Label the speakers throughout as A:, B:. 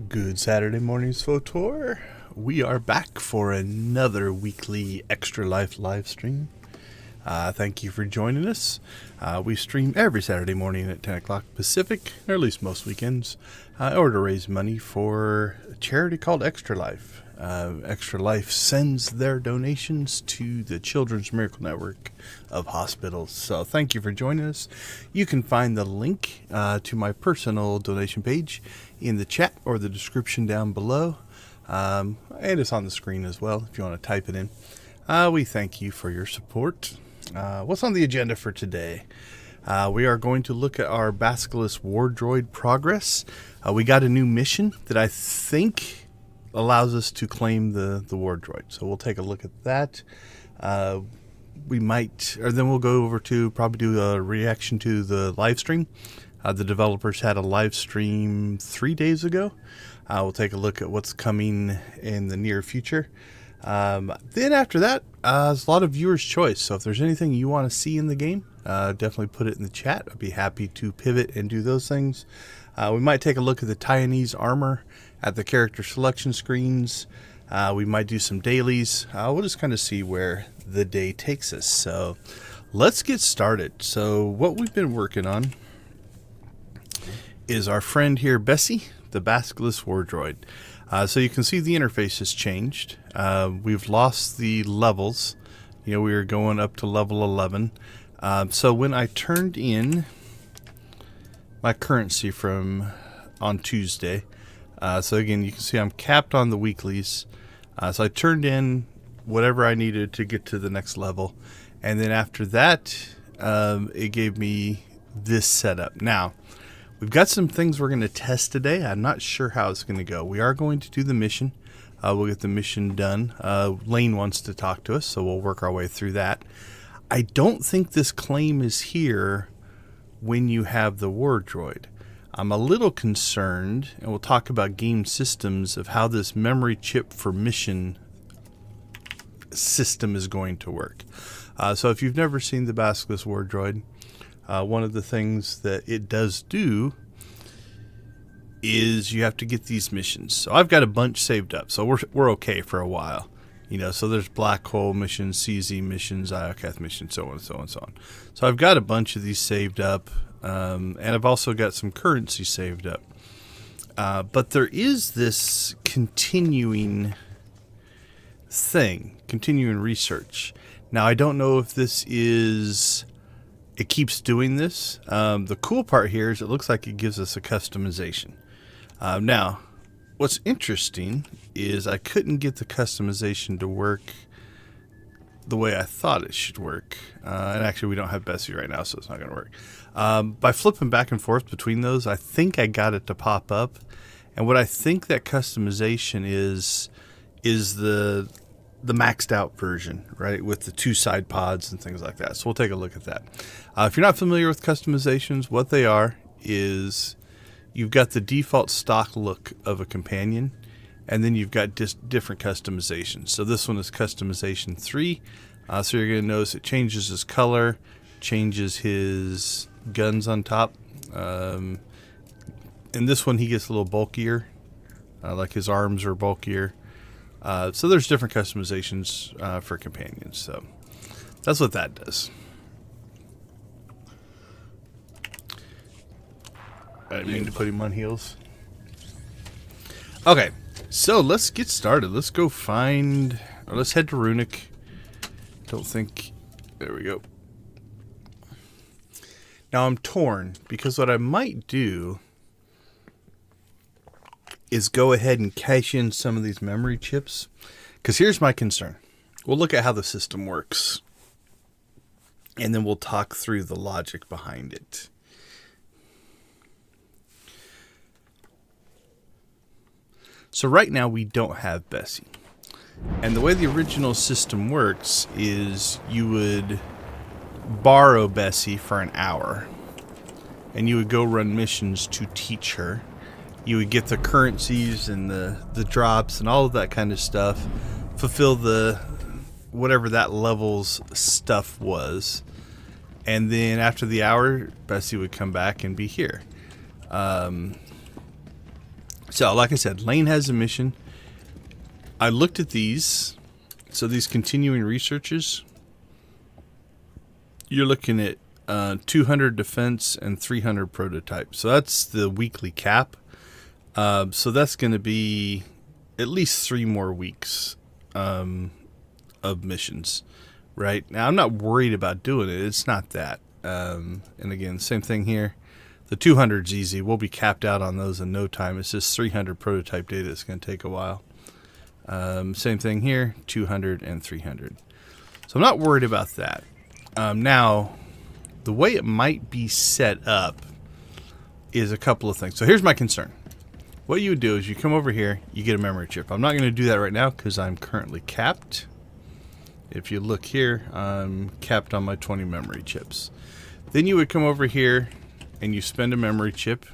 A: Good Saturday morning, SWTOR. We are back for another weekly Extra Life live stream. Thank you for joining us. We stream every Saturday morning at 10 o'clock Pacific, or at least most weekends, in order to raise money for a charity called Extra Life. Extra Life sends their donations to the Children's Miracle Network of hospitals. So thank you for joining us. You can find the link to my personal donation page in the chat or the description down below. And it's on the screen as well if you want to type it in. We thank you for your support. What's on the agenda for today? We are going to look at our Basilisk war droid progress. We got a new mission that I think allows us to claim the war droid. So we'll take a look at that. We might, or then we'll go over to probably do a reaction to the live stream. The developers had a live stream 3 days ago. We'll take a look at what's coming in the near future. Then after that, there's a lot of viewers' choice. So if there's anything you want to see in the game, definitely put it in the chat. I'd be happy to pivot and do those things. We might take a look at the Taiwanese armor at the character selection screens. We might do some dailies. We'll just kind of see where the day takes us. So let's get started. So what we've been working on is our friend here, Bessie, the Basilisk war droid. So you can see the interface has changed. We've lost the levels. We were going up to level 11. So when I turned in my currency from on Tuesday, so again, you can see I'm capped on the weeklies. So I turned in whatever I needed to get to the next level. And then after that, it gave me this setup. Now, we've got some things we're going to test today. I'm not sure how it's going to go. We are going to do the mission. We'll get the mission done. Lane wants to talk to us, so we'll work our way through that. I don't think this claim is here when you have the war droid. I'm a little concerned, and we'll talk about game systems of how this memory chip for mission system is going to work. So if you've never seen the Basilisk war droid, one of the things that it does do is you have to get these missions. So I've got a bunch saved up, so we're okay for a while. So there's black hole missions, CZ missions, IOCATH missions, so on and so on and so on. So I've got a bunch of these saved up, and I've also got some currency saved up. But there is this continuing research. Now, I don't know if this is... It keeps doing this. The cool part here is it looks like it gives us a customization. Now, what's interesting is I couldn't get the customization to work the way I thought it should work. And actually, we don't have Bessie right now, so it's not going to work. By flipping back and forth between those, I think I got it to pop up. And what I think that customization is the maxed out version, right, with the 2 side pods and things like that. So we'll take a look at that. If you're not familiar with customizations, what they are is you've got the default stock look of a companion, and then you've got different customizations. So this one is customization 3. So you're going to notice it changes his color, changes his guns on top. In this one, he gets a little bulkier, like his arms are bulkier. So there's different customizations for companions. So that's what that does. I didn't mean to put him on heels. Okay, so let's get started. Let's go find, or let's head to Runic. There we go. Now I'm torn because what I might do is go ahead and cache in some of these memory chips. Because here's my concern. We'll look at how the system works. And then we'll talk through the logic behind it. So right now we don't have Bessie. And the way the original system works is you would borrow Bessie for an hour. And you would go run missions to teach her. You would get the currencies and the drops and all of that kind of stuff. Fulfill the whatever that level's stuff was. And then after the hour, Bessie would come back and be here. So, like I said, Lane has a mission. I looked at these. So these continuing researches, you're looking at 200 defense and 300 prototypes. So that's the weekly cap. So that's going to be at least 3 more weeks of missions. Right? Now, I'm not worried about doing it. It's not that. And again, same thing here. The 200's easy. We'll be capped out on those in no time. It's just 300 prototype data. It's going to take a while. Same thing here, 200 and 300. So I'm not worried about that. Now, the way it might be set up is a couple of things. So here's my concern. What you would do is you come over here, you get a memory chip. I'm not going to do that right now because I'm currently capped. If you look here, I'm capped on my 20 memory chips. Then you would come over here and you spend a memory chip.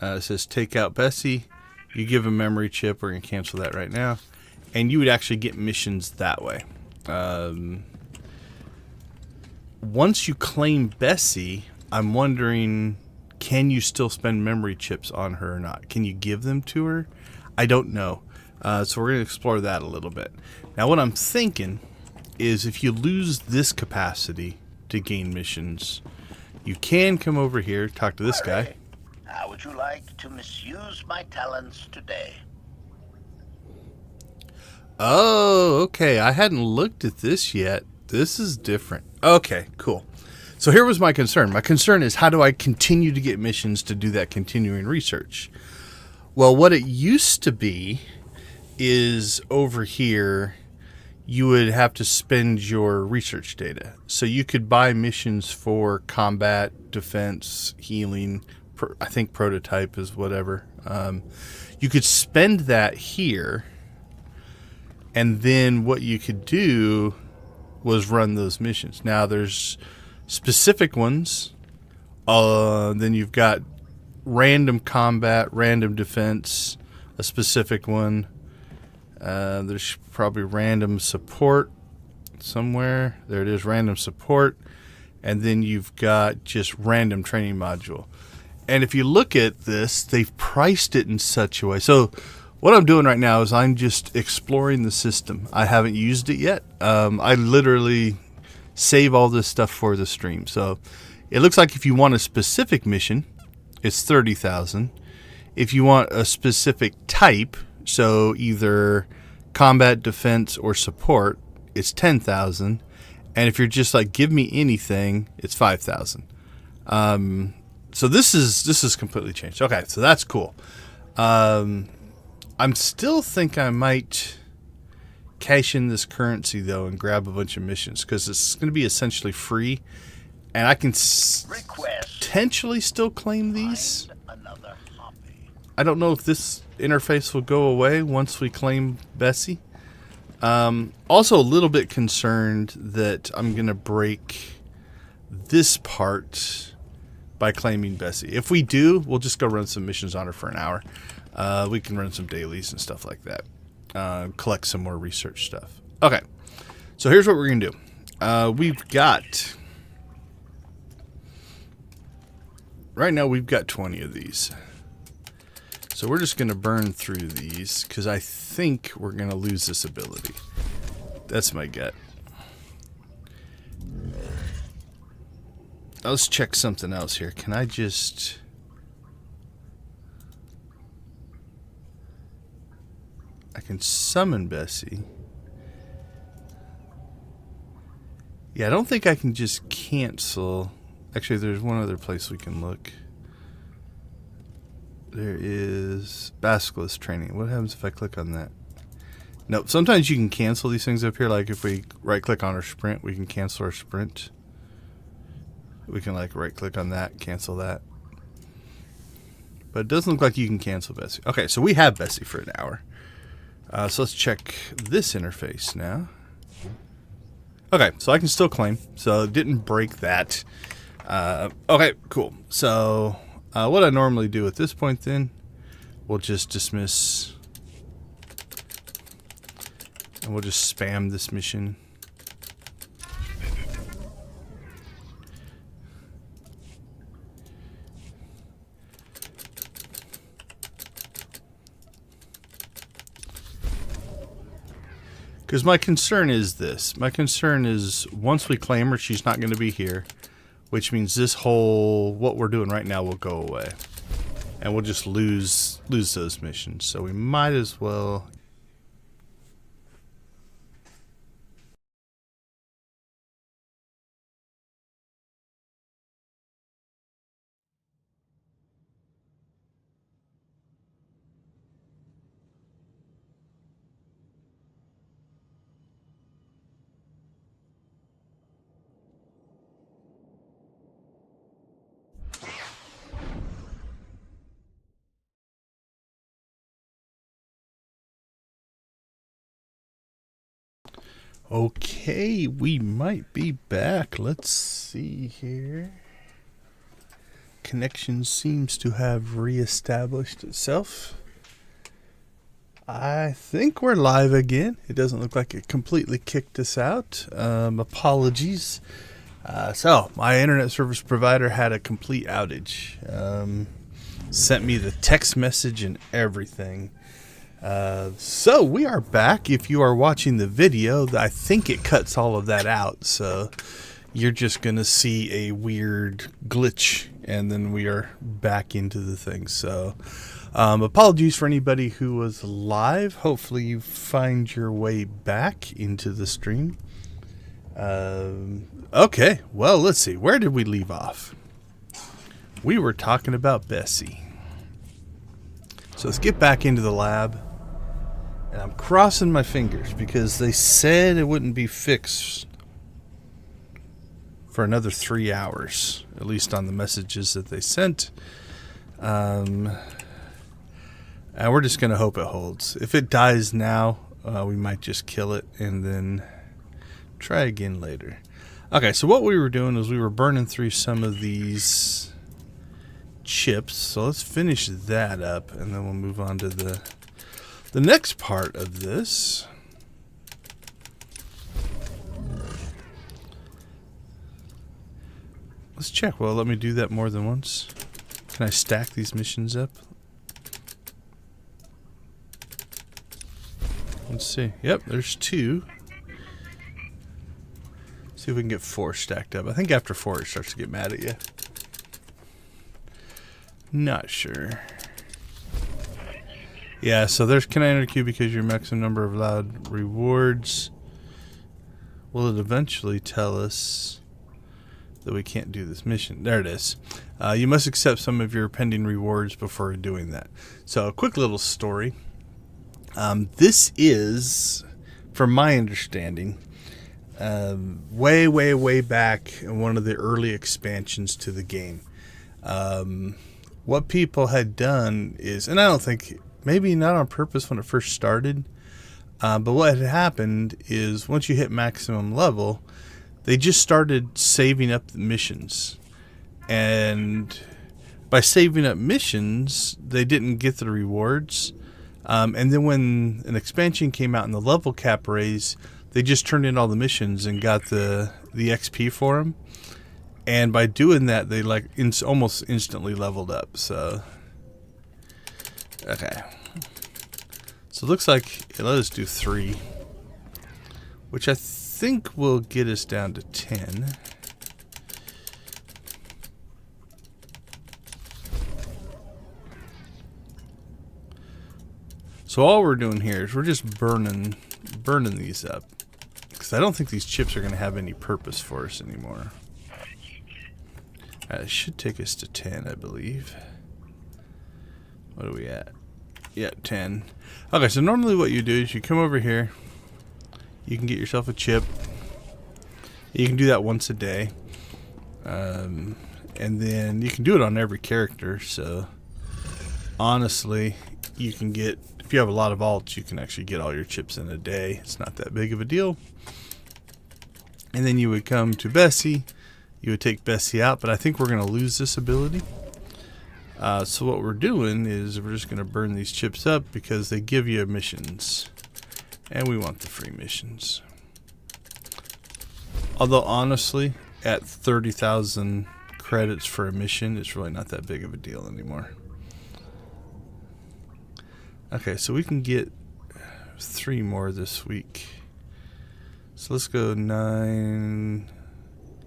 A: It says take out Bessie. You give a memory chip. We're going to cancel that right now. And you would actually get missions that way. Once you claim Bessie, I'm wondering, can you still spend memory chips on her or not? Can you give them to her? I don't know. So we're going to explore that a little bit. Now what I'm thinking is if you lose this capacity to gain missions, you can come over here, talk to this guy.
B: How would you like to misuse my talents today?
A: Oh, okay. I hadn't looked at this yet. This is different. Okay, cool. So here was my concern. My concern is how do I continue to get missions to do that continuing research? Well, what it used to be is over here, you would have to spend your research data. So you could buy missions for combat, defense, healing, I think prototype is whatever. You could spend that here, and then what you could do was run those missions. Now there's specific ones. Then you've got random combat, random defense, a specific one. There's probably random support somewhere. There it is, random support. And then you've got just random training module. And if you look at this, they've priced it in such a way. So what I'm doing right now is I'm just exploring the system. I haven't used it yet. I literally save all this stuff for the stream. So it looks like if you want a specific mission, it's 30,000. If you want a specific type, so either combat, defense, or support, it's 10,000. And if you're just like, give me anything, it's 5,000. So this is completely changed. Okay, so that's cool. I'm still think I might cash in this currency though and grab a bunch of missions because it's going to be essentially free, and I can potentially still claim these. I don't know if this interface will go away once we claim Bessie. Also a little bit concerned that I'm going to break this part by claiming Bessie. If we do, we'll just go run some missions on her for an hour. We can run some dailies and stuff like that. Collect some more research stuff. Okay, so here's what we're going to do. We've got... Right now we've got 20 of these. So we're just going to burn through these because I think we're going to lose this ability. That's my gut. Let's check something else here. Can I just... I can summon Bessie. Yeah, I don't think I can just cancel. Actually, there's one other place we can look. There is Basilisk training. What happens if I click on that? Nope. Sometimes you can cancel these things up here. Like if we right click on our sprint, we can cancel our sprint. We can like right click on that, cancel that. But it doesn't look like you can cancel Bessie. Okay, so we have Bessie for an hour. So let's check this interface now. Okay, so I can still claim. So it didn't break that. Okay, cool. So what I normally do at this point then, we'll just dismiss. And we'll just spam this mission. Because my concern is this. My concern is once we claim her, she's not going to be here. Which means this whole, what we're doing right now will go away. And we'll just lose those missions. So we might as well... Okay, we might be back. Let's see here. Connection seems to have reestablished itself. I think we're live again. It doesn't look like it completely kicked us out. Apologies. So, my internet service provider had a complete outage. Sent me the text message and everything. So we are back. If you are watching the video, I think it cuts all of that out. So you're just going to see a weird glitch and then we are back into the thing. So apologies for anybody who was live. Hopefully you find your way back into the stream. Okay, well, let's see. Where did we leave off? We were talking about Bessie. So let's get back into the lab. And I'm crossing my fingers because they said it wouldn't be fixed for another 3 hours, at least on the messages that they sent. And we're just going to hope it holds. If it dies now, we might just kill it and then try again later. Okay, so what we were doing is we were burning through some of these chips. So let's finish that up and then we'll move on to the next part of this. Let's check. Well, let me do that more than once. Can I stack these missions up? Let's see. Yep, there's 2. See if we can get 4 stacked up. I think after 4 it starts to get mad at you. Not sure. Yeah, so there's, can I enter queue because your maximum number of allowed rewards? Will it eventually tell us that we can't do this mission? There it is. You must accept some of your pending rewards before doing that. So a quick little story. This is, from my understanding, way back in one of the early expansions to the game. What people had done is, and I don't think... maybe not on purpose when it first started, but what had happened is once you hit maximum level, they just started saving up the missions. And by saving up missions, they didn't get the rewards. And then when an expansion came out and the level cap raised, they just turned in all the missions and got the XP for them. And by doing that, they like almost instantly leveled up. So... okay, so it looks like it let us do 3, which I think will get us down to 10. So all we're doing here is we're just burning these up, because I don't think these chips are going to have any purpose for us anymore. It should take us to 10, I believe. What are we at? Yeah, 10. Okay, so normally what you do is you come over here. You can get yourself a chip. You can do that once a day. And then you can do it on every character. So, honestly, you can get... if you have a lot of alts, you can actually get all your chips in a day. It's not that big of a deal. And then you would come to Bessie. You would take Bessie out, but I think we're going to lose this ability. So what we're doing is we're just going to burn these chips up because they give you missions. And we want the free missions. Although honestly, at 30,000 credits for a mission, it's really not that big of a deal anymore. Okay, so we can get 3 more this week. So let's go 9.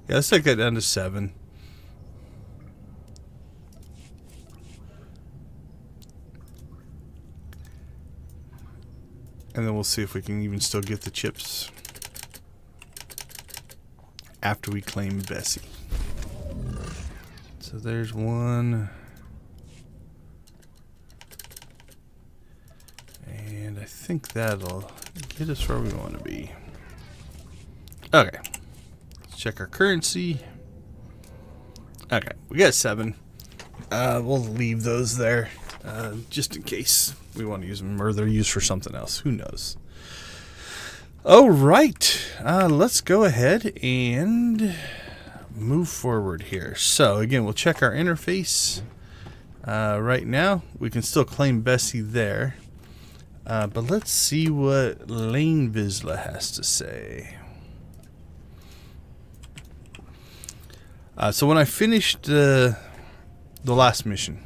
A: Yeah, let's take that down to 7. And then we'll see if we can even still get the chips after we claim Bessie. So there's 1. And I think that'll get us where we want to be. Okay. Let's check our currency. Okay, we got 7. We'll leave those there just in case we want to use them or they're used for something else. Who knows? All right. Let's go ahead and move forward here. So again, we'll check our interface. Right now, we can still claim Bessie there. But let's see what Lane Vizsla has to say. So when I finished the last mission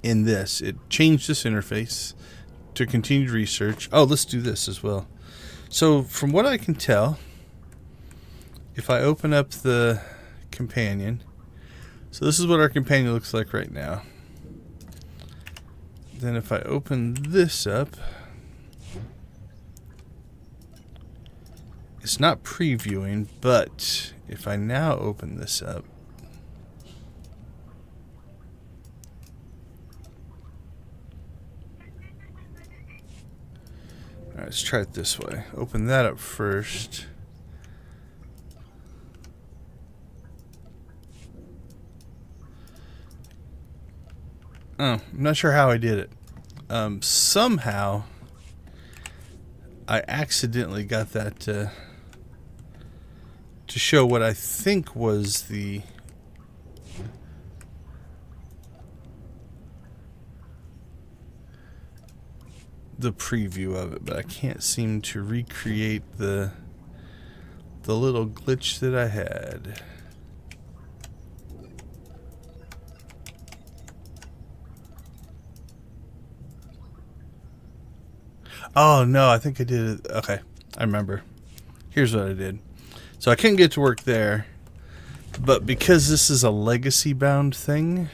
A: in this, it changed this interface to continued research. Oh, let's do this as well. So from what I can tell, if I open up the companion, so this is what our companion looks like right now. Then if I open this up, it's not previewing, but if I now open this up, all right, let's try it this way. Open that up first. Oh, I'm not sure how I did it. Somehow I accidentally got that to show what I think was the preview of it, but I can't seem to recreate the little glitch that I had. Oh no, I think I did it. Okay, I remember. Here's what I did. So I couldn't get to work there, but because this is a legacy bound thing,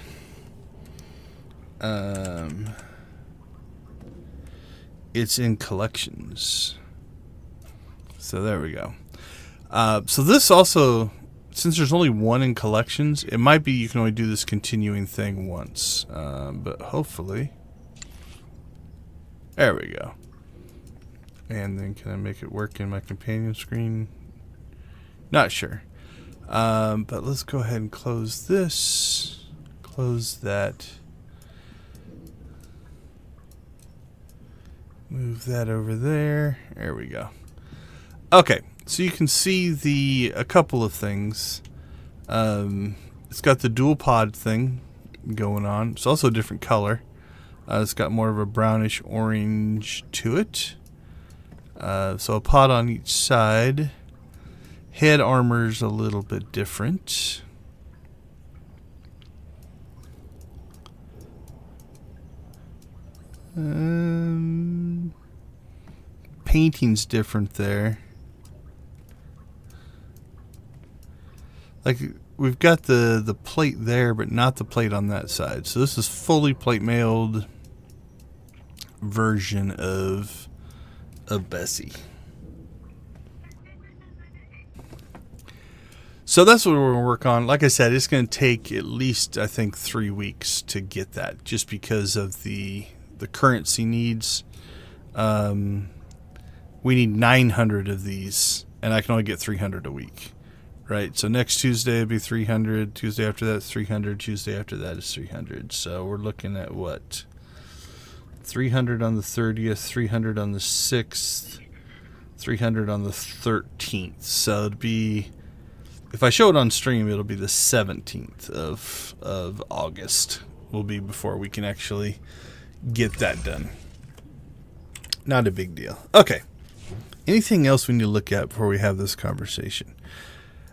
A: it's in collections. So there we go. So this also, since there's only 1 in collections, it might be you can only do this continuing thing once. But hopefully, there we go. And then can I make it work in my companion screen? Not sure. But let's go ahead and close this. Close that. Move that over there. There we go. Okay, so you can see a couple of things. It's got the dual pod thing going on. It's also a different color. It's got more of a brownish orange to it. So a pod on each side. Head armor's a little bit different. Painting's different there. Like we've got the plate there, but not the plate on that side. So this is fully plate mailed version of Bessie. So that's what we're going to work on. Like I said, it's going to take at least, I think, 3 weeks to get that, just because of the currency needs. We need 900 of these, and I can only get 300 a week. Right? So next Tuesday would be 300. Tuesday after that is 300. Tuesday after that is 300. So we're looking at what? 300 on the 30th, 300 on the 6th, 300 on the 13th. So it'd be, if I show it on stream, it'll be the 17th of August will be before we can actually get that done. Not a big deal. Okay. Anything else we need to look at before we have this conversation?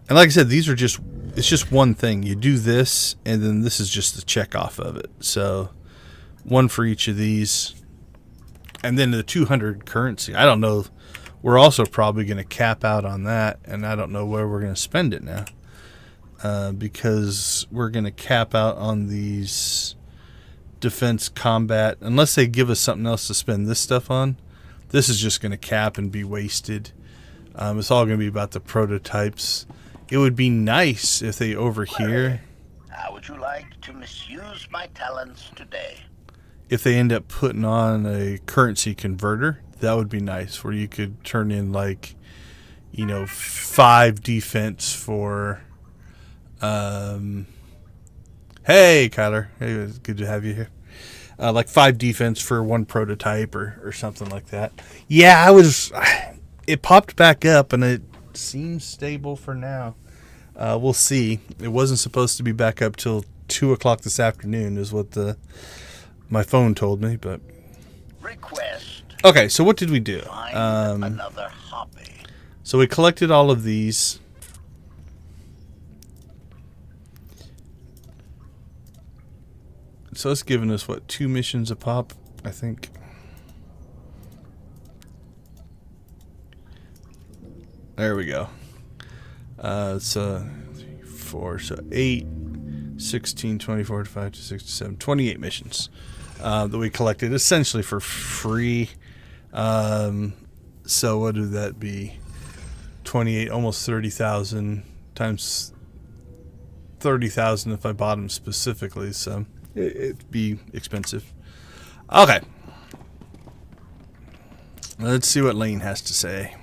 A: And like I said, these are it's just one thing. You do this, and then this is just the check off of it. So one for each of these. And then the 200 currency. I don't know we're also probably going to cap out on that, and I don't know where we're going to spend it now. Because we're going to cap out on these defense combat. Unless they give us something else to spend this stuff on, this is just going to cap and be wasted. It's all going to be about the prototypes. It would be nice if they over here,
B: How would you like to misuse my talents today?
A: if they end up putting on a currency converter, that would be nice, where you could turn in, like, 5 defense for... hey, Kyler. Hey, it's good to have you here. Like 5 defense for 1 prototype or something like that. Yeah, it popped back up, and it seems stable for now. We'll see. It wasn't supposed to be back up till 2 o'clock this afternoon is what my phone told me, but...
B: Request.
A: Okay, so what did we do?
B: Find another hobby.
A: So we collected all of these. So it's giving us, 2 missions a pop, I think. There we go. So 3, 4, so 8, 16, 24, 25, 26, 27, 28 missions that we collected essentially for free. So what would that be? 28, almost 30,000 times 30,000 if I bought them specifically. So it'd be expensive. Okay. Let's see what Lane has to say.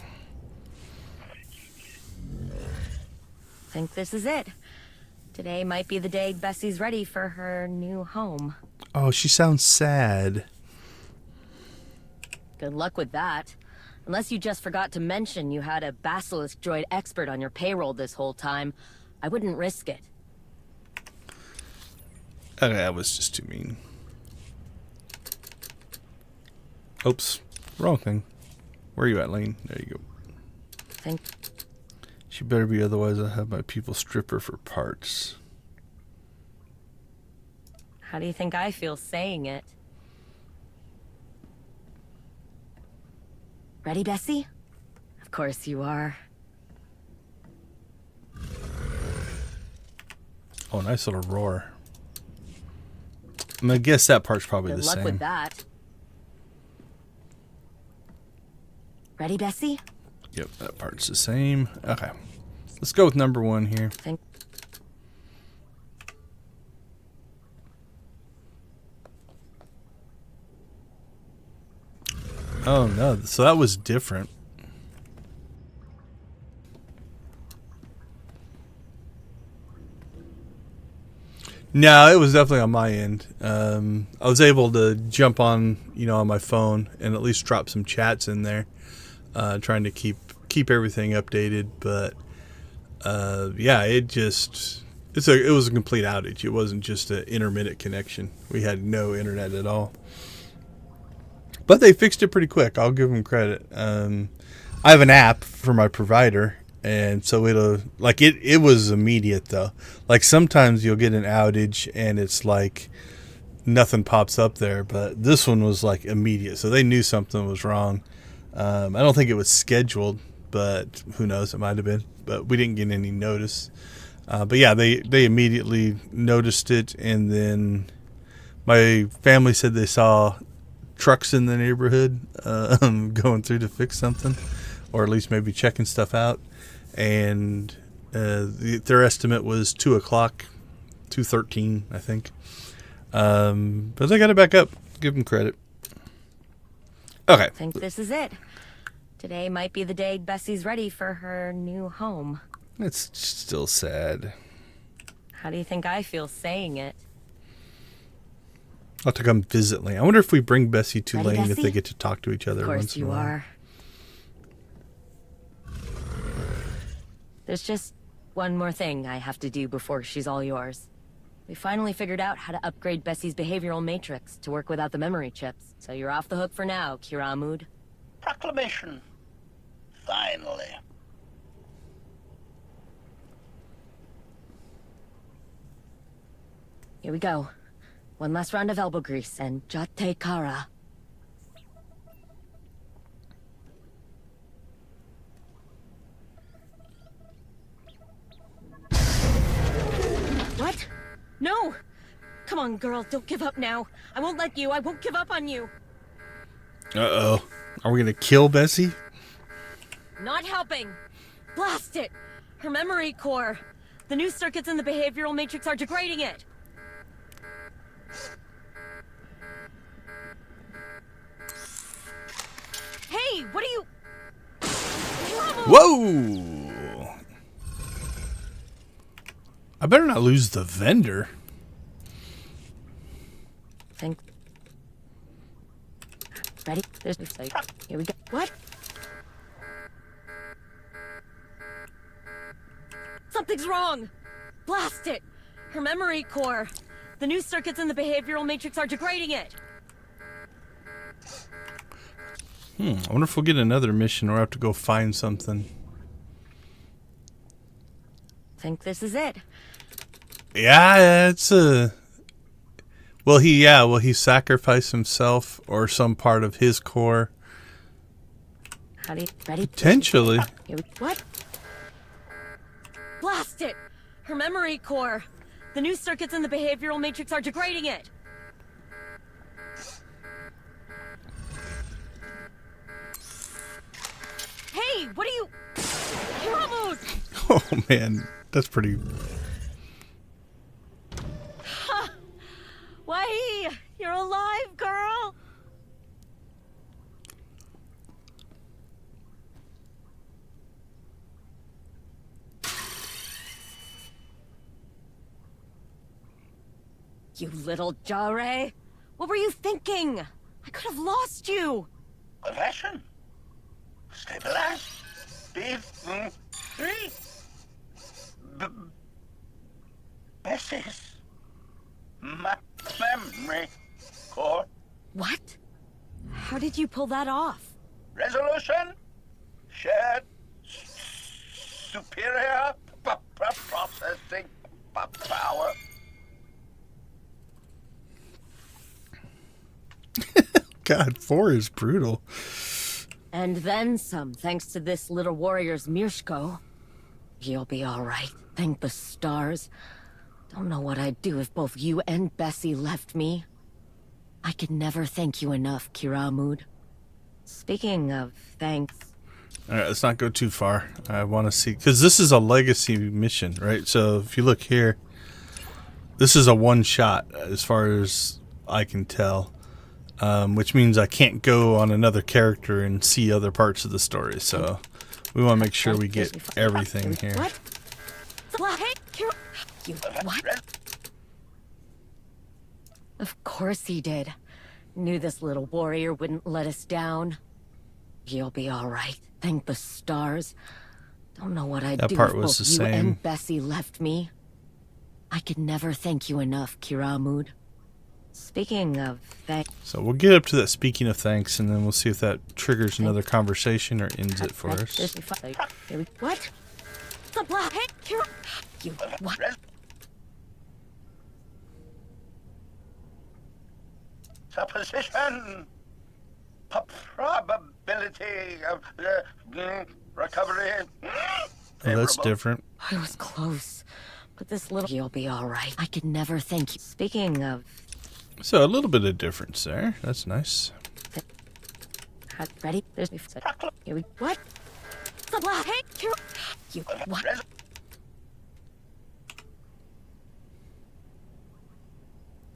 C: Think this is it. Today might be the day Bessie's ready for her new home.
A: Oh, she sounds sad.
C: Good luck with that. Unless you just forgot to mention you had a Basilisk droid expert on your payroll this whole time, I wouldn't risk it.
A: Okay, that was just too mean. Oops. Wrong thing. Where are you at, Lane? There you go.
C: Think
A: She better be, otherwise I'll have my people strip her for parts.
C: How do you think I feel saying it? Ready, Bessie? Of course you are.
A: Oh, nice little roar. I'm gonna guess that part's probably
C: Good
A: the
C: luck
A: same.
C: with that. Ready, Bessie?
A: Yep, that part's the same. Okay. Let's go with number 1 here.
C: Think
A: Oh, no. So that was different. No, it was definitely on my end. I was able to jump on, on my phone and at least drop some chats in there, trying to keep everything updated. But yeah, it was a complete outage. It wasn't just an intermittent connection. We had no internet at all. But they fixed it pretty quick. I'll give them credit. I have an app for my provider. And so it was immediate though. Like sometimes you'll get an outage and it's like nothing pops up there, but this one was like immediate. So they knew something was wrong. I don't think it was scheduled, but who knows? It might have been. But we didn't get any notice. But yeah, they immediately noticed it, and then my family said they saw trucks in the neighborhood going through to fix something, or at least maybe checking stuff out. And their estimate was 2 o'clock, 2:13, I think. But they got it back up. Give them credit. Okay.
C: I think this is it. Today might be the day Bessie's ready for her new home.
A: It's still sad.
C: How do you think I feel saying it?
A: I'll have to come visit Lane. I wonder if we bring Bessie to
C: Ready,
A: Lane if
C: Bessie?
A: they get to talk to each other
C: Of
A: once
C: course
A: in a
C: you
A: while.
C: are. There's just one more thing I have to do before she's all yours. We finally figured out how to upgrade Bessie's behavioral matrix to work without the memory chips. So you're off the hook for now, Kiramud.
B: Proclamation. Finally.
C: Here we go. One last round of elbow grease and Jate Kara. What? No! Come on, girl, don't give up now. I won't let you. I won't give up on you.
A: Uh-oh. Are we gonna kill Bessie?
C: Not helping. Blast it! Her memory core. The new circuits in the behavioral matrix are degrading it. Hey, what are you...
A: Whoa! I better not lose the vendor.
C: Think. Ready? There's like, here we go. What? Something's wrong! Blast it! Her memory core. The new circuits in the behavioral matrix are degrading it.
A: I wonder if we'll get another mission or have to go find something.
C: Think this is it.
A: Yeah, it's a... Will he sacrifice himself or some part of his core?
C: How do you... Ready?
A: Potentially.
C: Here we... What? Blast it! Her memory core. The new circuits in the behavioral matrix are degrading it. Hey, what are you... You're almost...
A: Oh, man. That's pretty...
C: Why? You're alive, girl! You little Jare! What were you thinking? I could have lost you!
B: Confession. Stabilize. Three. Bessie's memory core.
C: What? How did you pull that off?
B: Resolution. Shared. Superior processing power.
A: God, 4 is brutal.
C: And then some, thanks to this little warrior's Mirshko. You'll be alright, thank the stars. Don't know what I'd do if both you and Bessie left me. I could never thank you enough, Kiramud. Speaking of thanks...
A: Alright, let's not go too far. I want to see... Because this is a legacy mission, right? So if you look here, this is a one-shot as far as I can tell. Which means I can't go on another character and see other parts of the story. So we want to make sure we get everything here.
C: What? You what? Of course he did. Knew this little warrior wouldn't let us down. You'll be alright, thank the stars. Don't know what I'd do if both you and Bessie left me. I could never thank you enough, Kiramud. Speaking of thanks...
A: So we'll get up to that speaking of thanks, and then we'll see if that triggers another conversation or ends it for us.
C: What? You what?
B: Supposition. Probability of recovery.
A: Oh, that's different.
C: I was close, but this little... You'll be alright. I could never thank you. Speaking of...
A: So a little bit of difference there. That's nice.
C: Ready? There's... Here we... What? You what?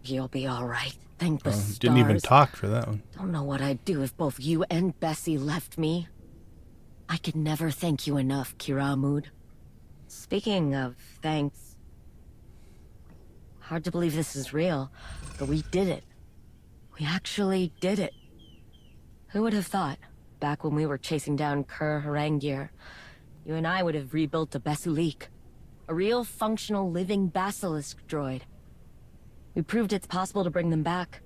C: You'll be alright. Thank the stars.
A: Didn't even talk for that one.
C: Don't know what I'd do if both you and Bessie left me. I could never thank you enough, Kiramud. Speaking of thanks... Hard to believe this is real, but we did it. We actually did it. Who would have thought, back when we were chasing down Kur Harangir, you and I would have rebuilt a Basilisk, a real functional living Basilisk droid. We proved it's possible to bring them back.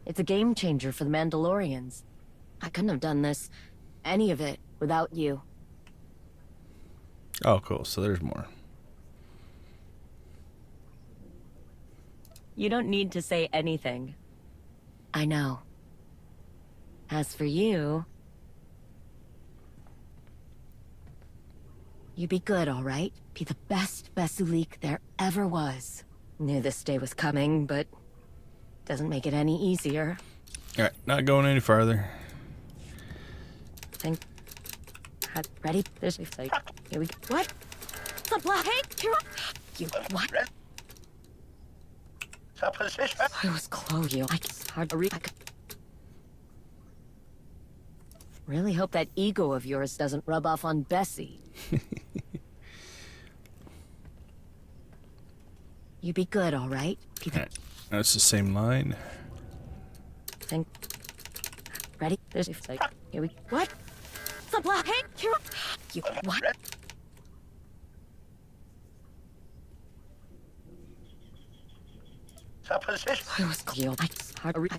C: It's a game changer for the Mandalorians. I couldn't have done this, any of it, without you.
A: Oh, cool. So there's more.
C: You don't need to say anything. I know. As for you... You be good, all right? Be the best Basilisk there ever was. Knew this day was coming, but doesn't make it any easier.
A: Alright, not going any farther.
C: Think. Ready? There's like. Here we go. What? Supply? You what?
B: Supposition.
C: I was close. You. It's hard to read. Really hope that ego of yours doesn't rub off on Bessie. You be good, all right?
A: Alright, that's the same line.
C: Think. Ready? There's like. Here we. What? Supply? You what?
B: Supposition.
C: I was close. It's hard to read.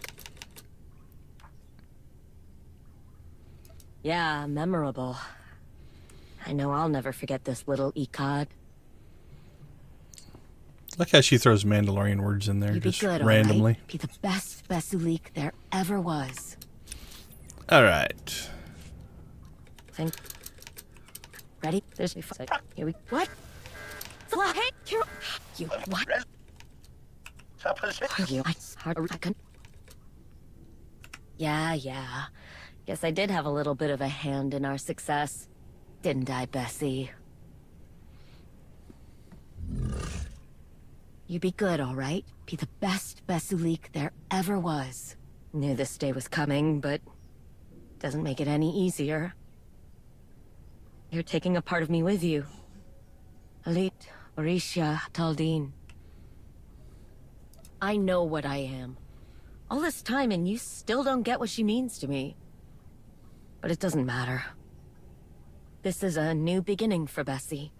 C: Yeah, memorable. I know I'll never forget this little Ecod.
A: Like how she throws Mandalorian words in there
C: You be
A: just
C: good, all
A: randomly.
C: right? Be the best Basilisk there ever was.
A: Alright.
C: Think. Ready? There's like. Here we. What? Supply? You what?
B: Supposition.
C: You. It's hard to read. Yeah. Guess I did have a little bit of a hand in our success. Didn't I, Bessie? You be good, all right? Be the best Basilisk there ever was. Knew this day was coming, but doesn't make it any easier. You're taking a part of me with you. Elite, Orisha, Taldeen. I know what I am. All this time and you still don't get what she means to me. But it doesn't matter. This is a new beginning for Bessie.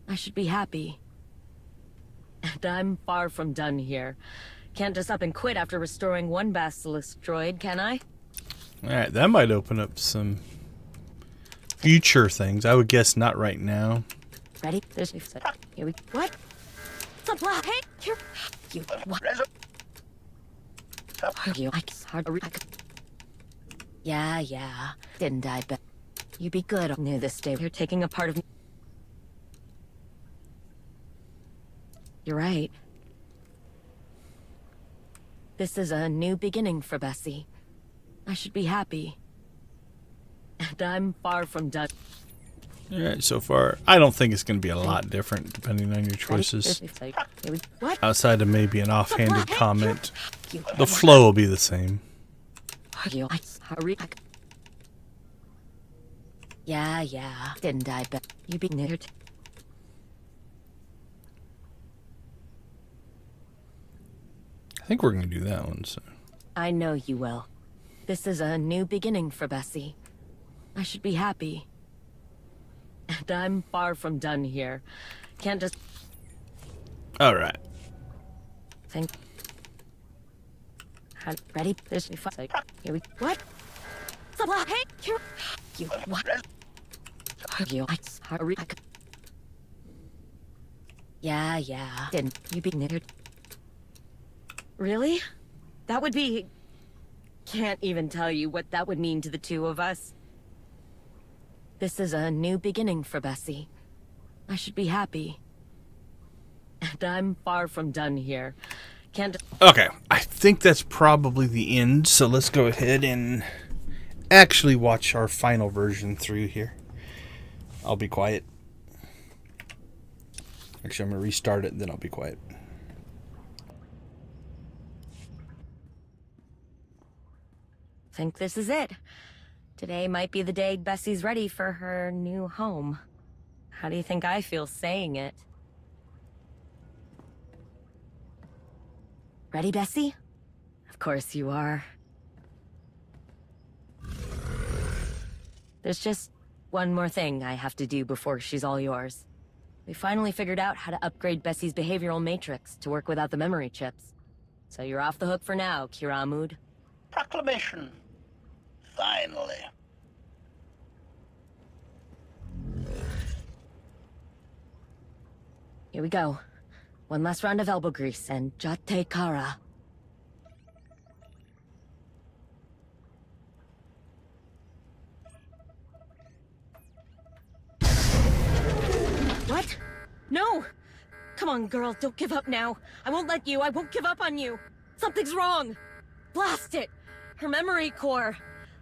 C: I should be happy. And I'm far from done here. Can't just up and quit after restoring one Basilisk droid, can I?
A: Alright, that might open up some future things. I would guess not right now.
C: Ready? There's here we what? Supply? You what? You it's hard to read. Yeah. Didn't I bet? You be good. Knew this day. You're taking a part of me. You're right. This is a new beginning for Bessie. I should be happy. And I'm far from done.
A: Alright, so far, I don't think it's going to be a lot different depending on your choices.
C: What?
A: Outside of maybe an offhanded comment, the flow will be the same.
C: Yeah. Didn't I bet? You be near.
A: I think we're going to do that one, so.
C: I know you will. This is a new beginning for Bessie. I should be happy. And I'm far from done here. Can't just
A: Alright.
C: think. Ready? There's like. Here we. What? Supply? You what? You it's hard to read. Yeah. Didn't you be near? Really? That would be. Can't even tell you what that would mean to the two of us. This is a new beginning for Bessie. I should be happy. And I'm far from done here. Can't.
A: Okay, I think that's probably the end, so let's go ahead and actually watch our final version through here. I'll be quiet. Actually, I'm going to restart it, and then I'll be quiet.
C: Think this is it. Today might be the day Bessie's ready for her new home. How do you think I feel saying it? Ready, Bessie? Of course you are. There's just one more thing I have to do before she's all yours. We finally figured out how to upgrade Bessie's behavioral matrix to work without the memory chips. So you're off the hook for now, Kiramud.
B: Proclamation. Finally.
C: Here we go. One last round of elbow grease and Jate Kara. Come on, girl, don't give up now. I won't let you. I won't give up on you. Something's wrong. Blast it. Her memory core.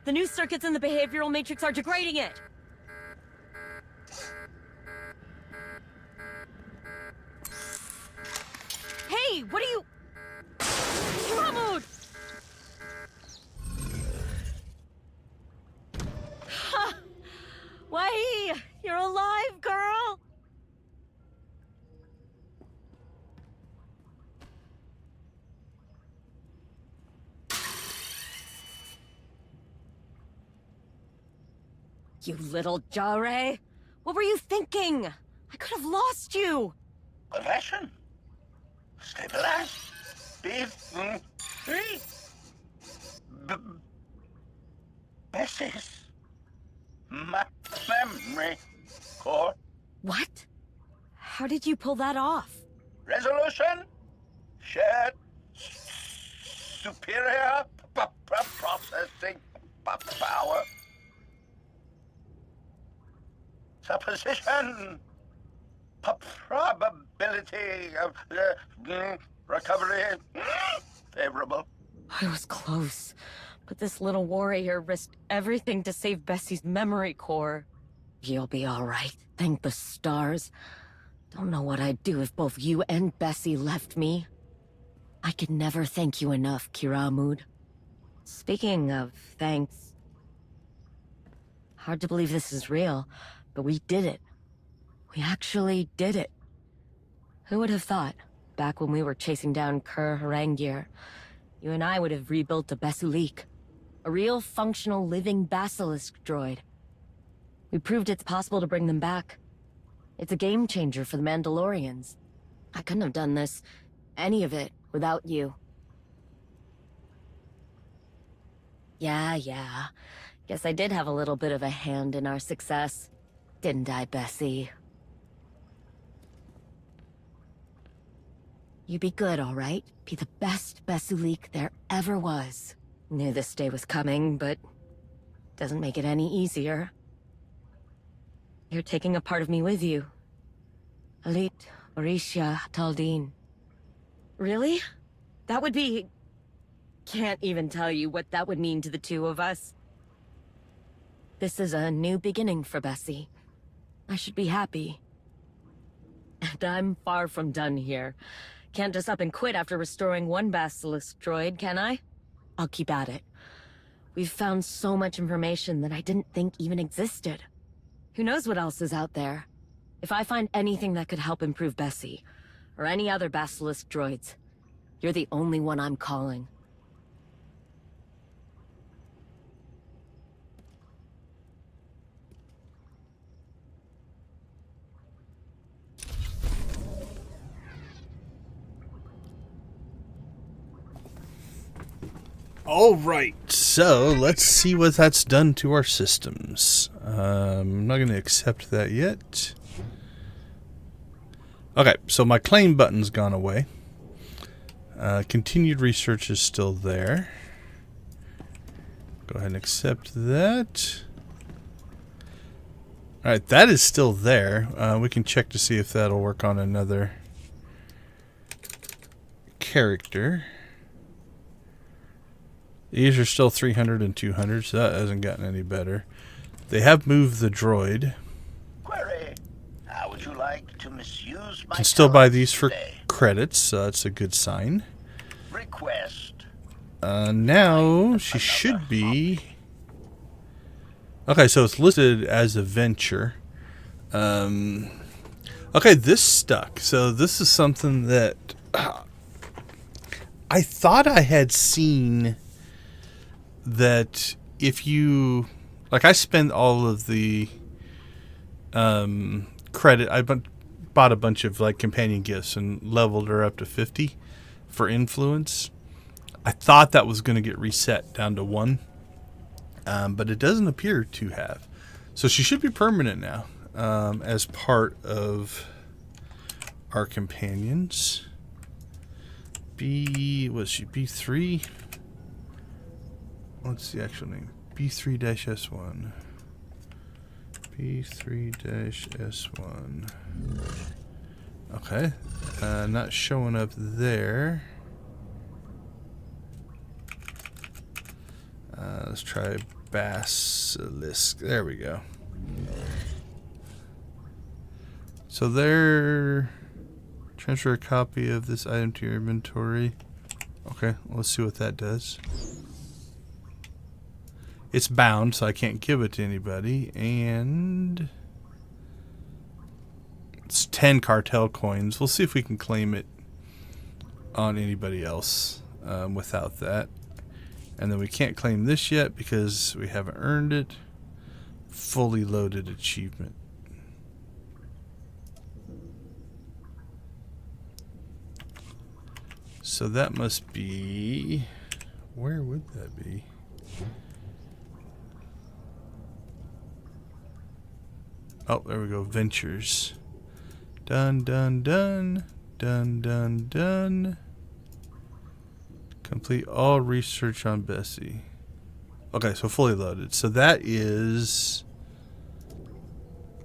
C: The new circuits in the behavioral matrix are degrading it. Hey, what are you... Mahmoud! Ha! Why, you're alive, girl! You little Jare! What were you thinking? I could have lost you!
B: Confession. Stabilize. Basilisk. My memory core.
C: What? How did you pull that off?
B: Resolution. Shared. Superior processing power. Supposition. Probability of recovery favorable.
C: I was close, but this little warrior risked everything to save Bessie's memory core. You'll be all right, thank the stars. Don't know what I'd do if both you and Bessie left me. I could never thank you enough, Kiramud. Speaking of thanks... Hard to believe this is real, but we did it. We actually did it. Who would have thought, back when we were chasing down Harangier, you and I would have rebuilt a Basilisk. A real functional living Basilisk droid. We proved it's possible to bring them back. It's a game changer for the Mandalorians. I couldn't have done this, any of it, without you. Yeah. Guess I did have a little bit of a hand in our success. Didn't I, Bessie? You be good, all right? Be the best Basilisk there ever was. Knew this day was coming, but... doesn't make it any easier. You're taking a part of me with you. Alit, Orisha, Taldeen. Really? That would be... Can't even tell you what that would mean to the two of us. This is a new beginning for Bessie. I should be happy. And I'm far from done here. Can't just up and quit after restoring one Basilisk droid, can I? I'll keep at it. We've found so much information that I didn't think even existed. Who knows what else is out there? If I find anything that could help improve Bessie, or any other Basilisk droids, you're the only one I'm calling.
A: All right, so let's see what that's done to our systems. I'm not going to accept that yet. Okay, so my claim button's gone away. Continued research is still there. Go ahead and accept that. All right, that is still there. We can check to see if that'll work on another character. These are still 300 and 200, so that hasn't gotten any better. They have moved the droid.
B: Query. How would you like to misuse my
A: Can still buy
B: talents
A: these for
B: today?
A: credits, so that's a good sign.
B: Request.
A: Now, she should be... Okay, so it's listed as a venture. Okay, this stuck. So this is something that... I thought I had seen... that if you like, I spend all of the credit. I bought a bunch of like companion gifts and leveled her up to 50 for influence. I thought that was going to get reset down to 1, but it doesn't appear to have. So she should be permanent now as part of our companions. Was she B3? What's the actual name? B3-S1. B3-S1. Okay. Not showing up there. Let's try Basilisk. There we go. So there... Transfer a copy of this item to your inventory. Okay, let's see what that does. It's bound, so I can't give it to anybody. And... it's 10 cartel coins. We'll see if we can claim it on anybody else without that. And then we can't claim this yet because we haven't earned it. Fully loaded achievement. So that must be... where would that be? Oh, there we go. Ventures. Done, done, done. Done, done, done. Complete all research on Bessie. Okay, so fully loaded. So that is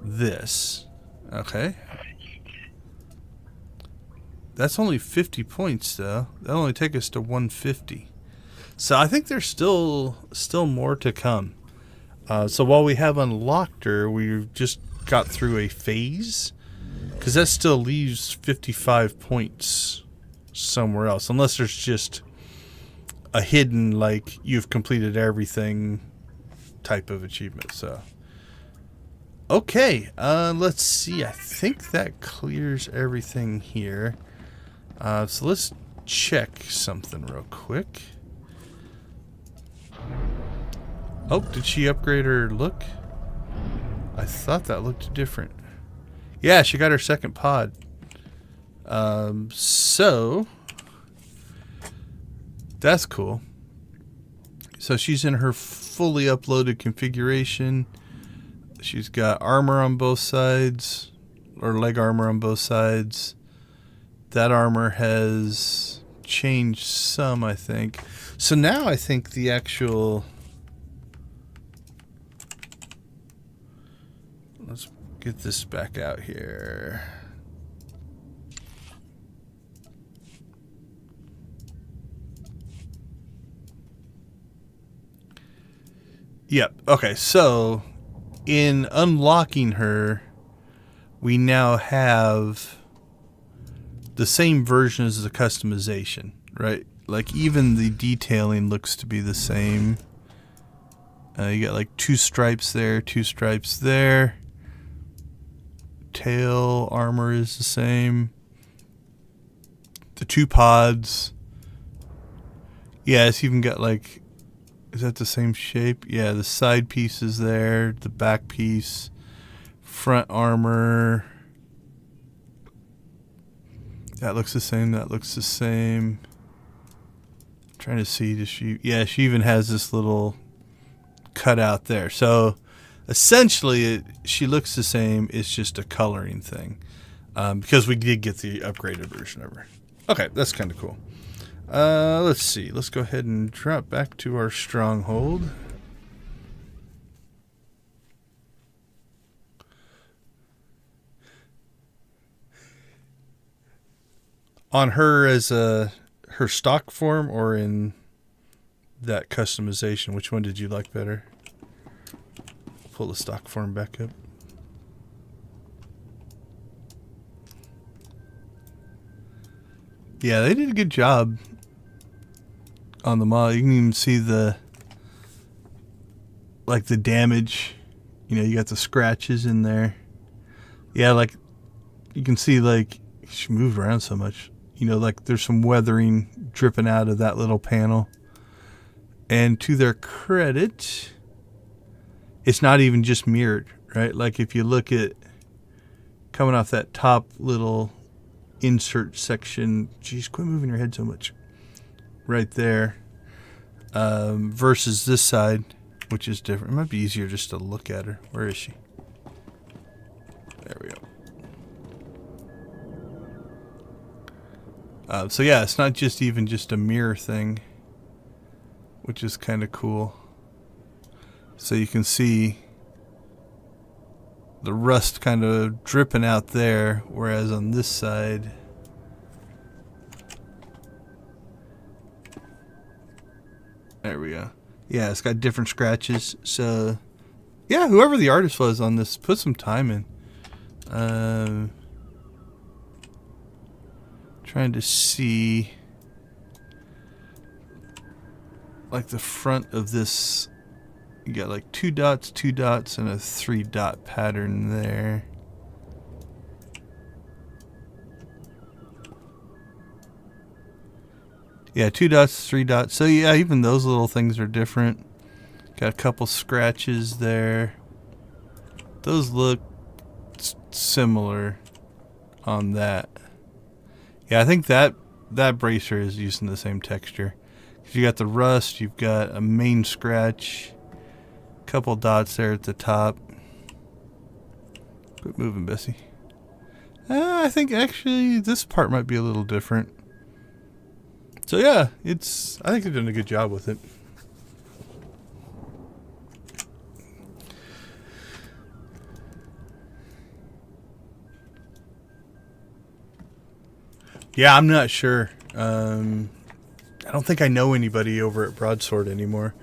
A: this. Okay. That's only 50 points, though. That'll only take us to 150. So I think there's still more to come. So while we have unlocked her, we've just got through a phase. Because that still leaves 55 points somewhere else. Unless there's just a hidden, like, you've completed everything type of achievement. So, okay. Let's see. I think that clears everything here. So let's check something real quick. Oh, did she upgrade her look? I thought that looked different. Yeah, she got her second pod. So that's cool. So she's in her fully uploaded configuration. She's got armor on both sides, or leg armor on both sides. That armor has changed some, I think. So now I think the actual... let's get this back out here. Yep. Okay, so in unlocking her, we now have the same version as the customization, right? Like, even the detailing looks to be the same. You got like 2 stripes there, 2 stripes there. Tail armor is the same. The 2 pods. Yeah, it's even got like... is that the same shape? Yeah, the side piece is there. The back piece. Front armor. That looks the same. That looks the same. I'm trying to see. Does she... yeah, she even has this little cutout there. So essentially, she looks the same. It's just a coloring thing. Because we did get the upgraded version of her. Okay, that's kind of cool. Let's see. Let's go ahead and drop back to our stronghold. On her as her stock form or in that customization, which one did you like better? Pull the stock form back up. Yeah, they did a good job on the model. You can even see the damage. You know, you got the scratches in there. Yeah, like you can see, like, she moved around so much. You know, like there's some weathering dripping out of that little panel. And to their credit, it's not even just mirrored, right? Like if you look at coming off that top little insert section, geez, quit moving your head so much. Right there, versus this side, which is different. It might be easier just to look at her. Where is she? There we go. So yeah, it's not just even just a mirror thing, which is kind of cool. So you can see the rust kind of dripping out there, whereas on this side, there we go. Yeah, it's got different scratches. So, yeah, whoever the artist was on this, put some time in. Trying to see, like, the front of this. You got like 2 dots, and a 3-dot pattern there. Yeah, 2 dots, 3 dots. So yeah, even those little things are different. Got a couple scratches there. Those look similar on that. Yeah, I think that bracer is using the same texture. You got the rust, you've got a main scratch, couple dots there at the top. Quit moving, Bessie. I think actually this part might be a little different. So yeah, I think they're doing a good job with it. Yeah, I'm not sure. I don't think I know anybody over at Broadsword anymore.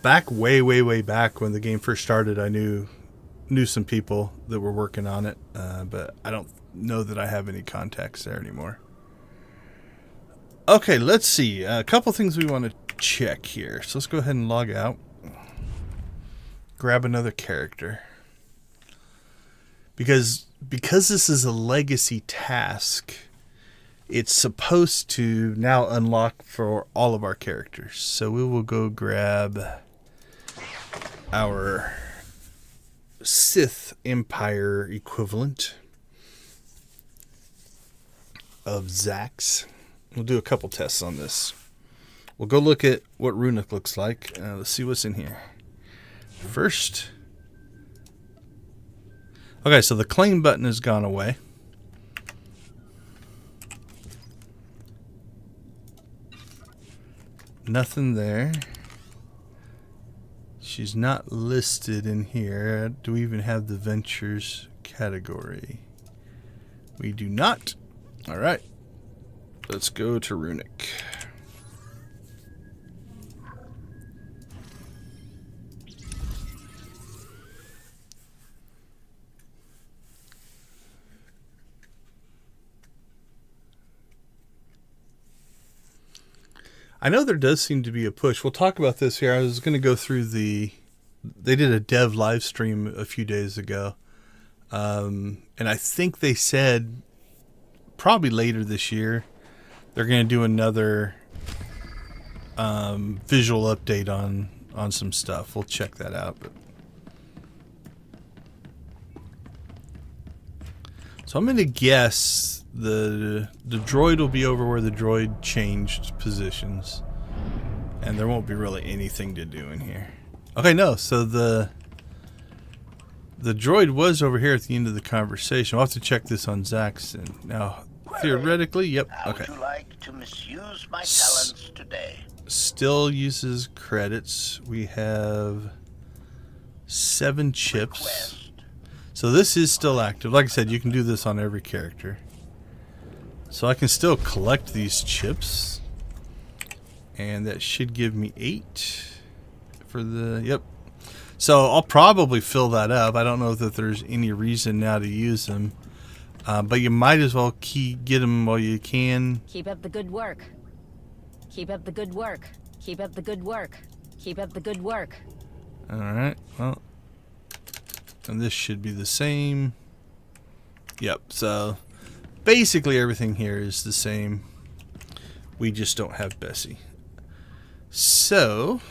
A: Back way back when the game first started, I knew some people that were working on it, but I don't know that I have any contacts there anymore. Okay, let's see. A couple things we want to check here. So let's go ahead and log out. Grab another character. Because this is a legacy task, it's supposed to now unlock for all of our characters. So we will go grab our Sith Empire equivalent of Zax. We'll do a couple tests on this. We'll go look at what Runic looks like. Let's see what's in here. First. Okay, so the claim button has gone away. Nothing there. She's not listed in here. Do we even have the Ventures category? We do not. All right. Let's go to Runic. I know there does seem to be a push. We'll talk about this here. I was going to go through they did a dev live stream a few days ago. And I think they said probably later this year, they're going to do another visual update on some stuff. We'll check that out. So I'm going to guess the droid will be over where the droid changed positions. And there won't be really anything to do in here. Okay, no. So the droid was over here at the end of the conversation. We'll have to check this on Zaxxon. Now, theoretically, yep. Okay.
B: How would you like to misuse my talents today?
A: Still uses credits. We have 7 chips.
B: Request.
A: So this is still active. Like I said, you can do this on every character. So I can still collect these chips. And that should give me 8 for the, yep. So I'll probably fill that up. I don't know that there's any reason now to use them. But you might as well get them while you can.
C: Keep up the good work. Keep up the good work. Keep up the good work. Keep up the good work.
A: Alright, well. And this should be the same. Yep, so basically everything here is the same. We just don't have Bessie. So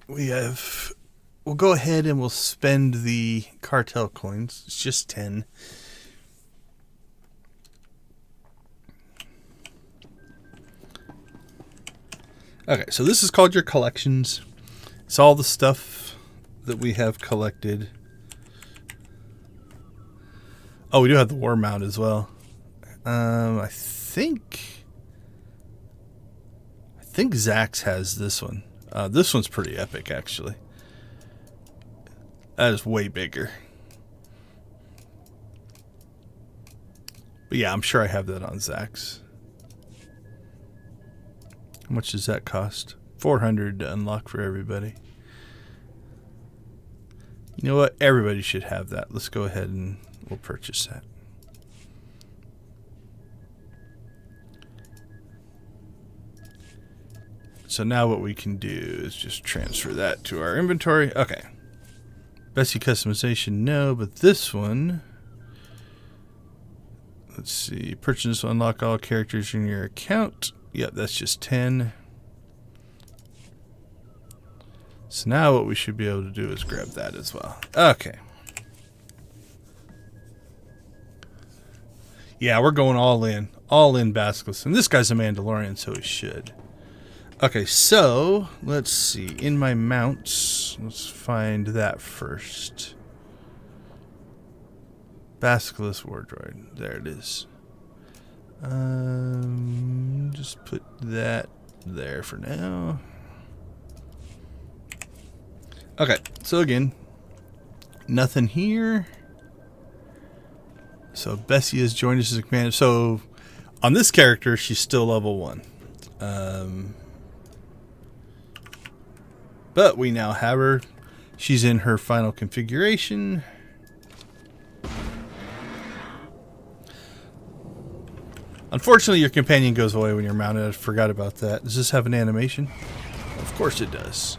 A: we'll go ahead and we'll spend the cartel coins. It's just 10. Okay, so this is called your collections. It's all the stuff that we have collected. Oh, we do have the war mount as well. I think Zax has this one. This one's pretty epic, actually. That is way bigger. But yeah, I'm sure I have that on Zach's. How much does that cost? 400 to unlock for everybody. You know what? Everybody should have that. Let's go ahead and we'll purchase that. So now what we can do is just transfer that to our inventory. Okay. Bessie customization, no, but this one... Let's see. Purchase will unlock all characters in your account. Yep, that's just 10. So now what we should be able to do is grab that as well. Okay. Yeah, we're going all in. All in Basilisk. And this guy's a Mandalorian, so he should. Okay, so let's see. In my mounts, let's find that first. Basilisk War Droid. There it is. Just put that there for now. Okay, so again, nothing here. So Bessie has joined us as a commander. So on this character, she's still level 1. But we now have her. She's in her final configuration. Unfortunately, your companion goes away when you're mounted. I forgot about that. Does this have an animation? Of course it does.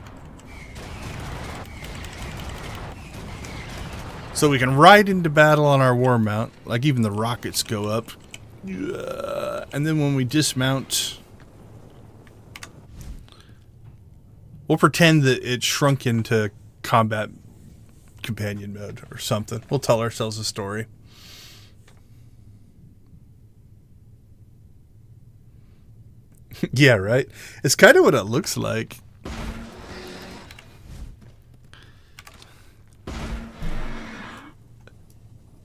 A: So we can ride into battle on our war mount. Like even the rockets go up. And then when we dismount, we'll pretend that it shrunk into combat companion mode or something. We'll tell ourselves a story. Yeah, right? It's kind of what it looks like.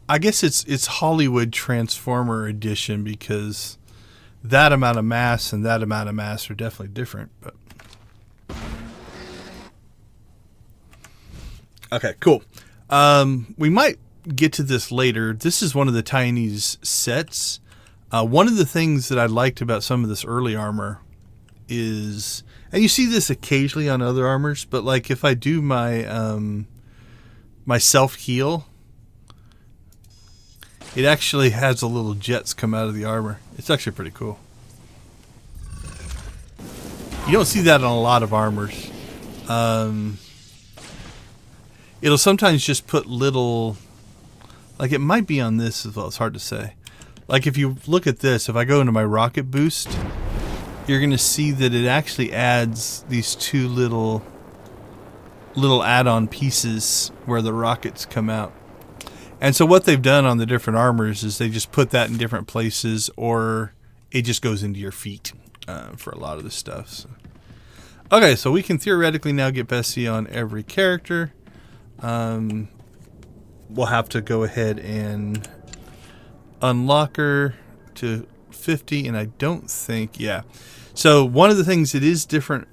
A: I guess it's Hollywood Transformer Edition because that amount of mass and that amount of mass are definitely different. But okay, cool. We might get to this later. This is one of the Tiny's sets. One of the things that I liked about some of this early armor is, and you see this occasionally on other armors, but like if I do my my self heal, it actually has the little jets come out of the armor. It's actually pretty cool. You don't see that on a lot of armors. It'll sometimes just put little, like it might be on this as well. It's hard to say. Like if you look at this, if I go into my rocket boost, you're going to see that it actually adds these two little add-on pieces where the rockets come out. And so what they've done on the different armors is they just put that in different places, or it just goes into your feet for a lot of this stuff. So. Okay, so we can theoretically now get Bessie on every character. We'll have to go ahead and unlock her to 50, and I don't think, yeah. So one of the things that is different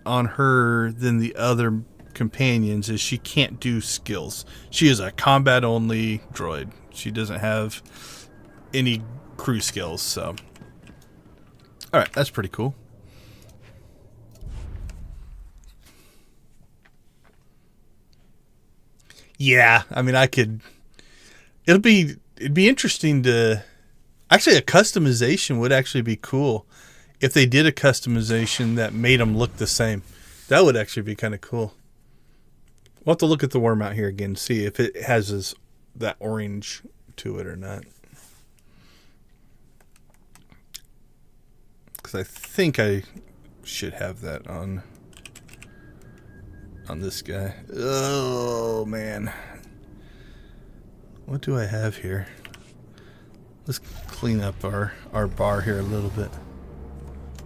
A: on her than the other companions is she can't do skills. She is a combat only droid. She doesn't have any crew skills, so alright, that's pretty cool. Yeah, I mean it'd be interesting to actually, a customization would actually be cool if they did a customization that made them look the same. That would actually be kind of cool. We'll have to look at the war mount here again, see if it has that orange to it or not. Because I think I should have that on this guy. Oh, man. What do I have here? Let's clean up our bar here a little bit.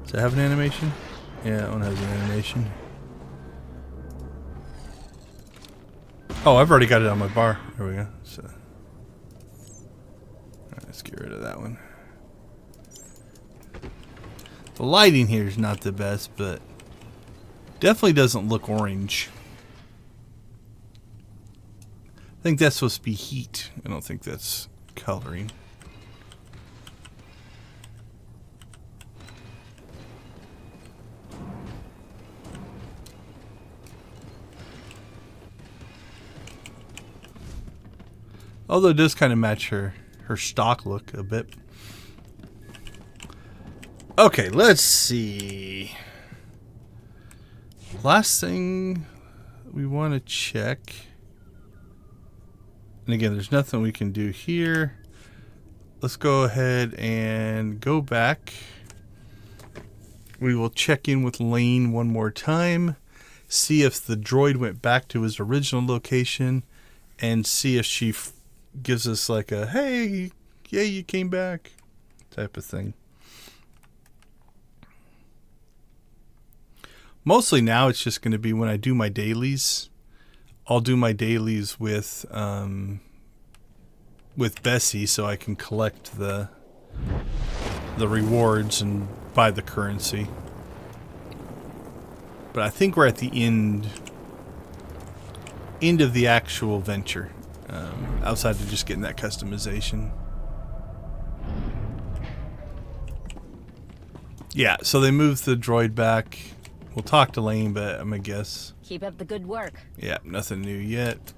A: Does it have an animation? Yeah, that one has an animation. Oh, I've already got it on my bar. There we go. So, alright, let's get rid of that one. The lighting here is not the best, but definitely doesn't look orange. I think that's supposed to be heat. I don't think that's coloring. Although it does kind of match her stock look a bit. Okay, let's see. Last thing we want to check. And again, there's nothing we can do here. Let's go ahead and go back. We will check in with Lane one more time. See if the droid went back to his original location. And see if she gives us like a, hey, yeah, you came back type of thing. Mostly now it's just going to be when I do my dailies. I'll do my dailies with Bessie so I can collect the rewards and buy the currency. But I think we're at the end of the actual venture. Outside of just getting that customization. Yeah, so they moved the droid back. We'll talk to Lane, but I'm going to guess.
C: Keep up the good work.
A: Yeah, nothing new yet.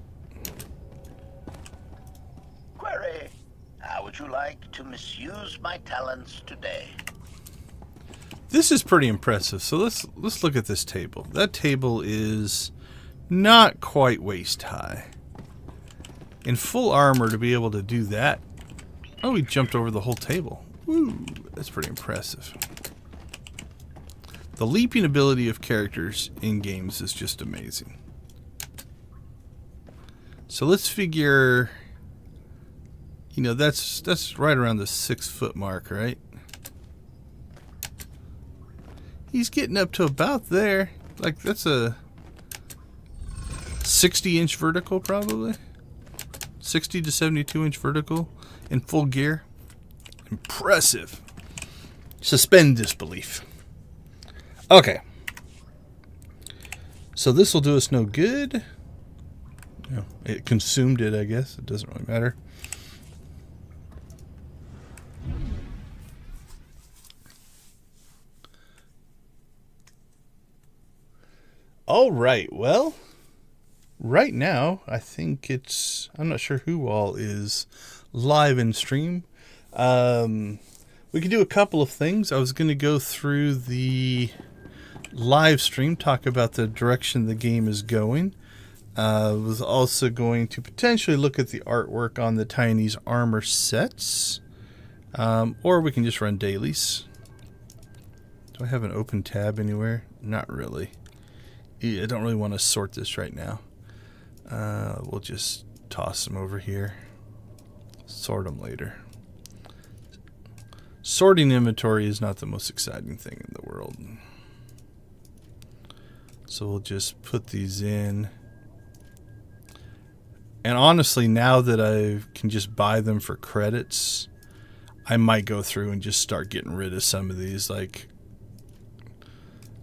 B: Query, how would you like to misuse my talents today?
A: This is pretty impressive. So let's look at this table. That table is not quite waist high. In full armor to be able to do that. Oh, we jumped over the whole table. Woo, that's pretty impressive. The leaping ability of characters in games is just amazing. So let's figure, you know, that's right around the 6 foot mark, right? He's getting up to about there. Like that's a 60-inch vertical probably. 60 to 72-inch vertical in full gear. Impressive. Suspend disbelief. Okay. So this will do us no good. You know, it consumed it, I guess. It doesn't really matter. All right. Well, right now, I think I'm not sure who all is live in stream. We could do a couple of things. I was going to go through the live stream, talk about the direction the game is going. Was also going to potentially look at the artwork on the Tiny's armor sets. Or we can just run dailies. Do I have an open tab anywhere? Not really. I don't really want to sort this right now. We'll just toss them over here. Sort them later. Sorting inventory is not the most exciting thing in the world. So we'll just put these in. And honestly, now that I can just buy them for credits, I might go through and just start getting rid of some of these.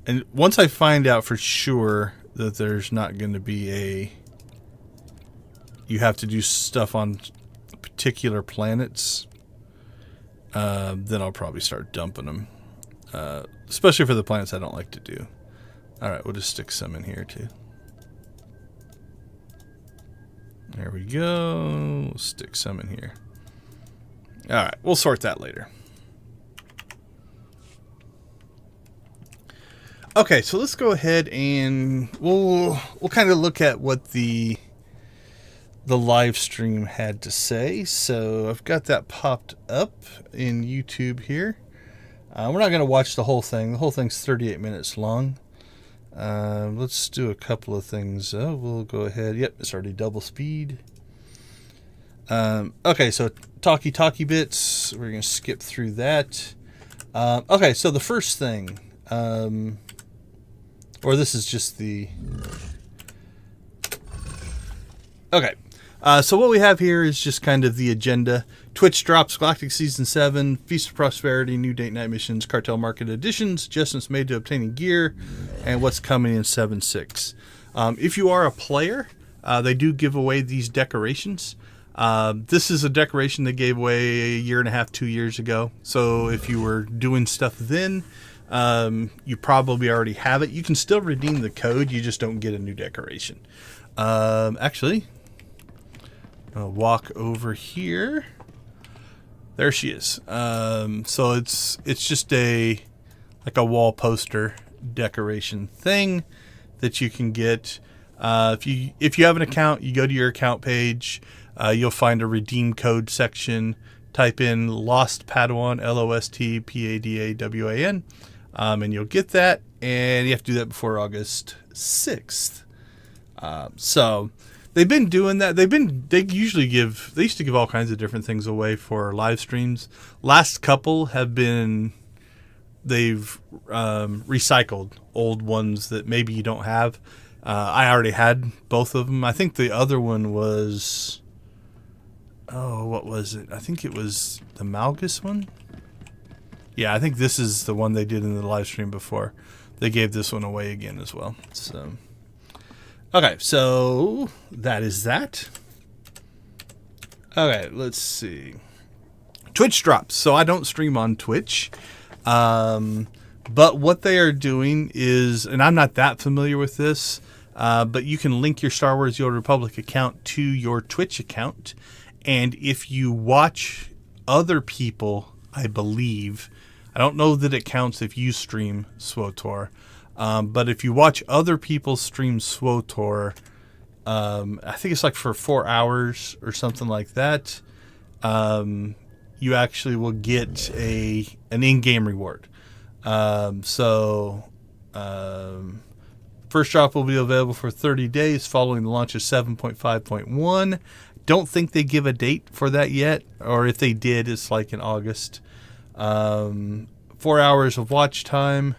A: And once I find out for sure that there's not going to be you have to do stuff on particular planets, then I'll probably start dumping them. Especially for the planets I don't like to do. Alright, we'll just stick some in here too. There we go. We'll stick some in here. Alright, we'll sort that later. Okay, so let's go ahead and we'll kind of look at what the live stream had to say. So I've got that popped up in YouTube here. We're not going to watch the whole thing. The whole thing's 38 minutes long. Let's do a couple of things. We'll go ahead. Yep, it's already double speed. Okay, so talkie bits. We're going to skip through that. Okay, so the first thing, or this is just the... Okay, so what we have here is just kind of the agenda. Twitch drops Galactic Season 7, Feast of Prosperity, New Date Night Missions, Cartel Market Editions, adjustments made to obtaining gear, and what's coming in 7.6. If you are a player, they do give away these decorations. This is a decoration they gave away a year and a half, 2 years ago. So if you were doing stuff then, you probably already have it. You can still redeem the code. You just don't get a new decoration. Actually, I'll walk over here. There she is. So it's just like a wall poster decoration thing that you can get. If you have an account, you go to your account page. You'll find a redeem code section. Type in Lost Padawan, LOSTPADAWAN, and you'll get that. And you have to do that before August 6th. So they've been doing that. They used to give all kinds of different things away for live streams. Last couple have been, they've recycled old ones that maybe you don't have. I already had both of them. I think the other one was, what was it? I think it was the Malgus one. Yeah, I think this is the one they did in the live stream before. They gave this one away again as well. So, okay, so that is that. Okay, let's see. Twitch drops. So I don't stream on Twitch. But what they are doing is, and I'm not that familiar with this, but you can link your Star Wars The Old Republic account to your Twitch account. And if you watch other people, I believe, I don't know that it counts if you stream SWTOR, but if you watch other people stream SWTOR, I think it's like for 4 hours or something like that, you actually will get an in-game reward. First drop will be available for 30 days following the launch of 7.5.1. Don't think they give a date for that yet, or if they did, it's like in August. 4 hours of watch time,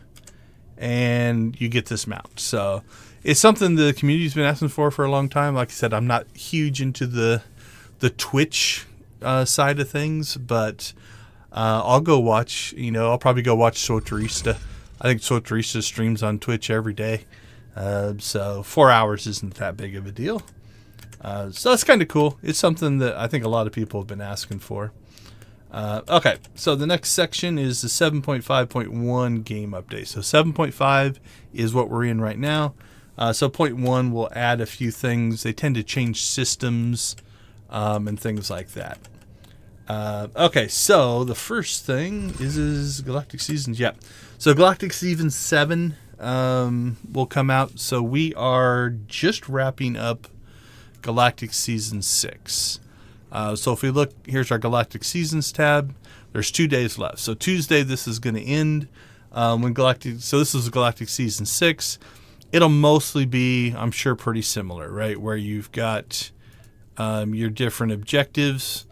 A: and you get this mount. So it's something the community's been asking for a long time. Like I said, I'm not huge into the Twitch side of things, but I'll go watch. I'll probably go watch SWTORista. I think SWTORista streams on Twitch every day. So 4 hours isn't that big of a deal. So that's kind of cool. It's something that I think a lot of people have been asking for. Okay, so the next section is the 7.5.1 game update. So 7.5 is what we're in right now. So 0.1 will add a few things. They tend to change systems and things like that. Okay, so the first thing is Galactic Seasons. Yeah, so Galactic Season 7 will come out. So we are just wrapping up Galactic Season 6. So if we look, here's our Galactic Seasons tab. There's 2 days left. So Tuesday, this is going to end. So this is Galactic Season 6. It'll mostly be, I'm sure, pretty similar, right? Where you've got your different objectives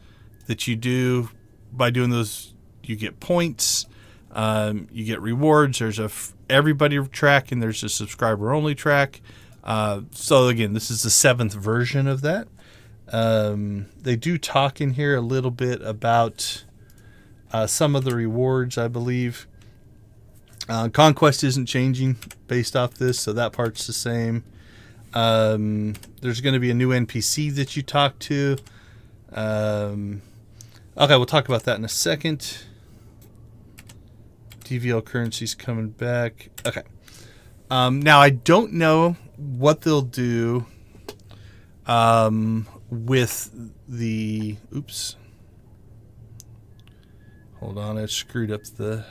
A: that you do. By doing those, you get points. You get rewards. There's everybody track, and there's a subscriber only track. So again, this is the 7th version of that. They do talk in here a little bit about some of the rewards, I believe. Conquest isn't changing based off this, so that part's the same. There's going to be a new NPC that you talk to. Okay, we'll talk about that in a second. DVL currency's coming back. Okay. Now, I don't know what they'll do with the... Oops. Hold on, I screwed up the...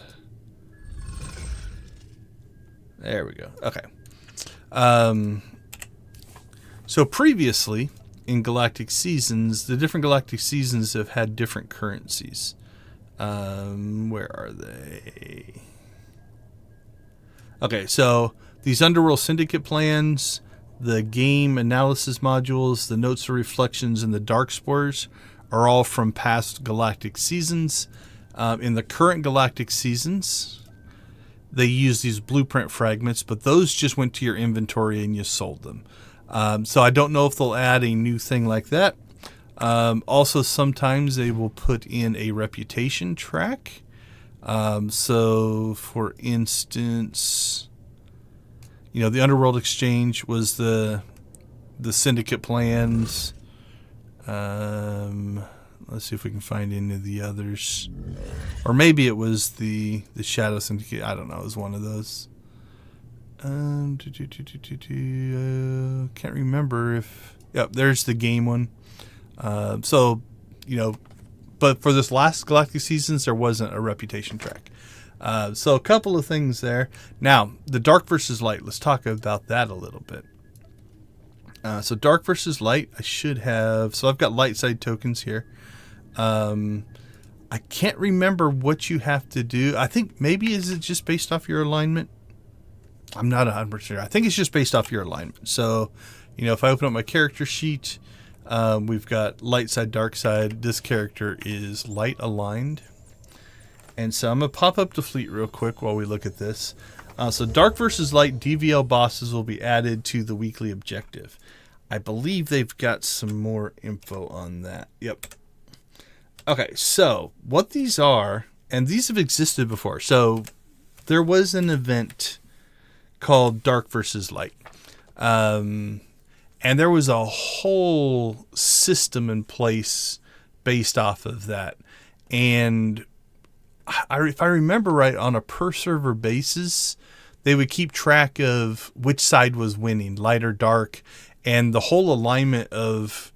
A: There we go. Okay. So previously, in Galactic Seasons, the different Galactic Seasons have had different currencies. Where are they? Okay, so these Underworld Syndicate plans, the game analysis modules, the notes of reflections, and the dark spores are all from past Galactic Seasons. In the current Galactic Seasons, they use these blueprint fragments, but those just went to your inventory and you sold them. So I don't know if they'll add a new thing like that. Also, sometimes they will put in a reputation track. So, for instance, the Underworld Exchange was the the syndicate plans. Let's see if we can find any of the others. Or maybe it was the Shadow Syndicate. I don't know. It was one of those. Can't remember if... Yep, there's the game one. So, you know, but for this last Galactic Seasons, there wasn't a reputation track. So a couple of things there. Now, the Dark versus Light. Let's talk about that a little bit. So Dark versus Light, I should have... So I've got light side tokens here. I can't remember what you have to do. I think maybe is it just based off your alignment? I'm not 100% sure. I think it's just based off your alignment. So, you know, if I open up my character sheet, we've got light side, dark side. This character is light aligned. And so I'm going to pop up the fleet real quick while we look at this. So Dark versus Light DVL bosses will be added to the weekly objective. I believe they've got some more info on that. Yep. Okay, so what these are, and these have existed before. So there was an event called Dark versus Light. And there was a whole system in place based off of that. And if I remember right, on a per server basis, they would keep track of which side was winning, light or dark, and the whole alignment of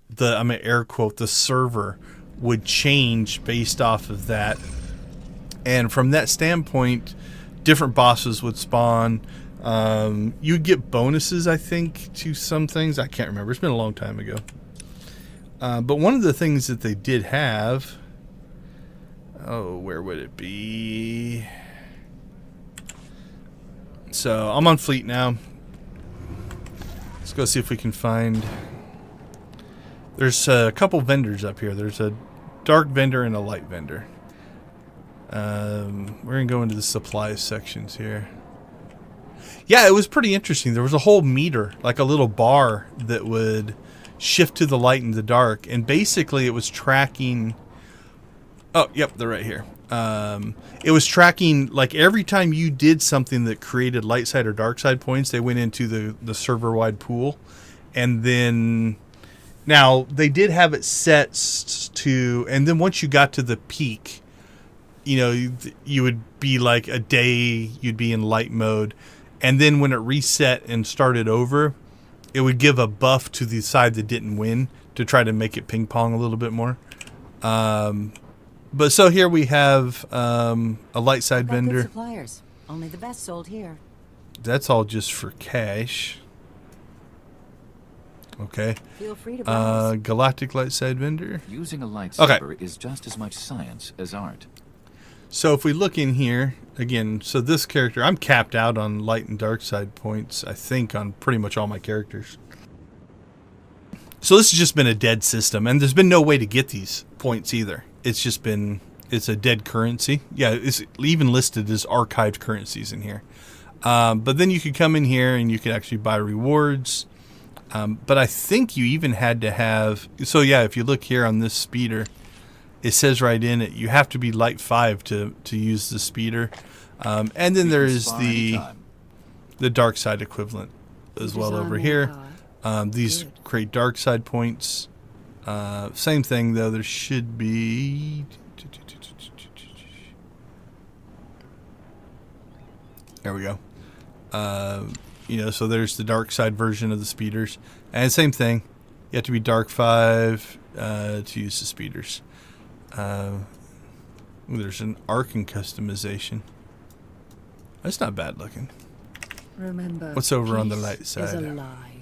A: the, I'm going to air quote, the server would change based off of that. And from that standpoint, different bosses would spawn. You'd get bonuses, I think, to some things. I can't remember. It's been a long time ago. But one of the things that they did have... Oh, where would it be? So, I'm on fleet now. Let's go see if we can find... There's a couple vendors up here. There's a dark vendor and a light vendor. We're going to go into the supplies sections here. Yeah, it was pretty interesting. There was a whole meter, like a little bar that would shift to the light and the dark. And basically it was tracking... Oh, yep, they're right here. It was tracking, like, every time you did something that created light side or dark side points, they went into the server-wide pool. And then... Now, they did have it set to... And then once you got to the peak, you know, you would be like a day, you'd be in light mode. And then when it reset and started over, it would give a buff to the side that didn't win to try to make it ping-pong a little bit more. But so here we have a light side vendor.
D: Suppliers. Only the best sold here.
A: That's all just for cash. Okay.
D: Feel free to
A: Galactic light side vendor.
E: Using a lightsaber is just as much science as art.
A: So if we look in here, again, so this character, I'm capped out on light and dark side points, I think, on pretty much all my characters. So this has just been a dead system, and there's been no way to get these points either. It's just been, it's a dead currency. Yeah, it's even listed as archived currencies in here. But then you could come in here and you could actually buy rewards. But I think you even had to have, so yeah, if you look here on this speeder, it says right in it, you have to be light 5 to use the speeder. And then there is the dark side equivalent as well over here. These create dark side points. Same thing though, there should be... There we go. You know, so there's the dark side version of the speeders. And same thing. You have to be dark 5 to use the speeders. There's an Arcan customization. That's not bad looking.
D: Remember,
A: what's over on the
D: peace
A: light
D: is
A: side?
D: a lie.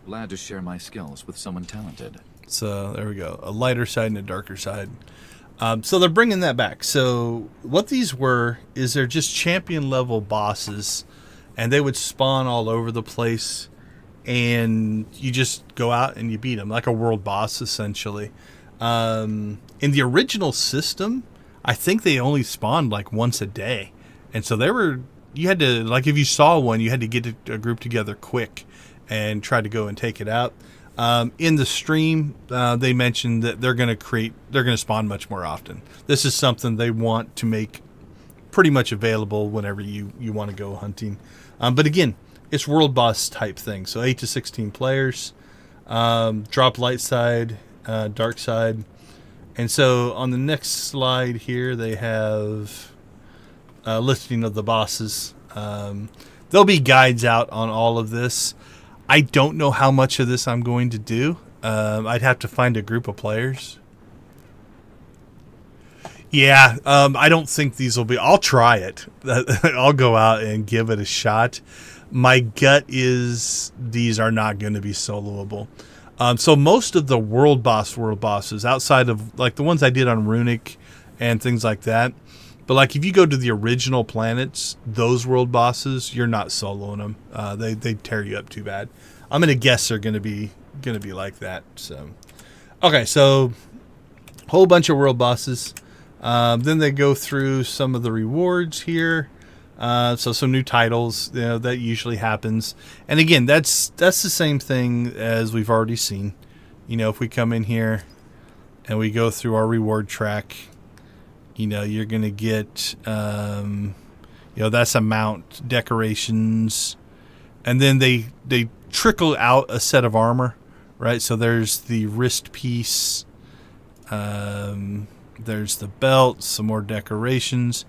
E: Glad to share my skills with someone talented.
A: So there we go. A lighter side and a darker side. So they're bringing that back. So what these were is they're just champion level bosses, and they would spawn all over the place, and you just go out and you beat them like a world boss essentially. In the original system, I think they only spawned like once a day, and so they were, you had to, like, if you saw one, you had to get a group together quick and try to go and take it out. In the stream, they mentioned that they're going to spawn much more often. This is something they want to make pretty much available whenever you want to go hunting. But again, it's world boss type thing. So 8 to 16 players. Drop light side, dark side. And so on the next slide here, they have a listing of the bosses. There'll be guides out on all of this. I don't know how much of this I'm going to do. I'd have to find a group of players. Yeah, I don't think these will be... I'll try it. I'll go out and give it a shot. My gut is these are not going to be soloable. So most of the world bosses, outside of like the ones I did on Runic and things like that, but like if you go to the original planets, those world bosses, you're not soloing them. They tear you up too bad. I'm gonna guess they're gonna be like that. So, okay, so whole bunch of world bosses. Then they go through some of the rewards here. So some new titles, that usually happens. And again, that's the same thing as we've already seen. If we come in here and we go through our reward track, you're going to get, that's amount, decorations. And then they trickle out a set of armor, right? So there's the wrist piece. There's the belt, some more decorations.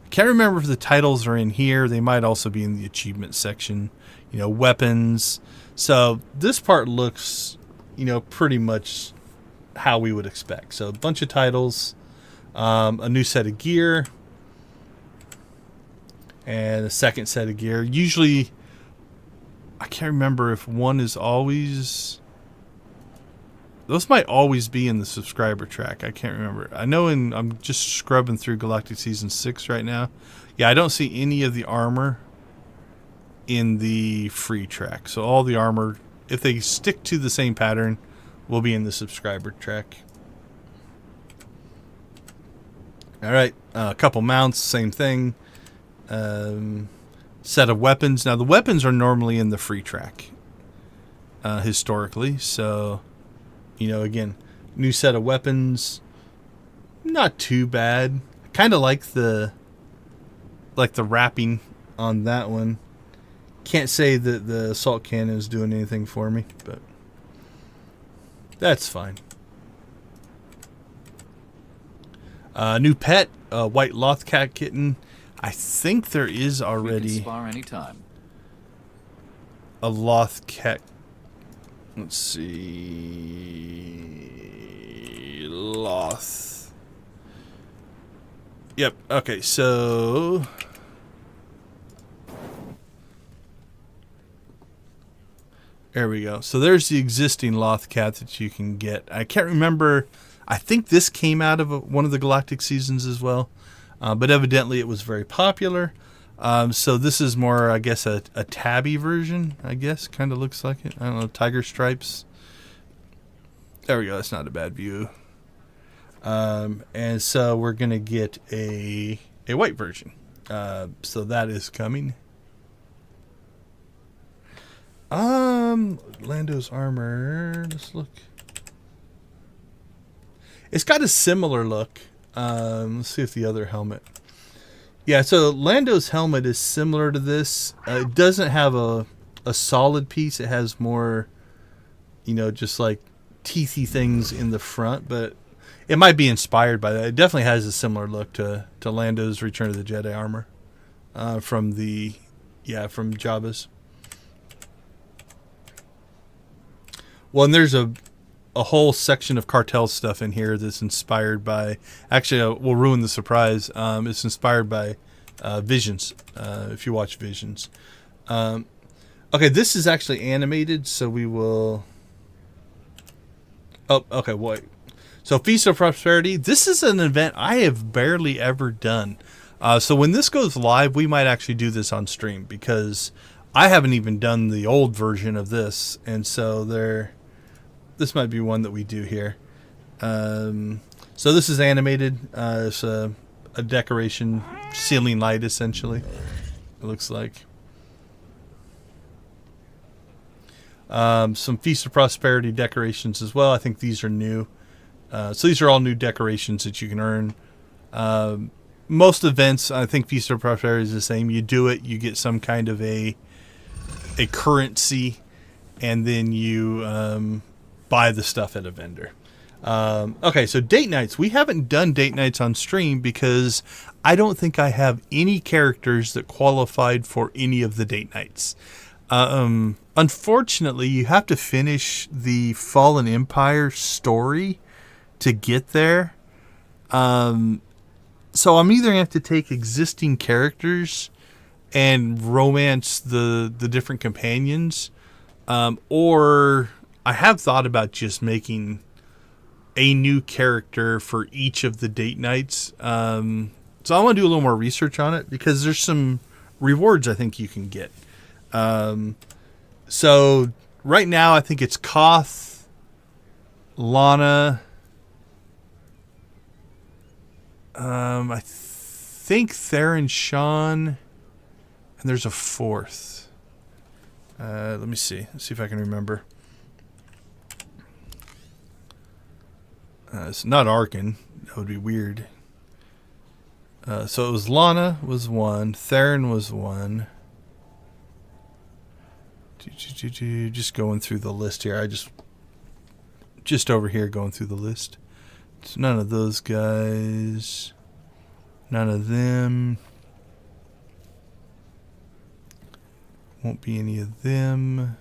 A: Can't remember if the titles are in here. They might also be in the achievement section. Weapons. So this part looks, pretty much how we would expect. So a bunch of titles, a new set of gear, and a second set of gear. Usually, I can't remember if one is always... Those might always be in the subscriber track. I can't remember. I know I'm just scrubbing through Galactic Season 6 right now. Yeah, I don't see any of the armor in the free track. So all the armor, if they stick to the same pattern, will be in the subscriber track. All right, a couple mounts, same thing. Set of weapons. Now, the weapons are normally in the free track, historically. So... again, new set of weapons, not too bad. Kind of like the wrapping on that one. Can't say that the assault cannon is doing anything for me, but that's fine. New pet, white Lothcat kitten. I think there is already
E: We can spar anytime.
A: a Lothcat. Let's see. Loth. Yep. Okay, so... There we go. So there's the existing Lothcat that you can get. I can't remember. I think this came out of one of the Galactic seasons as well. But evidently it was very popular. So this is more, I guess, a tabby version, I guess. Kind of looks like it. I don't know, tiger stripes. There we go. That's not a bad view. And so we're going to get a white version. So that is coming. Lando's armor. Let's look. It's got a similar look. Let's see if the other helmet. Yeah, so Lando's helmet is similar to this. It doesn't have a solid piece. It has more, just like teethy things in the front, but it might be inspired by that. It definitely has a similar look to Lando's Return of the Jedi armor from Jabba's. Well, and there's a whole section of cartel stuff in here that's inspired by... Actually, we'll ruin the surprise. It's inspired by Visions, if you watch Visions. Okay, this is actually animated, so we will... Oh, okay, wait. So Feast of Prosperity, this is an event I have barely ever done. So when this goes live, we might actually do this on stream, because I haven't even done the old version of this, and so this might be one that we do here. So this is animated. It's a decoration, ceiling light, essentially. It looks like. Some Feast of Prosperity decorations as well. I think these are new. So these are all new decorations that you can earn. Most events, I think Feast of Prosperity is the same. You do it, you get some kind of a a currency, and then you buy the stuff at a vendor. Okay, so date nights. We haven't done date nights on stream because I don't think I have any characters that qualified for any of the date nights. Unfortunately, you have to finish the Fallen Empire story to get there. So I'm either going to have to take existing characters and romance the different companions, or I have thought about just making a new character for each of the date nights. So I want to do a little more research on it because there's some rewards I think you can get. So right now I think it's Koth, Lana. I think Theron, Sean, and there's a fourth. Let me see. Let's see if I can remember. It's not Arkin. That would be weird. So it was Lana was one. Theron was one. Just going through the list here. I just over here going through the list. It's none of those guys. None of them. Won't be any of them.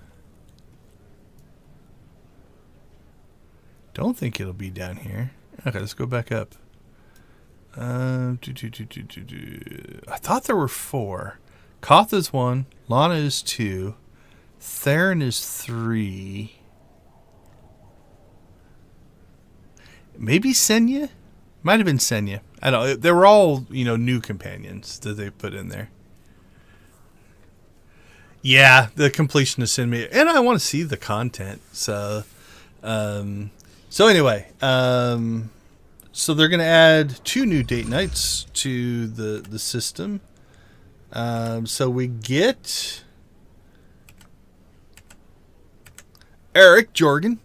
A: Don't think it'll be down here. Okay, let's go back up. I thought there were 4. Koth is 1. Lana is 2. Theron is 3. Maybe Senya? Might have been Senya. I don't know. They were all, new companions that they put in there. Yeah, the completionist sent me. And I want to see the content. So anyway, so they're going to add 2 new date nights to the system. So we get Eric Jorgen.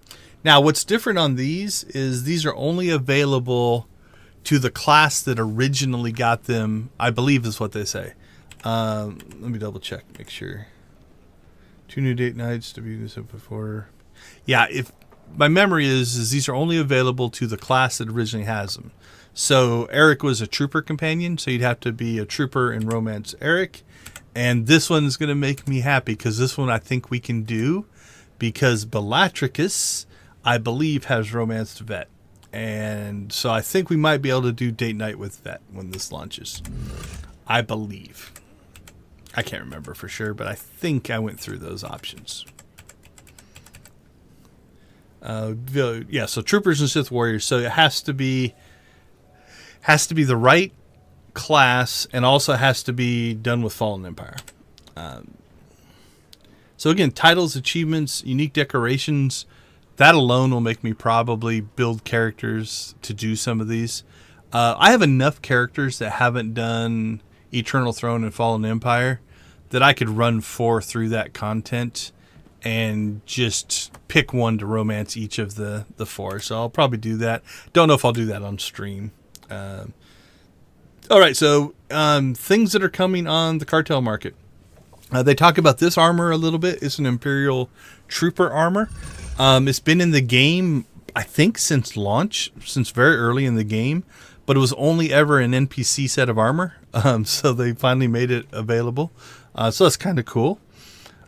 A: Now, what's different on these is these are only available to the class that originally got them, I believe is what they say. Let me double check, make sure. 2 new date nights to be this before. Yeah, if my memory is these are only available to the class that originally has them. So Eric was a trooper companion, so you'd have to be a trooper and romance Eric. And this one's going to make me happy because this one I think we can do because Bellatricus, I believe, has romanced Vet. And so I think we might be able to do date night with Vet when this launches. I believe. I can't remember for sure, but I think I went through those options. Yeah, so Troopers and Sith Warriors. So it has to be the right class and also has to be done with Fallen Empire. So again, titles, achievements, unique decorations. That alone will make me probably build characters to do some of these. I have enough characters that haven't done Eternal Throne and Fallen Empire that I could run 4 through that content and just pick one to romance each of the 4. So I'll probably do that. Don't know if I'll do that on stream. All right, so things that are coming on the cartel market. They talk about this armor a little bit. It's an Imperial Trooper armor. It's been in the game, I think, since launch, since very early in the game, but it was only ever an NPC set of armor. So they finally made it available. So that's kind of cool.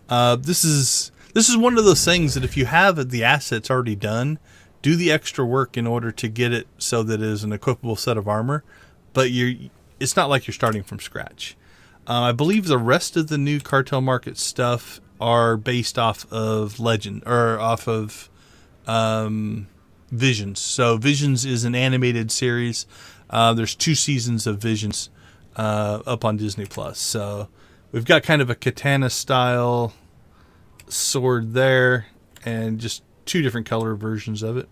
A: This is one of those things that if you have the assets already done, do the extra work in order to get it so that it is an equipable set of armor. But it's not like you're starting from scratch. I believe the rest of the new cartel market stuff are based off of Legend or off of Visions. So Visions is an animated series. There's 2 seasons of Visions up on Disney Plus. So we've got kind of a katana style sword there, and just 2 different color versions of it.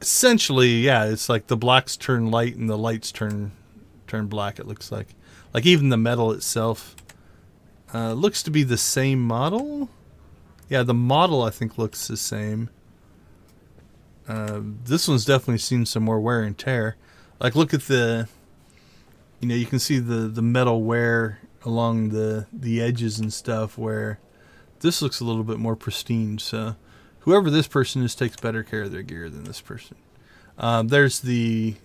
A: Essentially, yeah, it's like the blacks turn light and the lights turn black. It looks like even the metal itself looks to be the same model. Yeah, the model I think looks the same. This one's definitely seen some more wear and tear. Like, look at you can see the metal wear along the edges and stuff where this looks a little bit more pristine. So whoever this person is takes better care of their gear than this person. There's the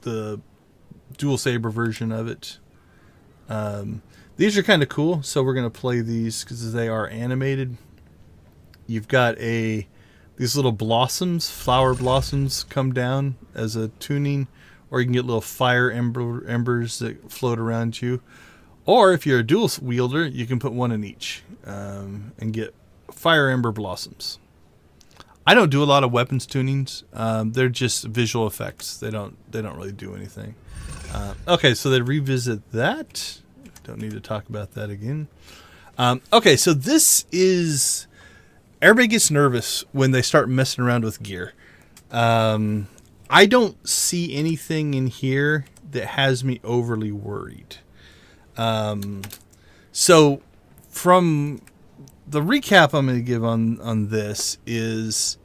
A: dual saber version of it. These are kind of cool, so we're going to play these because they are animated. You've got these little blossoms, flower blossoms, come down as a tuning, or you can get little fire embers that float around you. Or if you're a dual wielder, you can put one in each and get fire ember blossoms. I don't do a lot of weapons tunings. They're just visual effects. They don't really do anything. Okay, so they revisit that. Don't need to talk about that again. Okay, so this is... Everybody gets nervous when they start messing around with gear. I don't see anything in here that has me overly worried. So from the recap I'm going to give on this is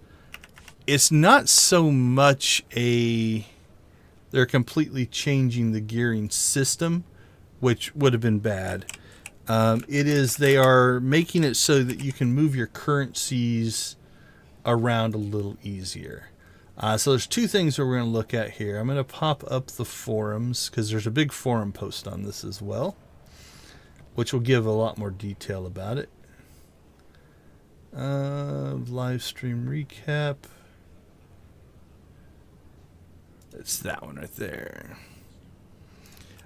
A: it's not so much they're completely changing the gearing system, which would have been bad. It is they are making it so that you can move your currencies around a little easier. So there's two things that we're going to look at here. I'm going to pop up the forums because there's a big forum post on this as well, which will give a lot more detail about it. Live stream recap. It's that one right there.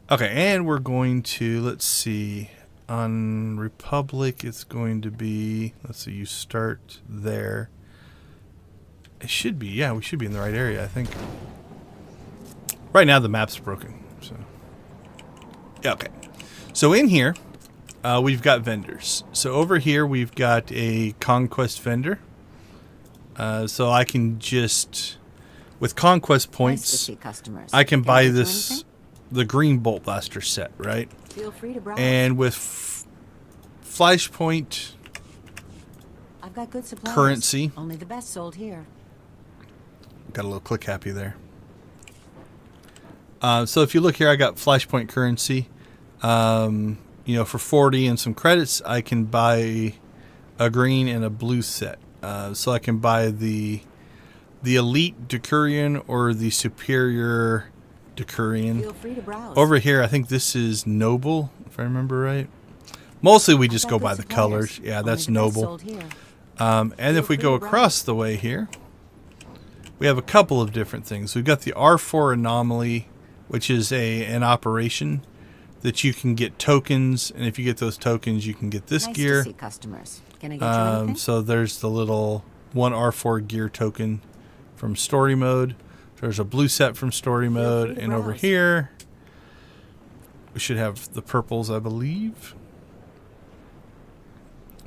A: Okay, and we're going to, let's see, on Republic it's going to be, let's see, you start there. It should be, yeah, we should be in the right area, I think. Right now the map's broken, so. Yeah, okay. So in here, we've got vendors. So over here we've got a conquest vendor. So I can just, with conquest points, I can buy the green bolt blaster set, right?
D: Feel free to browse.
A: And with flashpoint
D: I've got good supplies.
A: currency,
D: Only the best sold here.
A: got a little click happy there. So if you look here, I got flashpoint currency. For 40 and some credits, I can buy a green and a blue set. So I can buy the elite Decurion or the superior Decurion.
D: Feel free to browse.
A: Over here, I think this is noble, if I remember right. Mostly we just go by the colors. Yeah, that's noble. And if we go across the way here, we have a couple of different things. We've got the R4 anomaly, which is an operation that you can get tokens, and if you get those tokens, you can get this gear.
D: To see customers. Can I get you anything?
A: So there's the little 1 R4 gear token from story mode. There's a blue set from story mode, and over here we should have the purples, I believe.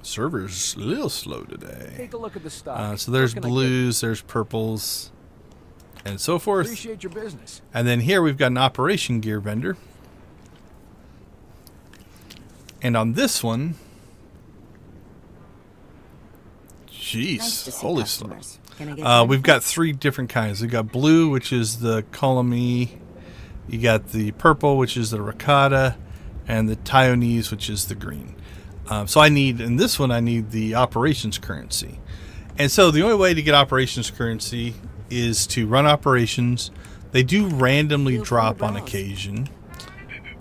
A: Server's a little slow today.
F: Take a look at the stock.
A: So there's blues, there's purples, and so forth.
F: Appreciate your business.
A: And then here we've got an operation gear vendor. And on this one, jeez, holy slow. We've got 3 different kinds. We've got blue, which is the Colony. You got the purple, which is the Ricotta, and the Taiwanese, which is the green. So in this one, I need the operations currency. And so the only way to get operations currency is to run operations. They do randomly drop on occasion.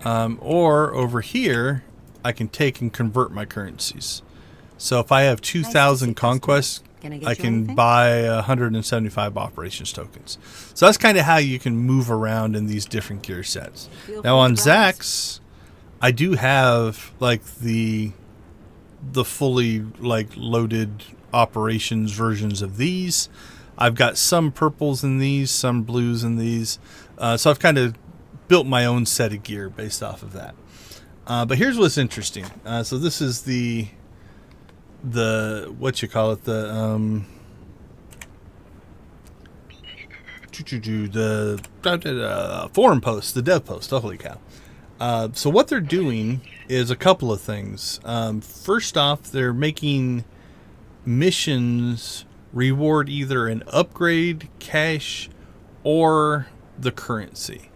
A: Or over here, I can take and convert my currencies. So if I have 2,000 conquests, I can buy 175 operations tokens. So that's kind of how you can move around in these different gear sets. Now on Zax, I do have like the fully like loaded operations versions of these. I've got some purples in these, some blues in these. So I've kind of built my own set of gear based off of that. But here's what's interesting. So this is the what you call it, the forum post, the dev post. Holy cow. So what they're doing is a couple of things. First off, they're making missions reward either an upgrade, cash, or the currency.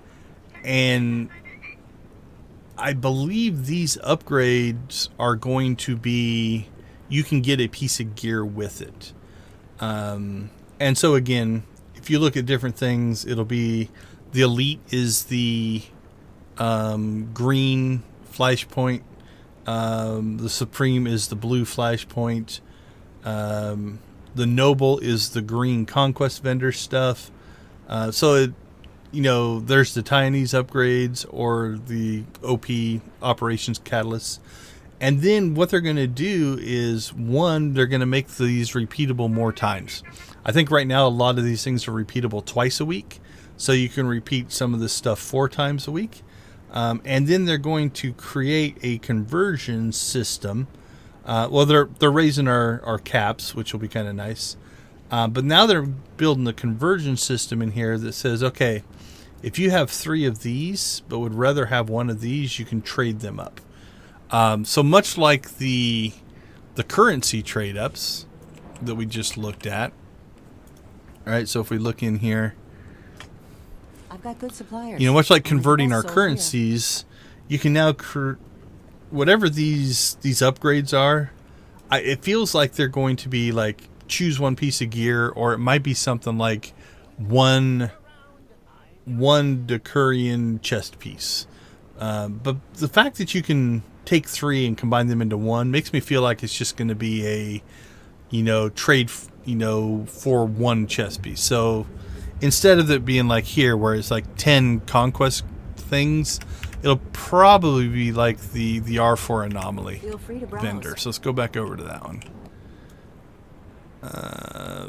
A: And I believe these upgrades are going to be you can get a piece of gear with it. And so again, if you look at different things, it'll be the Elite is the green flashpoint. The Supreme is the blue flashpoint. The Noble is the green Conquest Vendor stuff. So it, there's the Taiwanese upgrades or the OP Operations Catalysts. And then what they're going to do is, one, they're going to make these repeatable more times. I think right now a lot of these things are repeatable twice a week. So you can repeat some of this stuff 4 times a week. And then they're going to create a conversion system. They're raising our caps, which will be kind of nice. But now they're building the conversion system in here that says, okay, if you have 3 of these, but would rather have 1 of these, you can trade them up. So much like the currency trade ups that we just looked at. All right, so if we look in here,
D: I've got good suppliers.
A: much like converting our
D: Sold
A: currencies, you can now whatever these upgrades are. It feels like they're going to be like choose 1 piece of gear, or it might be something like one Decurion chest piece. But the fact that you can take 3 and combine them into 1 makes me feel like it's just going to be a, trade, for 1 chest piece. So instead of it being like here, where it's like 10 conquest things, it'll probably be like the R4 anomaly
D: Feel free to browse.
A: vendor. So let's go back over to that one.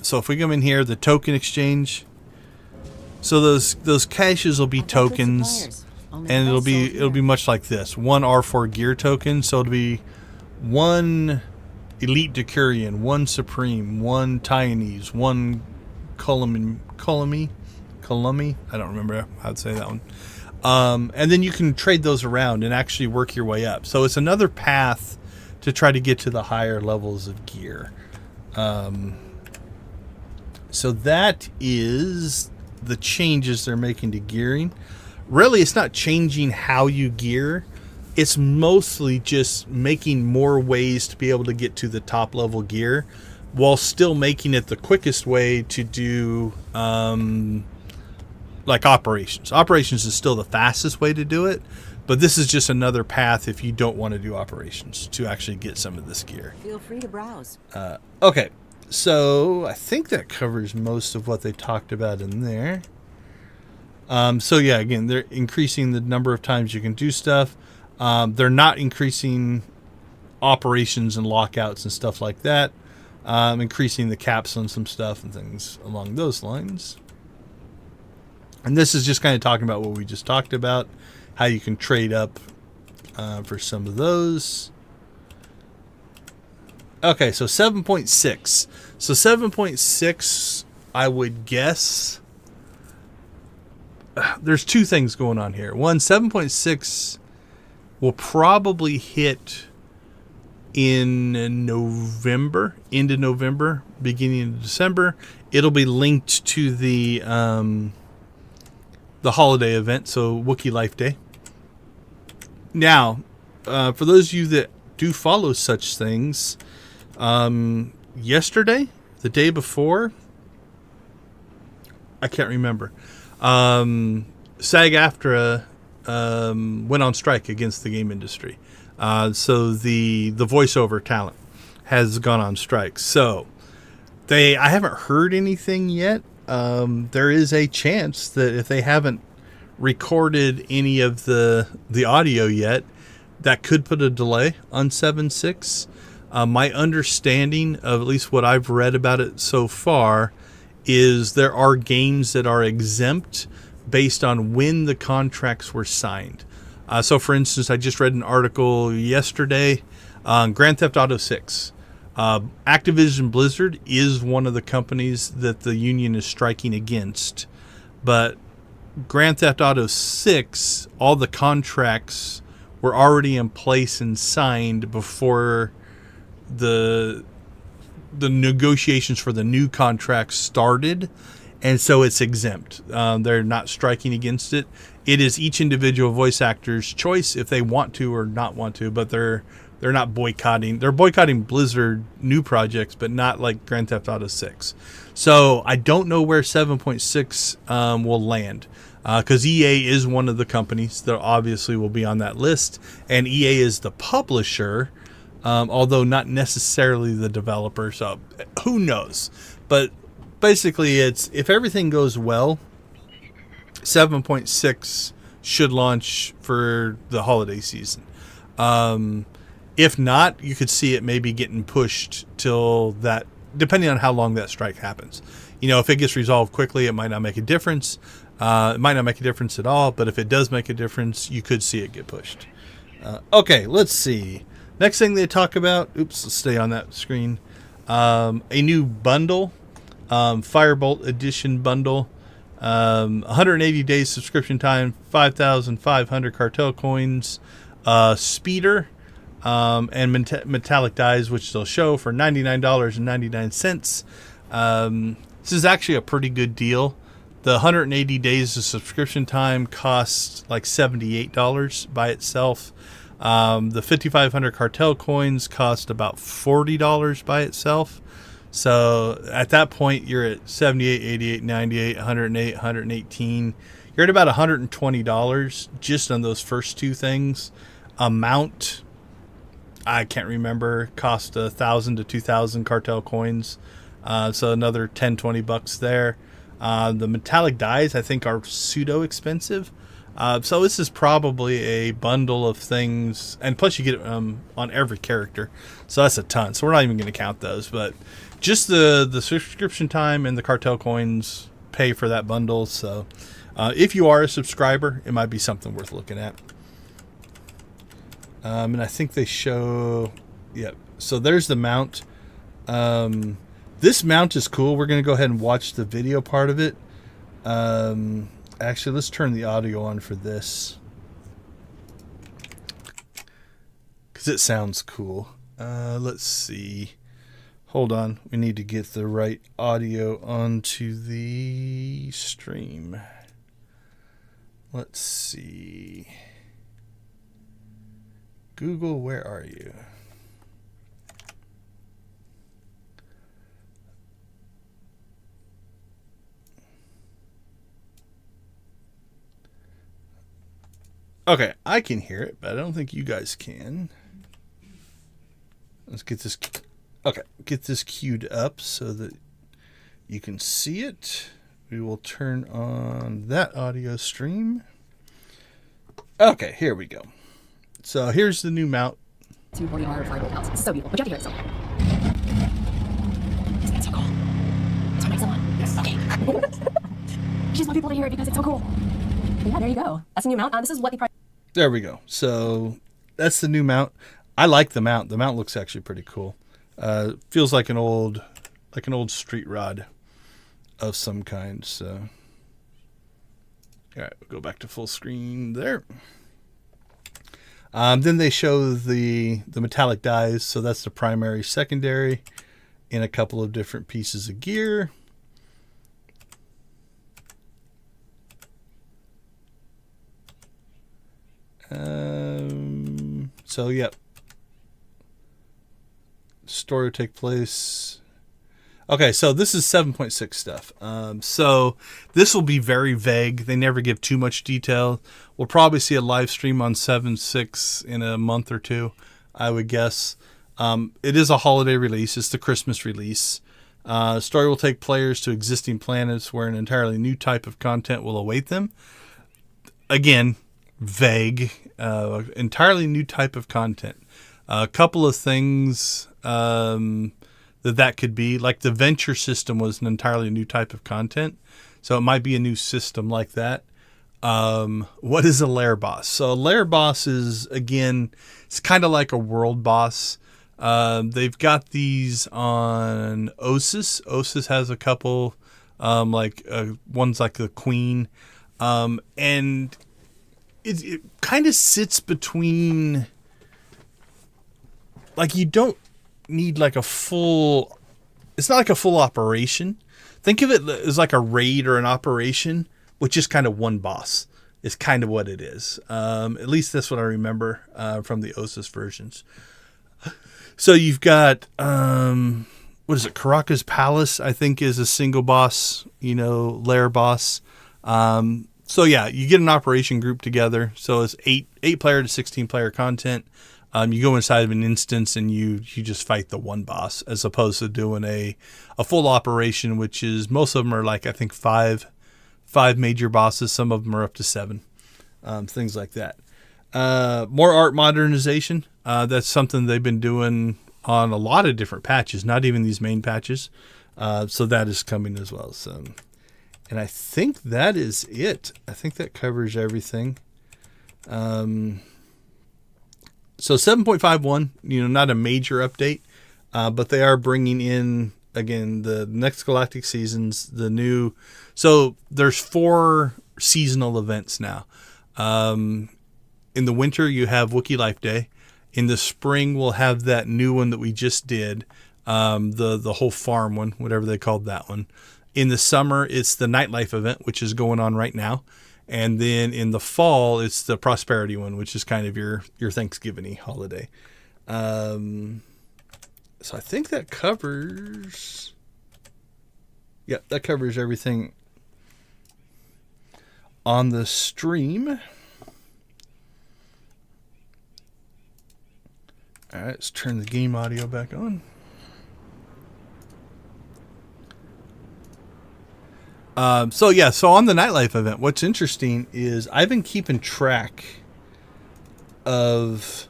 A: So if we come in here, the token exchange. So those caches will be
D: I've got good
A: tokens.
D: suppliers. Only
A: And
D: the best sold
A: it'll be
D: here.
A: much like this. 1 R4 gear token, so it'll be 1 Elite Decurion, 1 Supreme, 1 Taiwanese, 1 Columny. I don't remember how to say that one. And then you can trade those around and actually work your way up. So it's another path to try to get to the higher levels of gear. So that is the changes they're making to gearing. Really, it's not changing how you gear. It's mostly just making more ways to be able to get to the top level gear, while still making it the quickest way to do like operations. Operations is still the fastest way to do it, but this is just another path if you don't want to do operations to actually get some of this gear.
D: Feel free to browse.
A: Okay, so I think that covers most of what they talked about in there. So yeah, again, they're increasing the number of times you can do stuff. They're not increasing operations and lockouts and stuff like that. Increasing the caps on some stuff and things along those lines. And this is just kind of talking about what we just talked about, how you can trade up for some of those. Okay, so 7.6. So 7.6, I would guess. There's 2 things going on here. One, 7.6 will probably hit in November, into November, beginning of December. It'll be linked to the holiday event, so Wookiee Life Day. Now, for those of you that do follow such things, yesterday, the day before, I can't remember. SAG-AFTRA went on strike against the game industry. So the voiceover talent has gone on strike. So I haven't heard anything yet. There is a chance that if they haven't recorded any of the audio yet, that could put a delay on 7.6. My understanding of at least what I've read about it so far is there are games that are exempt based on when the contracts were signed. So, for instance, I just read an article yesterday on Grand Theft Auto 6. Activision Blizzard is one of the companies that the union is striking against. But Grand Theft Auto 6, all the contracts were already in place and signed before the negotiations for the new contract started, and so it's exempt. They're not striking against it. It is each individual voice actor's choice if they want to or not want to, but they're they're not boycotting. They're boycotting Blizzard new projects, but not like Grand Theft Auto 6. So I don't know where 7.6 will land. Because EA is one of the companies that obviously will be on that list. And EA is the publisher, although not necessarily the developer. So who knows? But basically, it's if everything goes well, 7.6 should launch for the holiday season. If not, you could see it maybe getting pushed till that, depending on how long that strike happens. You know, if it gets resolved quickly, it might not make a difference. It might not make a difference at all, but if it does make a difference, you could see it get pushed. Okay, let's see. Next thing they talk about, oops, let's stay on that screen. A new bundle, Firebolt Edition bundle, 180 days subscription time, 5,500 cartel coins, speeder, and metallic dies, which they'll show for $99.99. This is actually a pretty good deal. The 180 days of subscription time costs like $78 by itself. The 5,500 cartel coins cost about $40 by itself. So at that point, you're at 78, 88, 98, 108, 118. You're at about $120 just on those first two things. Amount, I can't remember, cost 1,000 to 2,000 cartel coins. So another $10-20 there. The metallic dies, I think, are pseudo expensive. So this is probably a bundle of things, and plus you get it on every character. So that's a ton. So we're not even going to count those, but just the subscription time and the cartel coins pay for that bundle. So if you are a subscriber, it might be something worth looking at. And I think they show, yeah. So there's the mount. This mount is cool. We're going to go ahead and watch the video part of it. Actually, let's turn the audio on for this, because it sounds cool. Let's see. Hold on. We need to get the right audio onto the stream. Let's see. Google, where are you? Okay, I can hear it, but I don't think you guys can. Let's get this. Okay, get this queued up so that you can see it. We will turn on that audio stream. Okay, here we go. So here's the new mount.
F: 240R Firebolt house. It's so beautiful. But you have to hear it, so. It's so cool. So make someone. Yes. Okay. You just want people to hear it because it's so cool. But yeah, there you go. That's a new mount. This is what the price.
A: There we go. So that's the new mount. I like the mount. The mount looks actually pretty cool. Feels like an old street rod of some kind. So, all right, we'll go back to full screen there. Then they show the metallic dies. So that's the primary, secondary, in a couple of different pieces of gear. So yeah, story will take place. Okay, so this is 7.6 stuff. So this will be very vague. They never give too much detail. We'll probably see a live stream on 7.6 in a month or two, I would guess. It is a holiday release. It's the Christmas release. Story will take players to existing planets where an entirely new type of content will await them. Again, vague. Entirely new type of content. A couple of things that could be, like the venture system was an entirely new type of content, so it might be a new system like that. What is a lair boss? So a lair boss is, again, it's kind of like a world boss. They've got these on Osis. Osis has a couple, one's like the queen, and it kind of sits between, like, you don't need like a full, it's not like a full operation. Think of it as like a raid or an operation, which is kind of one boss. Is kind of what it is. At least that's what I remember from the Osis versions. So you've got, what is it? Caracas Palace, I think, is a single boss, lair boss. So yeah, you get an operation group together. So it's 8 player to 16 player content. You go inside of an instance and you just fight the one boss, as opposed to doing a full operation, which is, most of them are like, I think, five major bosses. Some of them are up to 7, things like that. More art modernization. That's something they've been doing on a lot of different patches, not even these main patches. So that is coming as well. So, and I think that is it. I think that covers everything. So 7.51, not a major update, but they are bringing in, again, the next Galactic Seasons, the new. So there's 4 seasonal events now. In the winter, you have Wookiee Life Day. In the spring, we'll have that new one that we just did, the whole farm one, whatever they called that one. In the summer, it's the Nightlife event, which is going on right now. And then in the fall, it's the Prosperity one, which is kind of your Thanksgiving-y holiday. So I think that covers... Yeah, that covers everything on the stream. All right, let's turn the game audio back on. So on the Nightlife event, what's interesting is I've been keeping track of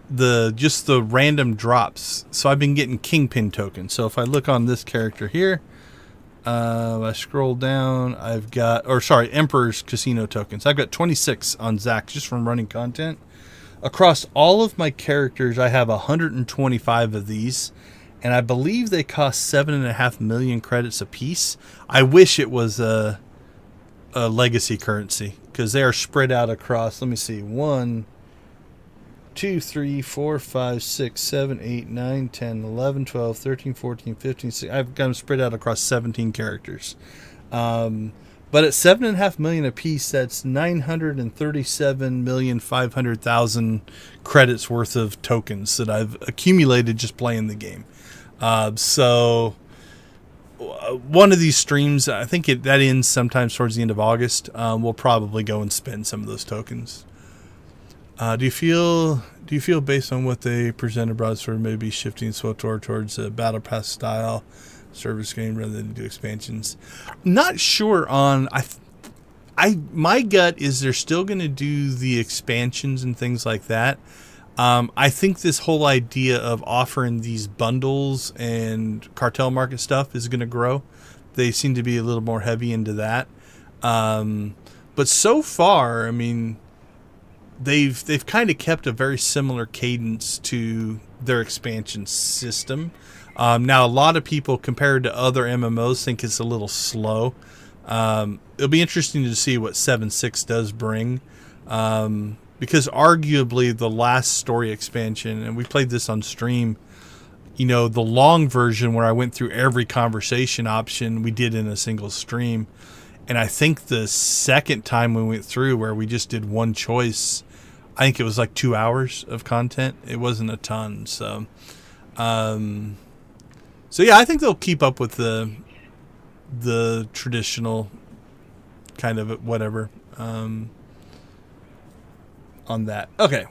A: the random drops. So I've been getting Kingpin tokens. So if I look on this character here, I scroll down, Emperor's Casino tokens. I've got 26 on Zach just from running content. Across all of my characters, I have 125 of these. And I believe they cost 7.5 million credits a piece. I wish it was a legacy currency, because they are spread out across, let me see, 1, 2, 3, 4, 5, 6, 7, 8, 9, 10, 11, 12, 13, 14, 15, 16. I've got them spread out across 17 characters. But at 7.5 million a piece, that's 937,500,000 credits worth of tokens that I've accumulated just playing the game. So one of these streams, I think that ends sometimes towards the end of August. We'll probably go and spend some of those tokens. Do you feel based on what they presented, broadsword may be shifting SWTOR towards a battle pass style service game rather than do expansions? Not sure on. My gut is they're still going to do the expansions and things like that. I think this whole idea of offering these bundles and cartel market stuff is going to grow. They seem to be a little more heavy into that. But so far, I mean, they've kind of kept a very similar cadence to their expansion system. Now, a lot of people, compared to other MMOs, think it's a little slow. It'll be interesting to see what 7.6 does bring. Because arguably the last story expansion, and we played this on stream, the long version where I went through every conversation option we did in a single stream. And I think the second time we went through where we just did one choice, I think it was like 2 hours of content. It wasn't a ton. So yeah, I think they'll keep up with the traditional kind of whatever, on that. Okay.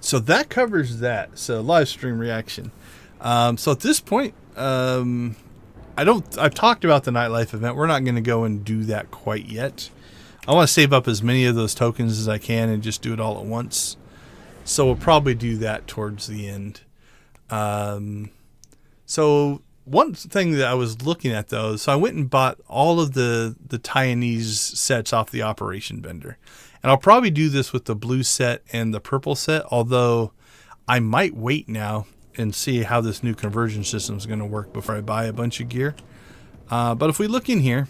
A: So that covers that. So live stream reaction. So at this point, I've talked about the Nightlife event. We're not going to go and do that quite yet. I want to save up as many of those tokens as I can and just do it all at once. So we'll probably do that towards the end. So one thing that I was looking at, though, so I went and bought all of the Taiwanese sets off the Operation Vendor. And I'll probably do this with the blue set and the purple set, although I might wait now and see how this new conversion system is going to work before I buy a bunch of gear. But if we look in here,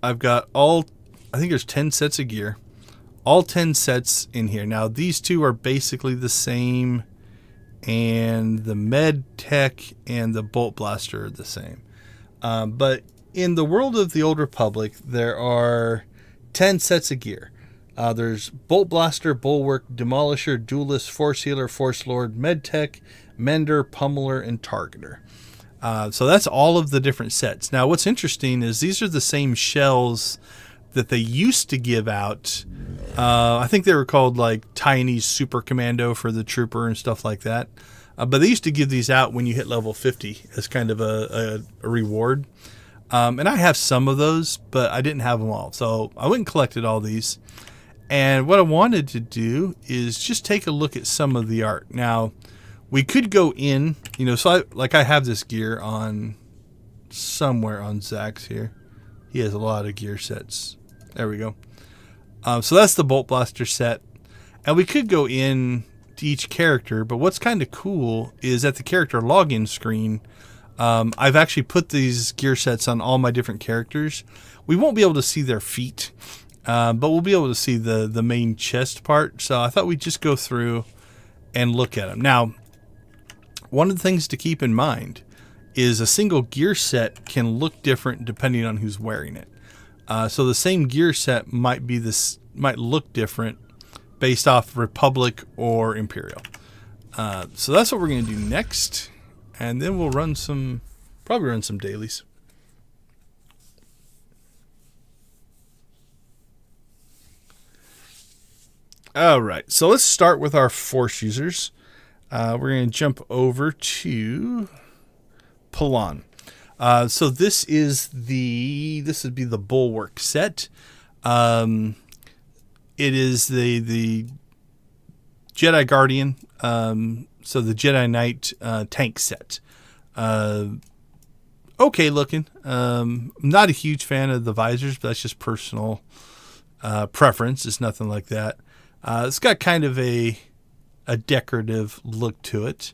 A: I've got I think there's 10 sets of gear, all 10 sets in here. Now, these two are basically the same, and the Med Tech and the Bolt Blaster are the same. But in the world of the Old Republic, there are 10 sets of gear. There's Bolt Blaster, Bulwark, Demolisher, Duelist, Force Healer, Force Lord, Medtech, Mender, Pummeler, and Targeter. So that's all of the different sets. Now, what's interesting is these are the same shells that they used to give out. I think they were called like Tiny Super Commando for the Trooper and stuff like that. But they used to give these out when you hit level 50 as kind of a reward. And I have some of those, but I didn't have them all. So I went and collected all these. And what I wanted to do is just take a look at some of the art. Now, we could go in, so I have this gear on somewhere on Zach's here. He has a lot of gear sets. There we go. So that's the Bolt Blaster set. And we could go in to each character, but what's kind of cool is at the character login screen, I've actually put these gear sets on all my different characters. We won't be able to see their feet, but we'll be able to see the main chest part. So I thought we'd just go through and look at them. Now, one of the things to keep in mind is a single gear set can look different depending on who's wearing it. So the same gear set might look different based off Republic or Imperial. So that's what we're going to do next. And then we'll probably run some dailies. All right, so let's start with our Force users. We're going to jump over to Palan. So this would be the Bulwark set. It is the Jedi Guardian. So the Jedi Knight tank set. Okay looking. Not a huge fan of the visors, but that's just personal preference. It's nothing like that. It's got kind of a decorative look to it.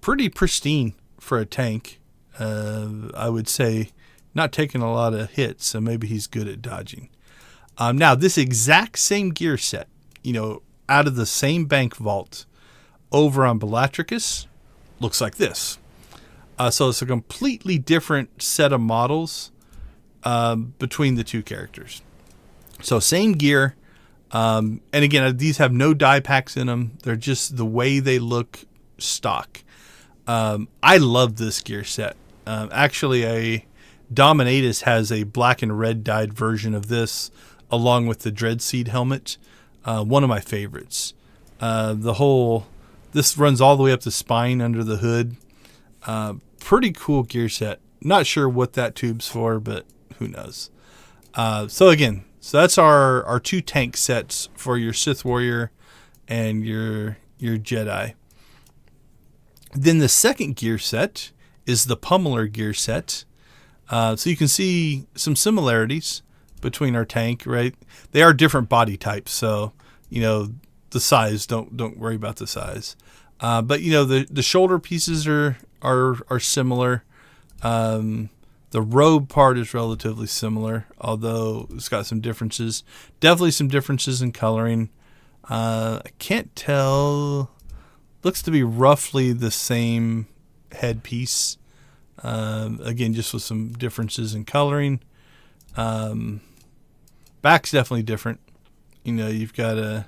A: Pretty pristine for a tank. I would say not taking a lot of hits, so maybe he's good at dodging. Now, this exact same gear set, out of the same bank vault over on Bellatricus, looks like this. So it's a completely different set of models between the two characters. So same gear. And again, these have no die packs in them. They're just the way they look stock. I love this gear set. Actually, a Dominatus has a black and red dyed version of this, along with the Dreadseed helmet. One of my favorites. This runs all the way up the spine under the hood. Pretty cool gear set. Not sure what that tube's for, but who knows. So that's our two tank sets for your Sith Warrior and your Jedi. Then the second gear set is the Pummeler gear set. So you can see some similarities between our tank, right? They are different body types, so the size, don't worry about the size. But the shoulder pieces are similar. The robe part is relatively similar, although it's got some differences. Definitely some differences in coloring. I can't tell. Looks to be roughly the same headpiece. Again, just with some differences in coloring. Back's definitely different. You've got a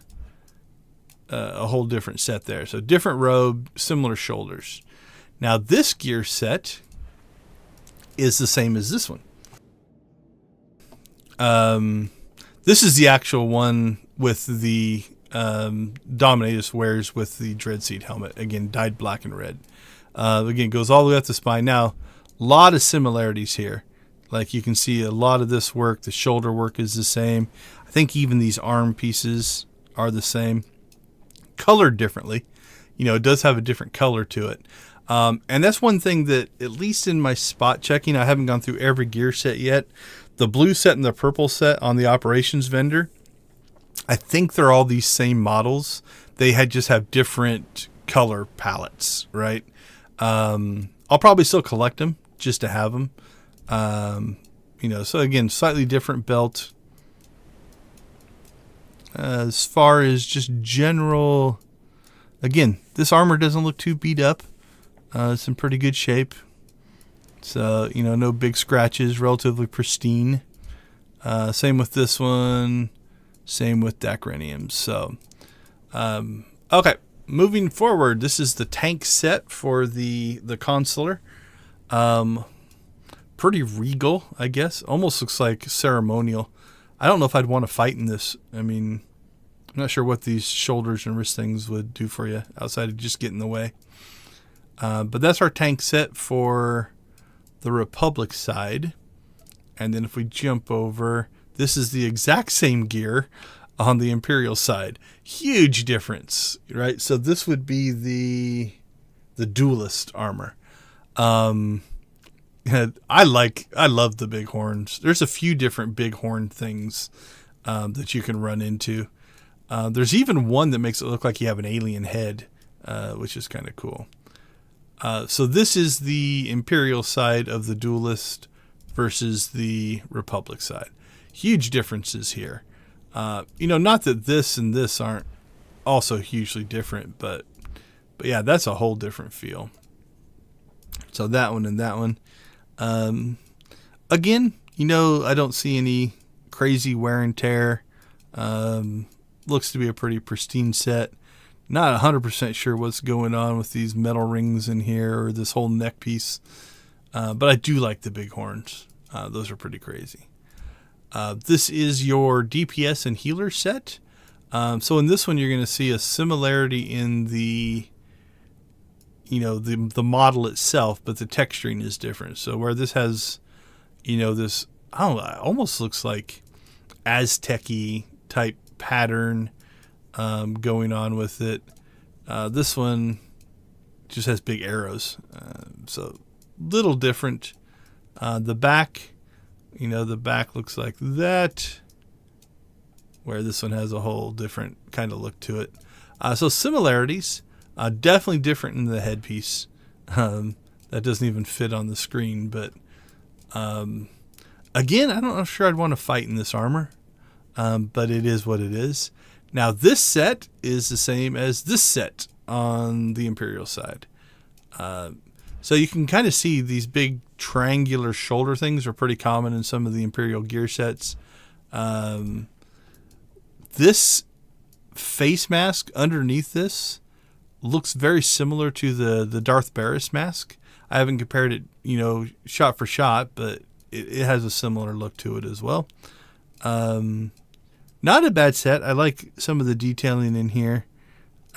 A: whole different set there. So different robe, similar shoulders. Now this gear set is the same as this one. This is the actual one with the Dominatus wears with the Dreadseed helmet. Again, dyed black and red. Again, goes all the way up the spine. Now, a lot of similarities here. Like you can see a lot of this work. The shoulder work is the same. I think even these arm pieces are the same. Colored differently. It does have a different color to it. And that's one thing that, at least in my spot checking, I haven't gone through every gear set yet. The blue set and the purple set on the operations vendor, I think they're all these same models. They just have different color palettes, right? I'll probably still collect them just to have them. So again, slightly different belt. As far as just general, again, this armor doesn't look too beat up. It's in pretty good shape. So, no big scratches, relatively pristine. Same with this one. Same with Dacraniums. So, okay. Moving forward, this is the tank set for the consular. Pretty regal, I guess. Almost looks like ceremonial. I don't know if I'd want to fight in this. I mean, I'm not sure what these shoulders and wrist things would do for you outside of just getting in the way. But that's our tank set for the Republic side. And then if we jump over, this is the exact same gear on the Imperial side. Huge difference, right? So this would be the duelist armor. I love the big horns. There's a few different big horn things that you can run into. There's even one that makes it look like you have an alien head, which is kind of cool. So this is the Imperial side of the duelist versus the Republic side. Huge differences here. Not that this and this aren't also hugely different, but yeah, that's a whole different feel. So that one and that one. Again, I don't see any crazy wear and tear. Looks to be a pretty pristine set. Not 100% sure what's going on with these metal rings in here or this whole neck piece. But I do like the big horns. Those are pretty crazy. This is your DPS and healer set. So in this one, you're going to see a similarity in the model itself, but the texturing is different. So where this has, this, I don't know, it almost looks like Aztec-y type pattern going on with it. This one just has big arrows. So little different. The back, the back looks like that, where this one has a whole different kind of look to it. So similarities. Definitely different in the headpiece. That doesn't even fit on the screen. But again, I'm not sure I'd want to fight in this armor. But it is what it is. Now, this set is the same as this set on the Imperial side. So you can kind of see these big triangular shoulder things are pretty common in some of the Imperial gear sets. This face mask underneath this looks very similar to the Darth Barris mask. I haven't compared it, shot for shot, but it has a similar look to it as well. Not a bad set. I like some of the detailing in here.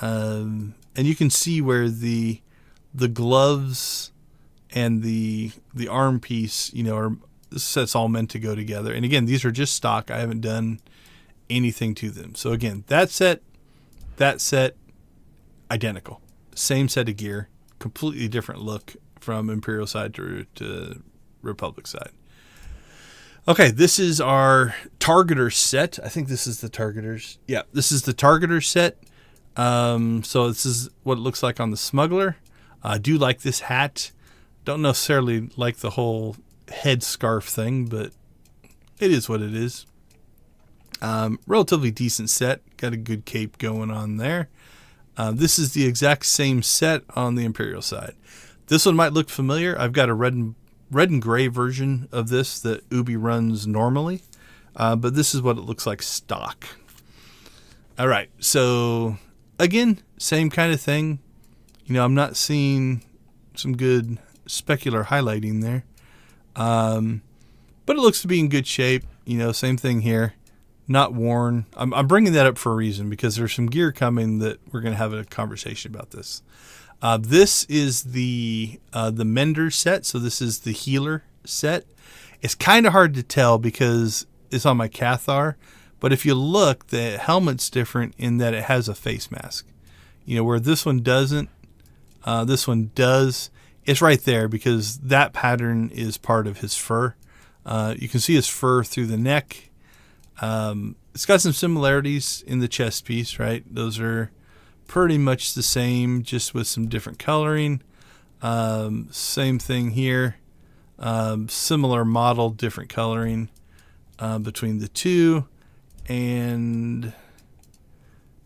A: And you can see where the gloves and the arm piece, this set's all meant to go together. And again, these are just stock. I haven't done anything to them. So again, that set, identical. Same set of gear, completely different look from Imperial side to Republic side. Okay, this is our Targeter set. I think this is the Targeters. Yeah, this is the Targeter set. So this is what it looks like on the Smuggler. I do like this hat. Don't necessarily like the whole head scarf thing, but it is what it is. Relatively decent set. Got a good cape going on there. This is the exact same set on the Imperial side. This one might look familiar. I've got a red and gray version of this that Ubi runs normally, but this is what it looks like stock. All right, so again, same kind of thing. I'm not seeing some good specular highlighting there, but it looks to be in good shape. Same thing here. Not worn. I'm bringing that up for a reason because there's some gear coming that we're going to have a conversation about this. This is the Mender set. So this is the healer set. It's kind of hard to tell because it's on my Cathar. But if you look, the helmet's different in that it has a face mask. Where this one doesn't. This one does. It's right there because that pattern is part of his fur. You can see his fur through the neck. It's got some similarities in the chest piece, right? Those are pretty much the same, just with some different coloring. Same thing here. Similar model, different coloring between the two. And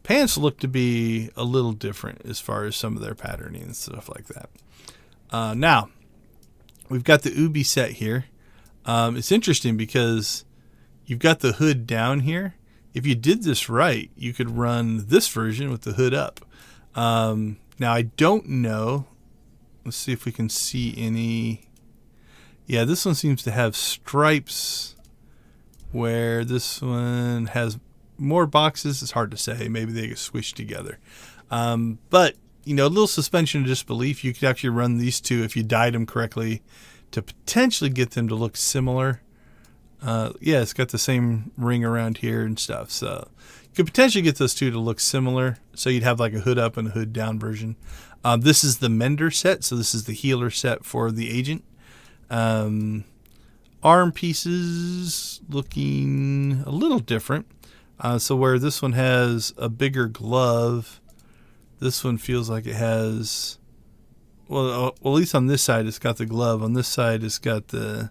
A: pants look to be a little different as far as some of their patterning and stuff like that. Now, we've got the Ubi set here. It's interesting because you've got the hood down here. If you did this right, you could run this version with the hood up. Now, I don't know. Let's see if we can see any. Yeah, this one seems to have stripes where this one has more boxes. It's hard to say. Maybe they get squished together. But, you know, a little suspension of disbelief. You could actually run these two if you dyed them correctly to potentially get them to look similar. Yeah, it's got the same ring around here and stuff. So you could potentially get those two to look similar. So you'd have like a hood up and a hood down version. This is the Mender set. So this is the healer set for the agent. Arm pieces looking a little different. So where this one has a bigger glove, this one feels like it has, well, at least on this side it's got the glove. On this side it's got the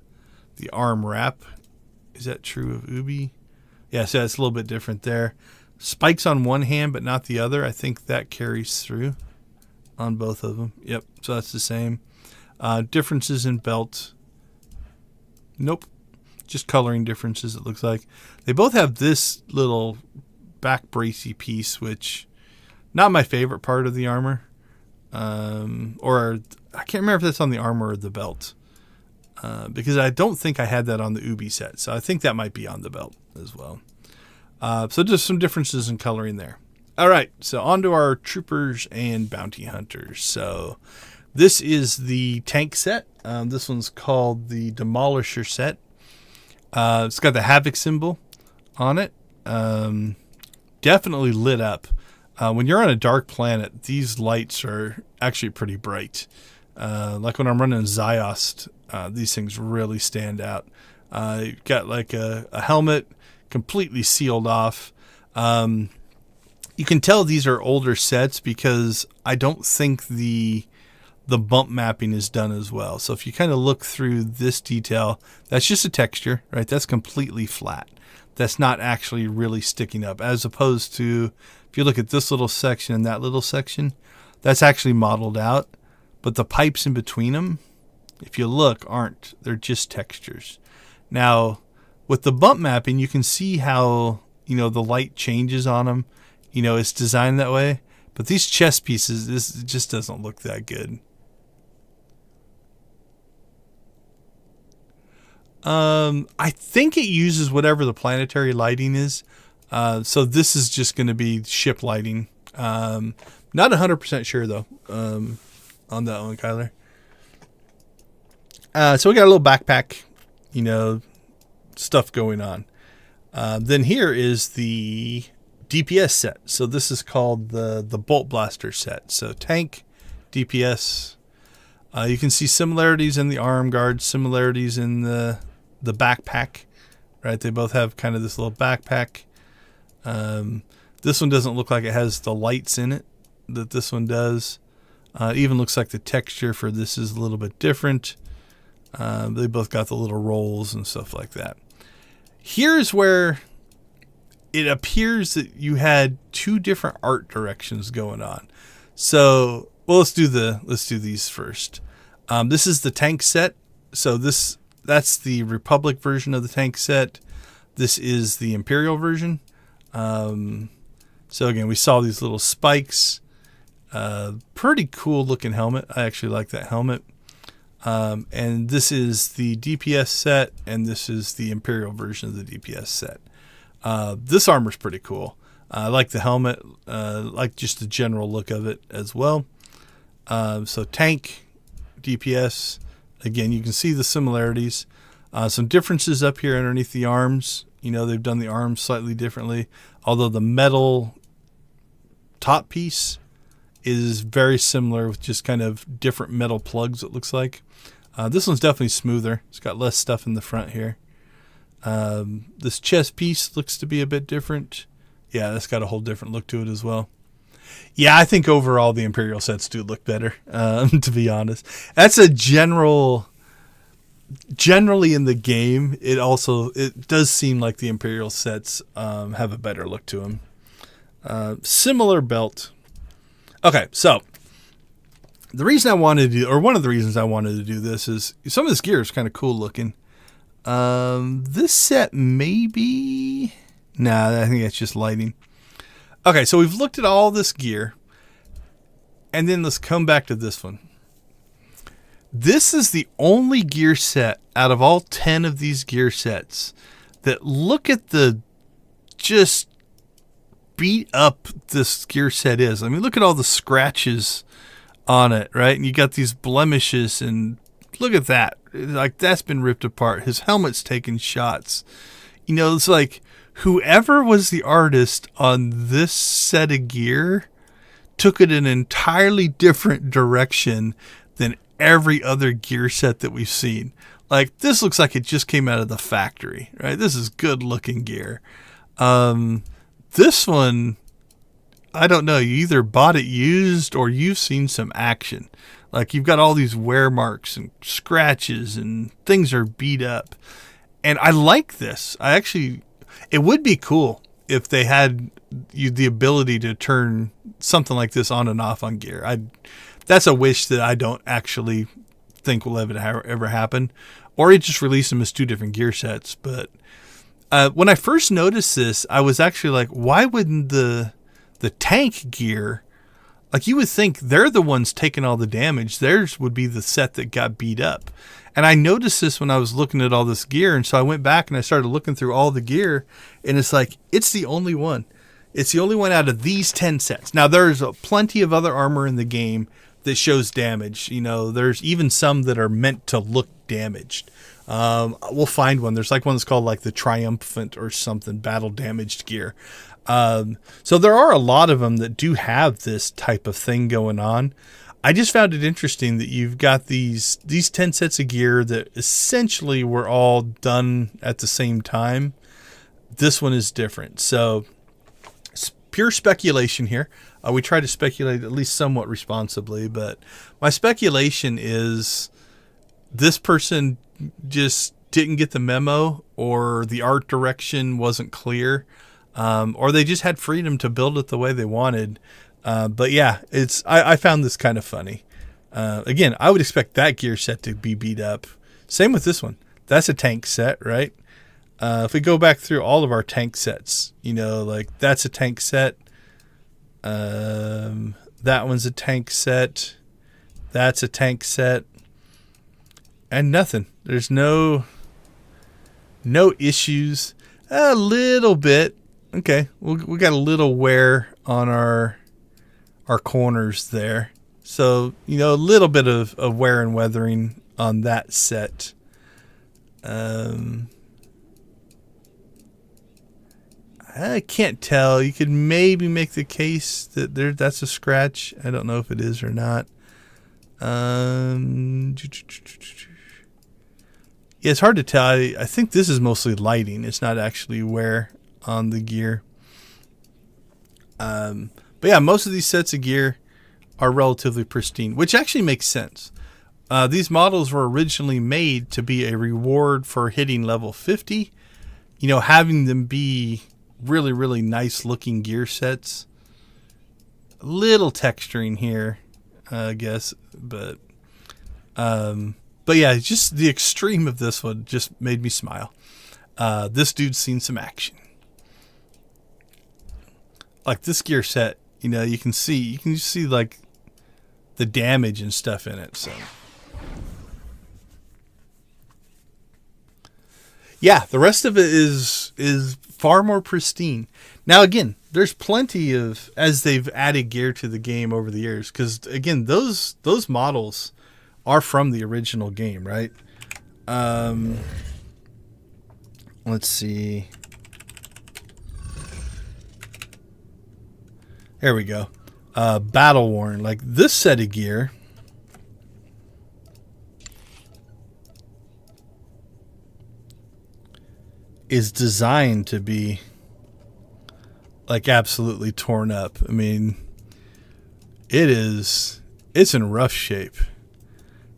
A: arm wrap. Is that true of Ubi? Yeah, so it's a little bit different there. Spikes on one hand but not the other. I think that carries through on both of them. Yep, so that's the same. Differences in belt. Nope. Just coloring differences, it looks like. They both have this little back bracey piece, which not my favorite part of the armor. Or I can't remember if that's on the armor or the belt. Because I don't think I had that on the Ubi set. So I think that might be on the belt as well. So just some differences in coloring there. All right, so on to our troopers and bounty hunters. So this is the tank set. This one's called the Demolisher set. It's got the Havoc symbol on it. Definitely lit up. When you're on a dark planet, these lights are actually pretty bright. Like when I'm running Ziost, these things really stand out. You've got like a helmet completely sealed off. You can tell these are older sets because I don't think the bump mapping is done as well. So if you kind of look through this detail, that's just a texture, right? That's completely flat. That's not actually really sticking up, as opposed to if you look at this little section and that little section, that's actually modeled out. But the pipes in between them, if you look, aren't. They're just textures. Now, with the bump mapping, you can see how, you know, the light changes on them. You know, it's designed that way. But these chest pieces, this just doesn't look that good. I think it uses whatever the planetary lighting is. So this is just going to be ship lighting. Not 100% sure though, on that one, Kyler. So we got a little backpack, you know, stuff going on. Then here is the DPS set. So this is called the Bolt Blaster set. So tank, DPS. You can see similarities in the arm guard, similarities in the backpack, right? They both have kind of this little backpack. This one doesn't look like it has the lights in it that this one does. It even looks like the texture for this is a little bit different. They both got the little rolls and stuff like that. Here's where it appears that you had two different art directions going on. So, well, let's do these first. This is the tank set. So that's the Republic version of the tank set. This is the Imperial version. So again, we saw these little spikes. Pretty cool looking helmet. I actually like that helmet. And this is the DPS set, and this is the Imperial version of the DPS set. This armor's pretty cool. I like the helmet. Like just the general look of it as well. So tank, DPS. Again, you can see the similarities. Some differences up here underneath the arms. You know, they've done the arms slightly differently. Although the metal top piece is very similar with just kind of different metal plugs, it looks like. This one's definitely smoother. It's got less stuff in the front here. This chest piece looks to be a bit different. Yeah, that's got a whole different look to it as well. Yeah, I think overall the Imperial sets do look better, to be honest. That's a generally in the game, it does seem like the Imperial sets have a better look to them. Similar belt. Okay, so the reason I wanted to do, or one of the reasons I wanted to do this is some of this gear is kind of cool looking. This set maybe... Nah, I think that's just lighting. Okay, so we've looked at all this gear. And then let's come back to this one. This is the only gear set out of all 10 of these gear sets that look at the just beat up this gear set is. I mean, look at all the scratches on it, right? And you got these blemishes, and look at that. Like, that's been ripped apart. His helmet's taken shots. You know, it's like whoever was the artist on this set of gear took it an entirely different direction than every other gear set that we've seen. Like, this looks like it just came out of the factory, right? This is good looking gear. This one, I don't know. You either bought it used or you've seen some action. Like, you've got all these wear marks and scratches and things are beat up. And I like this. It would be cool if they had the ability to turn something like this on and off on gear. That's a wish that I don't actually think will ever happen. Or it just release them as two different gear sets. But when I first noticed this, I was actually like, why wouldn't the tank gear, like, you would think they're the ones taking all the damage. Theirs would be the set that got beat up. And I noticed this when I was looking at all this gear. And so I went back and I started looking through all the gear. And it's like, it's the only one. It's the only one out of these 10 sets. Now, there's plenty of other armor in the game that shows damage. You know, there's even some that are meant to look damaged. We'll find one. There's like one that's called like the Triumphant or something, battle damaged gear. So there are a lot of them that do have this type of thing going on. I just found it interesting that you've got these 10 sets of gear that essentially were all done at the same time. This one is different. So it's pure speculation here. We try to speculate at least somewhat responsibly, but my speculation is this person just didn't get the memo, or the art direction wasn't clear, or they just had freedom to build it the way they wanted. But yeah, I found this kind of funny. Again, I would expect that gear set to be beat up. Same with this one. That's a tank set, right? If we go back through all of our tank sets, you know, like that's a tank set. That one's a tank set. That's a tank set. And nothing. There's no issues. A little bit. Okay, we got a little wear on our corners there. So, you know, a little bit of wear and weathering on that set. I can't tell. You could maybe make the case that that's a scratch. I don't know if it is or not. Yeah, it's hard to tell. I think this is mostly lighting. It's not actually wear on the gear. But yeah, most of these sets of gear are relatively pristine, which actually makes sense. These models were originally made to be a reward for hitting level 50. You know, having them be really, really nice looking gear sets. A little texturing here, I guess, but yeah, just the extreme of this one just made me smile. This dude's seen some action. Like this gear set, you know, you can see like the damage and stuff in it. So yeah, the rest of it is far more pristine. Now again, there's plenty of, as they've added gear to the game over the years, because again, those models are from the original game, right? Let's see. There we go. Battle worn. Like this set of gear is designed to be like absolutely torn up. I mean, it's in rough shape.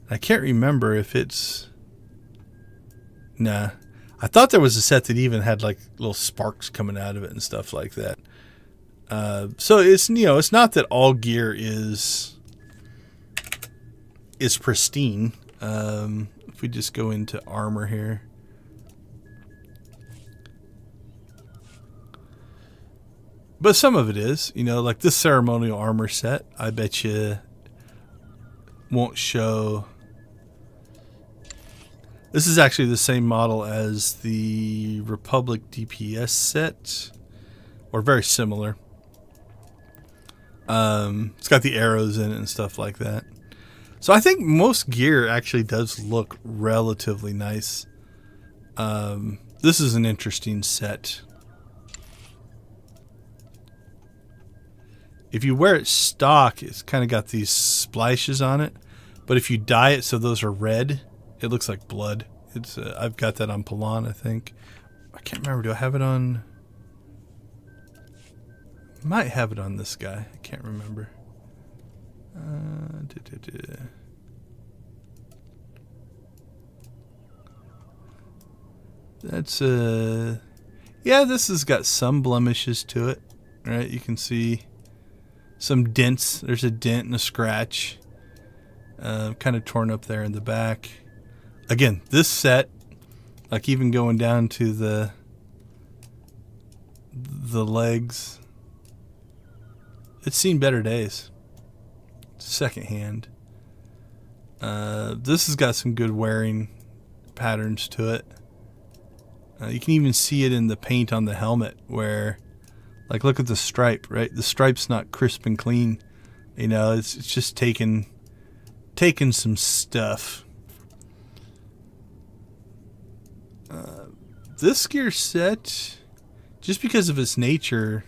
A: I can't remember if it's... Nah. I thought there was a set that even had like little sparks coming out of it and stuff like that. So it's, you know, it's not that all gear is pristine. If we just go into armor here. But some of it is, you know, like this ceremonial armor set, I bet you won't show. This is actually the same model as the Republic DPS set, or very similar. It's got the arrows in it and stuff like that. So I think most gear actually does look relatively nice. This is an interesting set. If you wear it stock, it's kind of got these splashes on it. But if you dye it so those are red, it looks like blood. It's I've got that on Palan, I think. I can't remember. Do I have it on? Might have it on this guy. I can't remember. That's yeah, this has got some blemishes to it. Right? You can see some dents. There's a dent and a scratch. Kind of torn up there in the back. Again, this set, like even going down to the legs, it's seen better days. Secondhand. This has got some good wearing patterns to it. You can even see it in the paint on the helmet where, like, look at the stripe, right? The stripe's not crisp and clean. You know, it's just taken some stuff. This gear set, just because of its nature,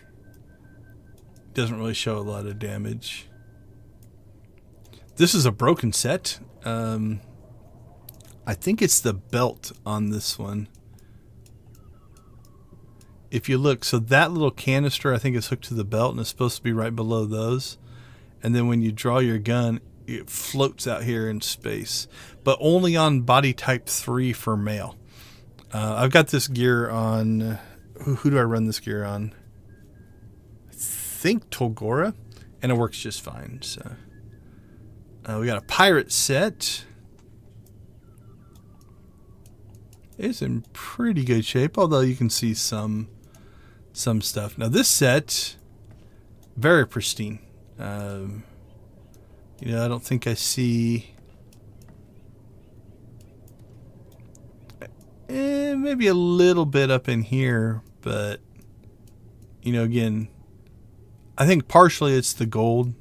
A: doesn't really show a lot of damage. This is a broken set. I think it's the belt on this one. If you look, so that little canister, I think is hooked to the belt and it's supposed to be right below those. And then when you draw your gun, it floats out here in space, but only on body type 3 for male. I've got this gear on, who do I run this gear on? I think Tolgora, and it works just fine. So we got a pirate set. It's in pretty good shape, although you can see some stuff. Now this set, very pristine. You know, I don't think I see maybe a little bit up in here, but you know, again, I think partially it's the gold,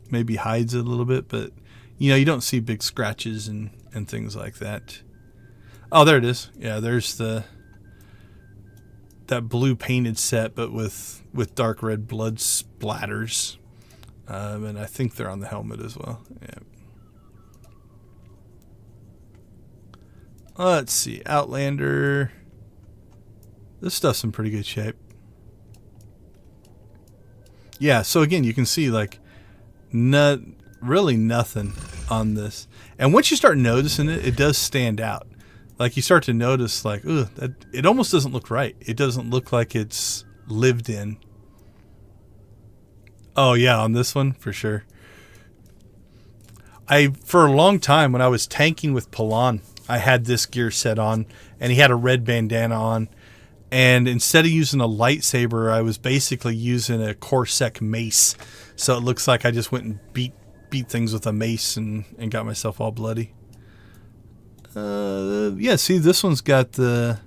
A: maybe hides it a little bit, but you know, you don't see big scratches and things like that. Oh, there it is. Yeah, there's that blue painted set, but with dark red blood splatters. And I think they're on the helmet as well. Yeah. Let's see. Outlander. This stuff's in pretty good shape. Yeah, so again, you can see like really nothing on this. And once you start noticing it, it does stand out. Like you start to notice like, it almost doesn't look right. It doesn't look like it's lived in. Oh yeah, on this one for sure. For a long time when I was tanking with Palan, I had this gear set on, and he had a red bandana on, and instead of using a lightsaber, I was basically using a Corsair mace. So it looks like I just went and beat things with a mace and got myself all bloody. Yeah, see, this one's got the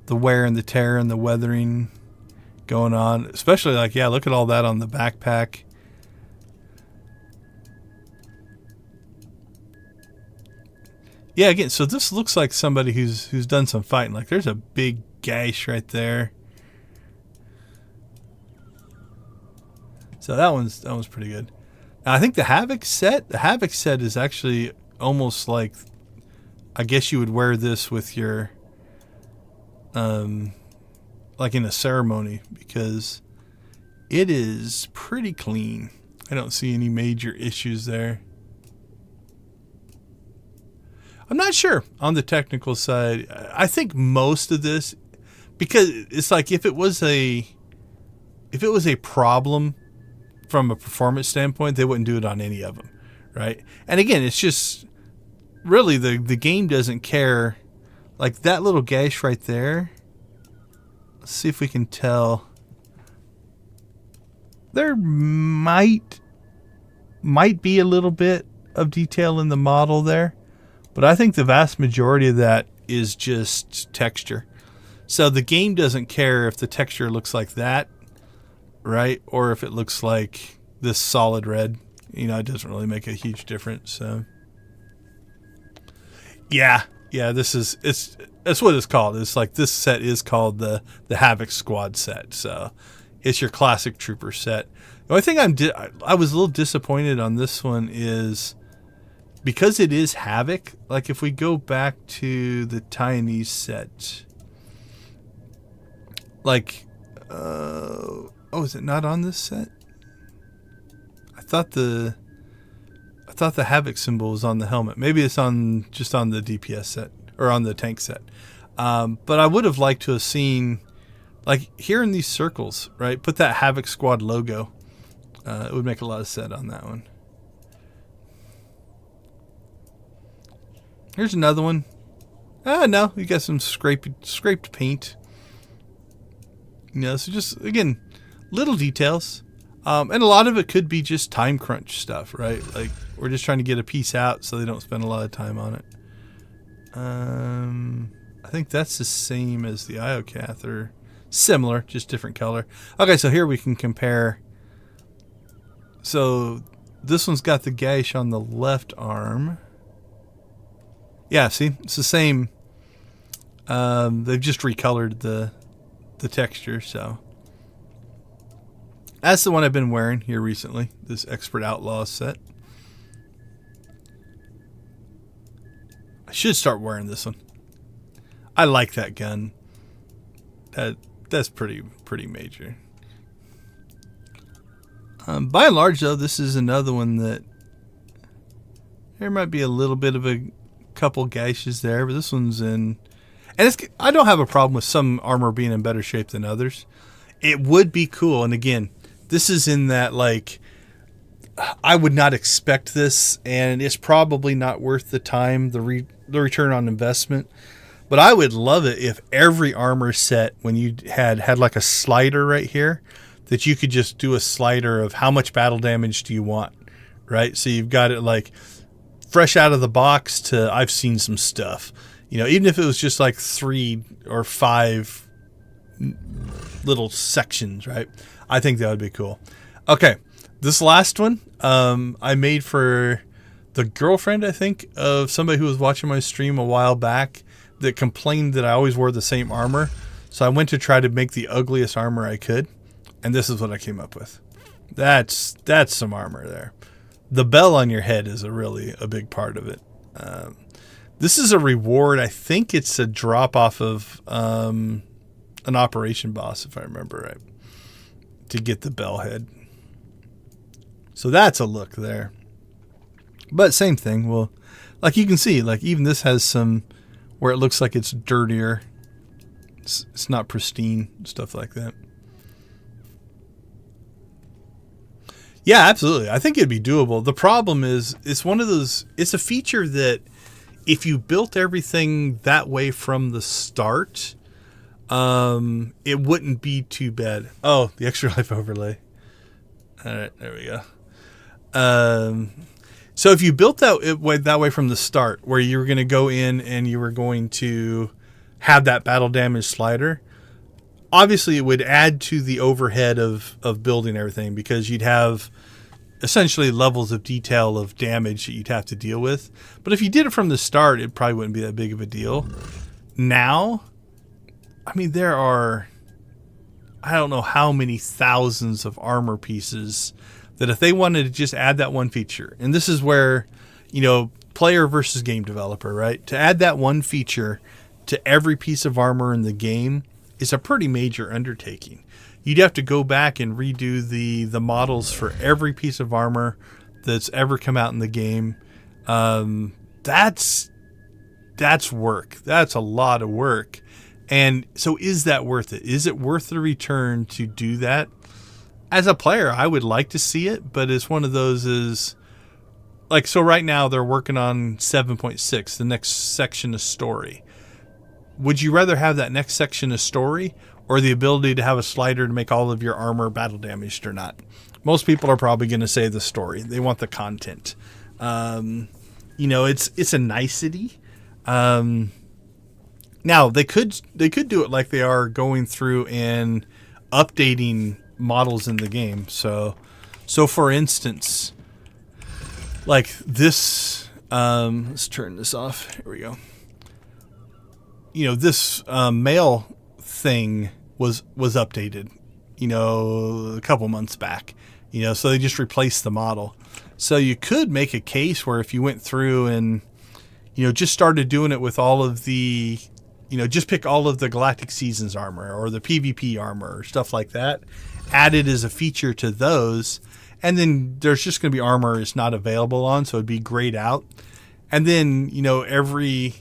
A: wear and the tear and the weathering going on, especially like, yeah, look at all that on the backpack. Yeah, again, so this looks like somebody who's done some fighting. Like there's a big gash right there. So that one's pretty good. Now, I think the Havoc set is actually almost like, I guess you would wear this with your like in a ceremony, because it is pretty clean. I don't see any major issues there. I'm not sure on the technical side. I think most of this, because it's like if it was a problem from a performance standpoint, they wouldn't do it on any of them, right? And again, it's just really the game doesn't care. Like that little gash right there. Let's see if we can tell. there might be a little bit of detail in the model there, but I think the vast majority of that is just texture. So the game doesn't care if the texture looks like that, right? Or if it looks like this solid red. You know, it doesn't really make a huge difference. So yeah, that's what it's called. It's like this set is called the Havoc Squad set. So it's your classic trooper set. The only thing I was a little disappointed on this one is because it is Havoc. Like if we go back to the Taiwanese set, like, is it not on this set? I thought the Havoc symbol was on the helmet. Maybe it's just on the DPS set or on the tank set. But I would have liked to have seen, like here in these circles, right? Put that Havoc Squad logo. It would make a lot of sense on that one. Here's another one. No, you got some scraped paint. You know, so just, again, little details. And a lot of it could be just time crunch stuff, right? Like, we're just trying to get a piece out so they don't spend a lot of time on it. I think that's the same as the Iocath, or similar, just different color. Okay, so here we can compare. So this one's got the gash on the left arm. Yeah, see, it's the same. They've just recolored the texture, so that's the one I've been wearing here recently, this Expert Outlaw set. I should start wearing this one. I like that gun. That's pretty major. By and large, though, this is another one that there might be a little bit of a couple gashes there, but this one's in. And I don't have a problem with some armor being in better shape than others. It would be cool, and again, this is in that, like, I would not expect this, and it's probably not worth the time, the return on investment. But I would love it if every armor set, when you had like a slider right here, that you could just do a slider of how much battle damage do you want, right? So you've got it like fresh out of the box to I've seen some stuff. You know, even if it was just like 3 or 5 little sections, right? I think that would be cool. Okay, this last one I made for the girlfriend, I think, of somebody who was watching my stream a while back that complained that I always wore the same armor. So I went to try to make the ugliest armor I could, and this is what I came up with. That's some armor there. The bell on your head is a big part of it. This is a reward. I think it's a drop off of an operation boss, if I remember right, to get the bell head. So that's a look there. But same thing. Well, like you can see, like even this has some where it looks like it's dirtier. It's not pristine, stuff like that. Yeah, absolutely. I think it'd be doable. The problem is it's one of those, it's a feature that if you built everything that way from the start, it wouldn't be too bad. Oh, the Extra Life overlay. All right, there we go. So if you built that way from the start, where you were going to go in and you were going to have that battle damage slider, obviously it would add to the overhead of building everything, because you'd have essentially levels of detail of damage that you'd have to deal with. But if you did it from the start, it probably wouldn't be that big of a deal. Now, I mean, there are, I don't know how many thousands of armor pieces that if they wanted to just add that one feature, and this is where, you know, player versus game developer, right? To add that one feature to every piece of armor in the game is a pretty major undertaking. You'd have to go back and redo the models for every piece of armor that's ever come out in the game. That's work. That's a lot of work. And so is that worth it? Is it worth the return to do that? As a player, I would like to see it, but it's one of those is like, so right now they're working on 7.6, the next section of story. Would you rather have that next section of story or the ability to have a slider to make all of your armor battle damaged or not. Most people are probably going to say the story. They want the content. It's a nicety. Now they could do it like they are going through and updating models in the game. So for instance, like this, let's turn this off. Here we go. This mail thing was updated, a couple months back, so they just replaced the model. So you could make a case where if you went through and, just started doing it with all of the, just pick all of the Galactic Seasons armor or the PvP armor or stuff like that, added as a feature to those. And then there's just going to be armor it's not available on, so it'd be grayed out. And then, every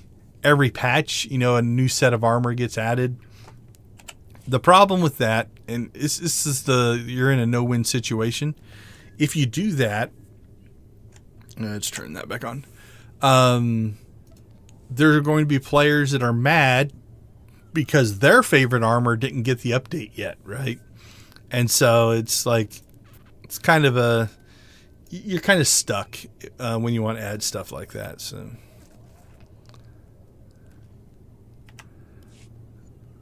A: patch, a new set of armor gets added. The problem with that, and this is you're in a no-win situation. If you do that, let's turn that back on. There are going to be players that are mad because their favorite armor didn't get the update yet, right? And so it's like, it's kind of you're kind of stuck when you want to add stuff like that. So,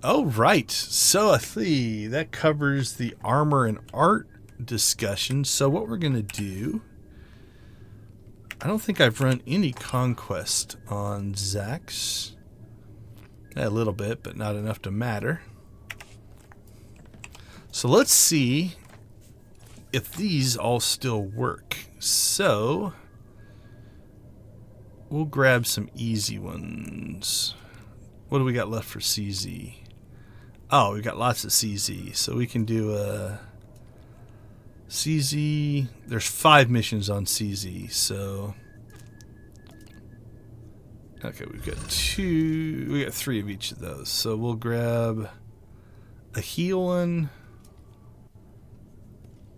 A: oh right, so I see that covers the armor and art discussion. So what we're gonna do, I don't think I've run any conquest on Zax. A little bit, but not enough to matter. So let's see if these all still work. So we'll grab some easy ones. What do we got left for CZ? Oh, we've got lots of CZ. So we can do a CZ. There's 5 missions on CZ. So okay, we've got 2. We got 3 of each of those. So we'll grab a heal one.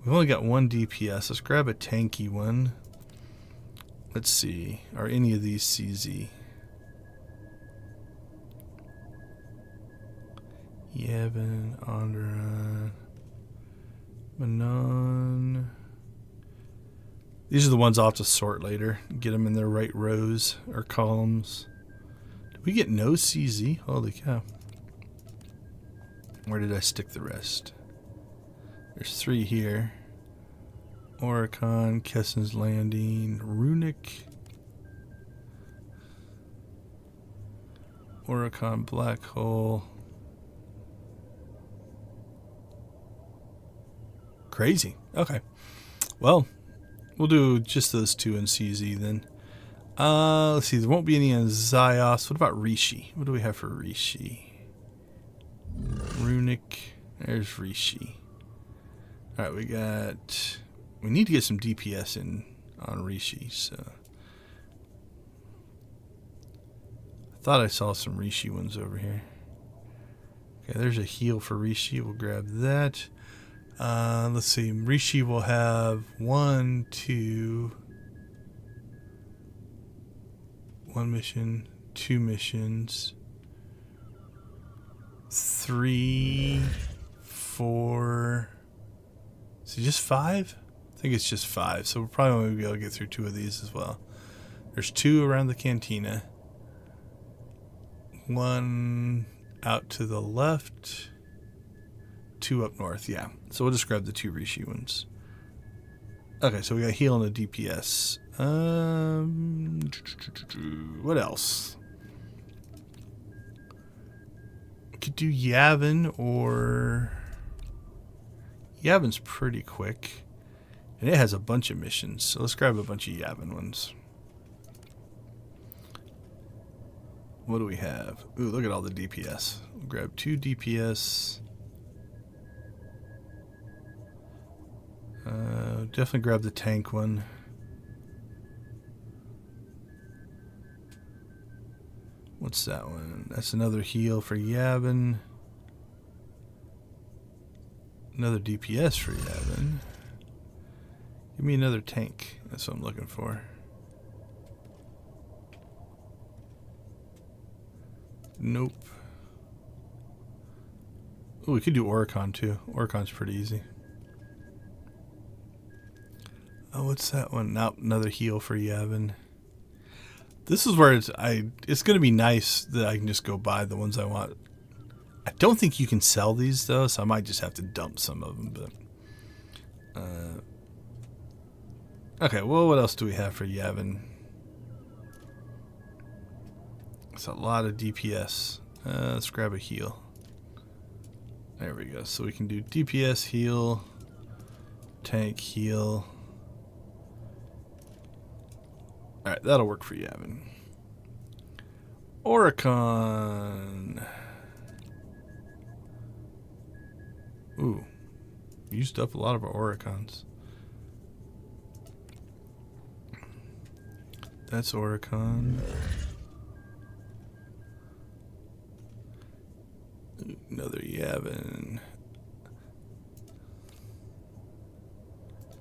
A: We've only got 1 DPS. Let's grab a tanky one. Let's see. Are any of these CZ? Yevon, Onderon, Manon. These are the ones I'll have to sort later. Get them in their right rows or columns. Did we get no CZ? Holy cow. Where did I stick the rest? There's 3 here. Oricon, Kessen's Landing, Runic, Oricon, Black Hole. Crazy. Okay. Well, we'll do just those 2 in CZ then. Let's see. There won't be any in Zyos. What about Rishi? What do we have for Rishi? Runic. There's Rishi. All right, we need to get some DPS in on Rishi, so I thought I saw some Rishi ones over here. Okay, there's a heal for Rishi. We'll grab that. Let's see. Rishi will have 1 mission, 2 missions, 3, 4. Is it just 5? I think it's just 5, so we'll probably only be able to get through 2 of these as well. There's 2 around the cantina. 1 out to the left. 2 up north, yeah. So we'll just grab the 2 Rishi ones. Okay, so we got heal and a DPS. What else? We could do Yavin, or Yavin's pretty quick. And it has a bunch of missions, so let's grab a bunch of Yavin ones. What do we have? Ooh, look at all the DPS. We'll grab 2 DPS. Definitely grab the tank one. What's that one? That's another heal for Yavin. Another DPS for Yavin. Give me another tank. That's what I'm looking for. Nope. Oh, we could do Oricon too. Oricon's pretty easy. Oh, what's that one? Nope, another heal for Yavin. This is where it's going to be nice that I can just go buy the ones I want. I don't think you can sell these though, so I might just have to dump some of them. But okay, well, what else do we have for Yavin? It's a lot of DPS. Let's grab a heal. There we go. So we can do DPS heal, tank heal. Alright, that'll work for Yavin. Oricon. Ooh. Used up a lot of our Oricons. That's Oricon. Another Yavin.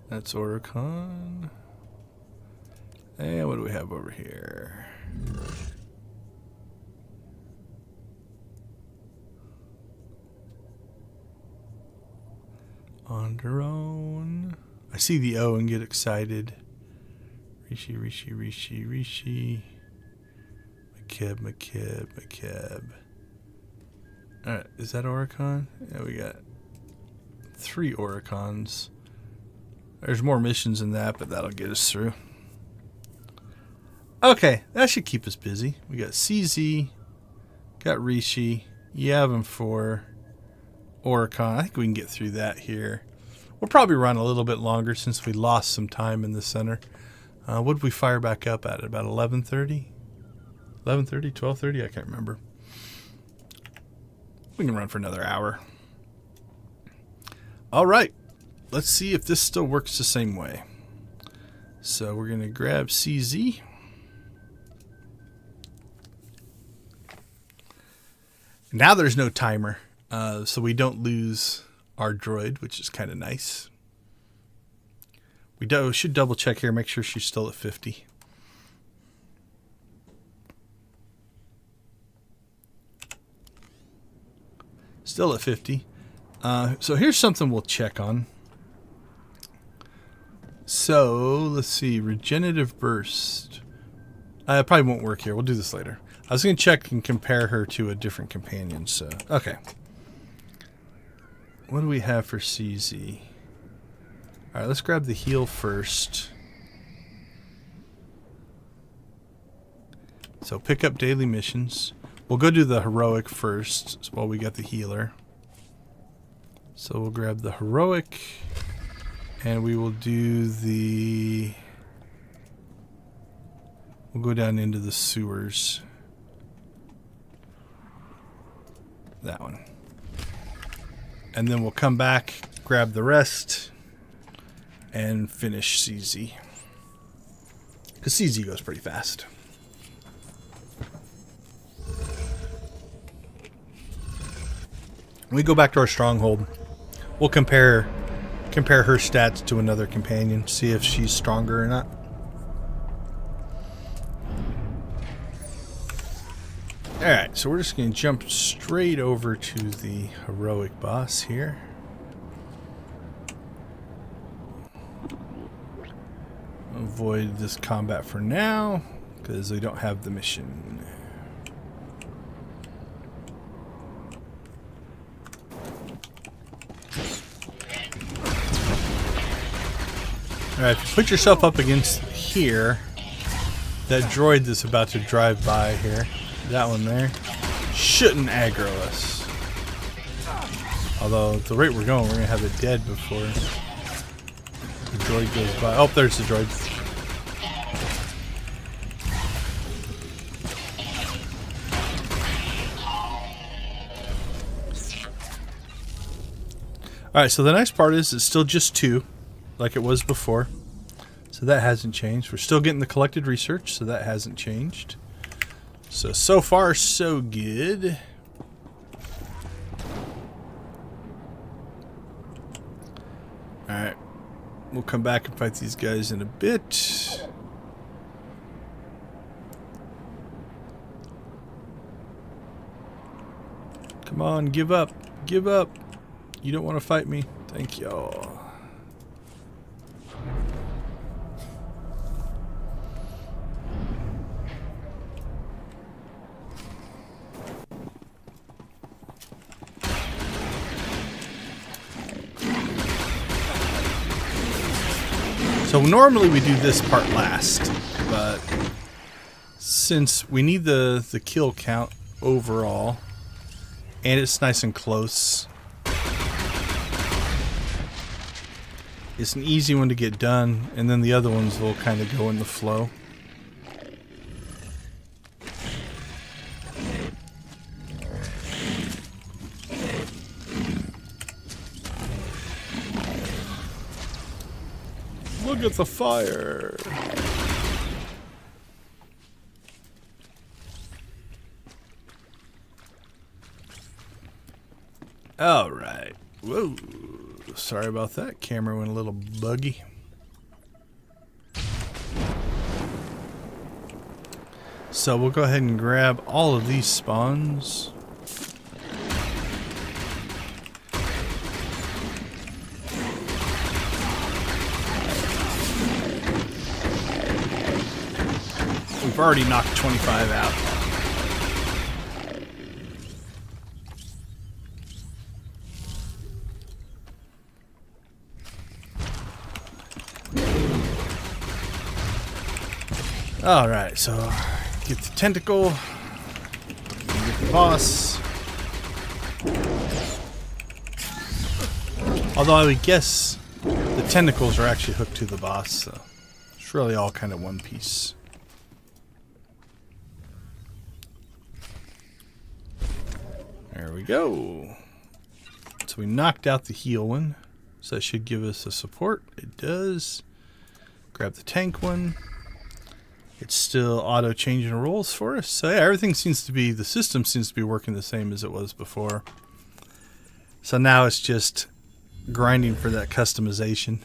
A: That's Oricon. And what do we have over here? Onderone. I see the O and get excited. Rishi. Makeb. Alright, is that Oricon? Yeah, we got 3 Oricons. There's more missions than that, but that'll get us through. Okay, that should keep us busy. We got CZ, got Rishi, Yavin 4, Oricon. I think we can get through that here. We'll probably run a little bit longer since we lost some time in the center. What did we fire back up at? About 11:30? 11:30? 12:30? I can't remember. We can run for another hour. All right. Let's see if this still works the same way. So we're going to grab CZ. Now there's no timer, so we don't lose our droid, which is kind of nice. We should double check here, make sure she's still at 50. Still at 50. So here's something we'll check on. So let's see, regenerative burst. It probably won't work here. We'll do this later. I was going to check and compare her to a different companion. So okay. What do we have for CZ? All right, let's grab the heal first. So pick up daily missions. We'll go do the heroic first while we got the healer. So we'll grab the heroic, and we will do the... We'll go down into the sewers. That one. And then we'll come back, grab the rest, and finish CZ. Because CZ goes pretty fast. When we go back to our stronghold, we'll compare her stats to another companion, see if she's stronger or not. Alright, so we're just going to jump straight over to the heroic boss here. Avoid this combat for now, because we don't have the mission. Alright, if you put yourself up against here, that droid that's about to drive by here, that one there, shouldn't aggro us. Although, at the rate we're going, we're going to have it dead before the droid goes by. Oh, there's the droid. Alright, so the nice part is it's still just 2, like it was before. So that hasn't changed. We're still getting the collected research, so that hasn't changed. So far, so good. Alright. We'll come back and fight these guys in a bit. Come on, give up. Give up. You don't want to fight me? Thank you. So normally we do this part last, but since we need the kill count overall, and it's nice and close, it's an easy one to get done, and then the other ones will kind of go in the flow. Look at the fire. All right. Whoa. Sorry about that. Camera went a little buggy. So we'll go ahead and grab all of these spawns. We've already knocked 25 out. Alright, so get the tentacle, get the boss. Although I would guess the tentacles are actually hooked to the boss, so it's really all kind of one piece. There we go. So we knocked out the heal one. So that should give us a support. It does. Grab the tank one. It's still auto changing roles for us. So yeah, everything seems to be, the system seems to be working the same as it was before. So now it's just grinding for that customization.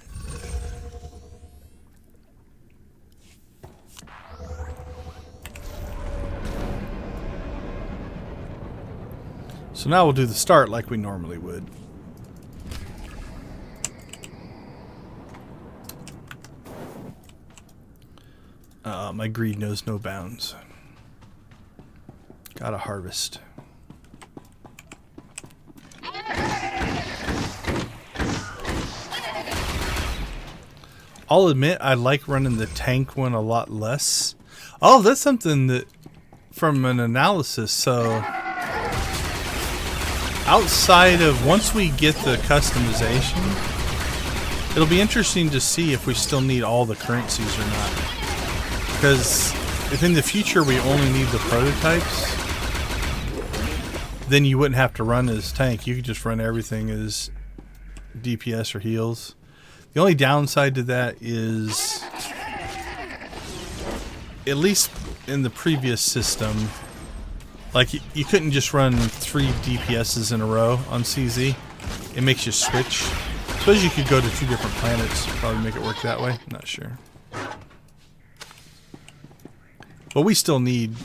A: So now we'll do the start like we normally would. My greed knows no bounds. Gotta harvest. I'll admit I like running the tank one a lot less. Oh, that's something that from an analysis, so outside of once we get the customization, it'll be interesting to see if we still need all the currencies or not. Because if in the future we only need the prototypes, then you wouldn't have to run as tank. You could just run everything as DPS or heals. The only downside to that is, at least in the previous system, like you couldn't just run 3 DPSs in a row on CZ. It makes you switch. I suppose you could go to 2 different planets, probably make it work that way. Not sure. But we still need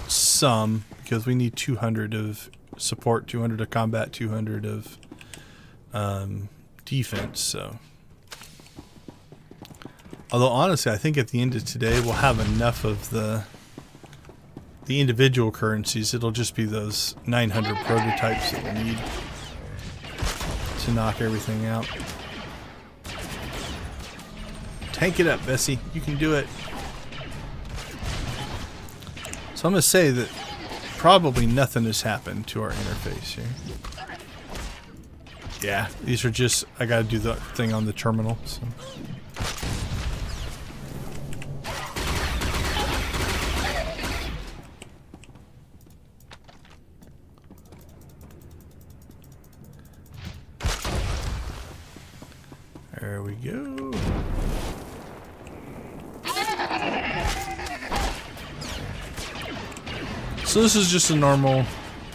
A: some, because we need 200 of support, 200 of combat, 200 of defense. So, although honestly, I think at the end of today we'll have enough of the individual currencies. It'll just be those 900 prototypes that we need to knock everything out. Tank it up, Bessie. You can do it. So I'm going to say that probably nothing has happened to our interface here. Yeah, these are just, I got to do the thing on the terminal. So. There we go. So this is just a normal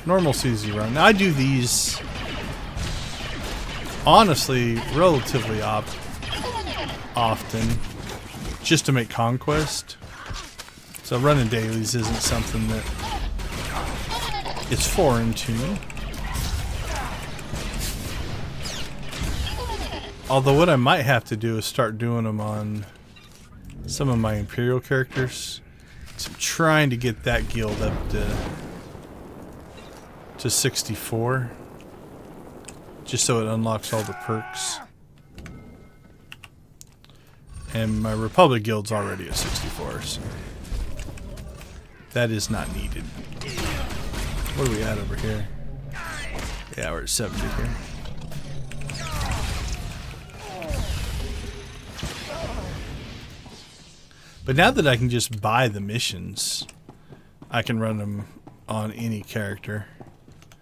A: CZ run. Now I do these honestly relatively often just to make conquest. So running dailies isn't something that is foreign to me. Although what I might have to do is start doing them on some of my Imperial characters. So I'm trying to get that guild up to 64. Just so it unlocks all the perks. And my Republic guild's already at 64, so that is not needed. What are we at over here? Yeah, we're at 70 here. But now that I can just buy the missions, I can run them on any character.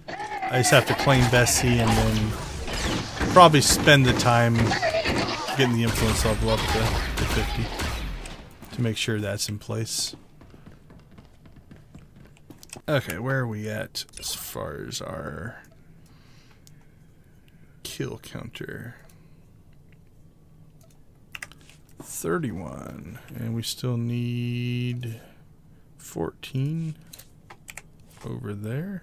A: I just have to claim Bessie and then probably spend the time getting the influence level up to 50 to make sure that's in place. Okay, where are we at as far as our kill counter? 31, and we still need 14 over there.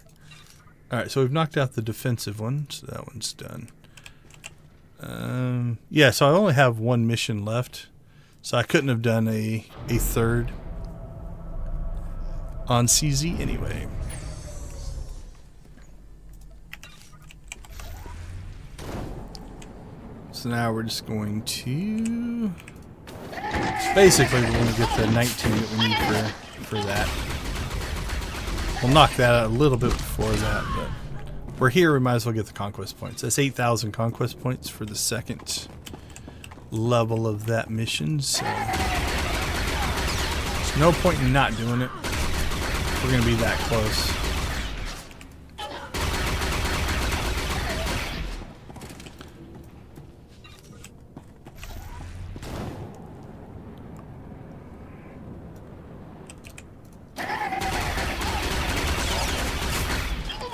A: Alright, so we've knocked out the defensive one, so that one's done. Yeah, so I only have one mission left, so I couldn't have done a third on CZ anyway. So now we're just going to... Basically, we're going to get the 19 that we need for that. We'll knock that out a little bit before that, but we're here, we might as well get the conquest points. That's 8,000 conquest points for the second level of that mission, so there's no point in not doing it. We're going to be that close.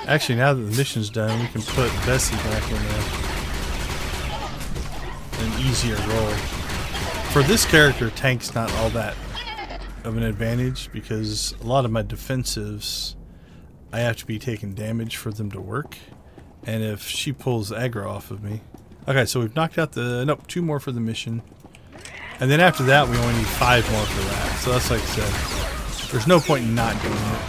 A: Actually, now that the mission's done, we can put Bessie back in an easier role. For this character, tank's not all that of an advantage because a lot of my defensives, I have to be taking damage for them to work. And if she pulls aggro off of me... Okay, so we've knocked out the... Nope, 2 more for the mission. And then after that, we only need 5 more for that. So that's like I said, there's no point in not doing it.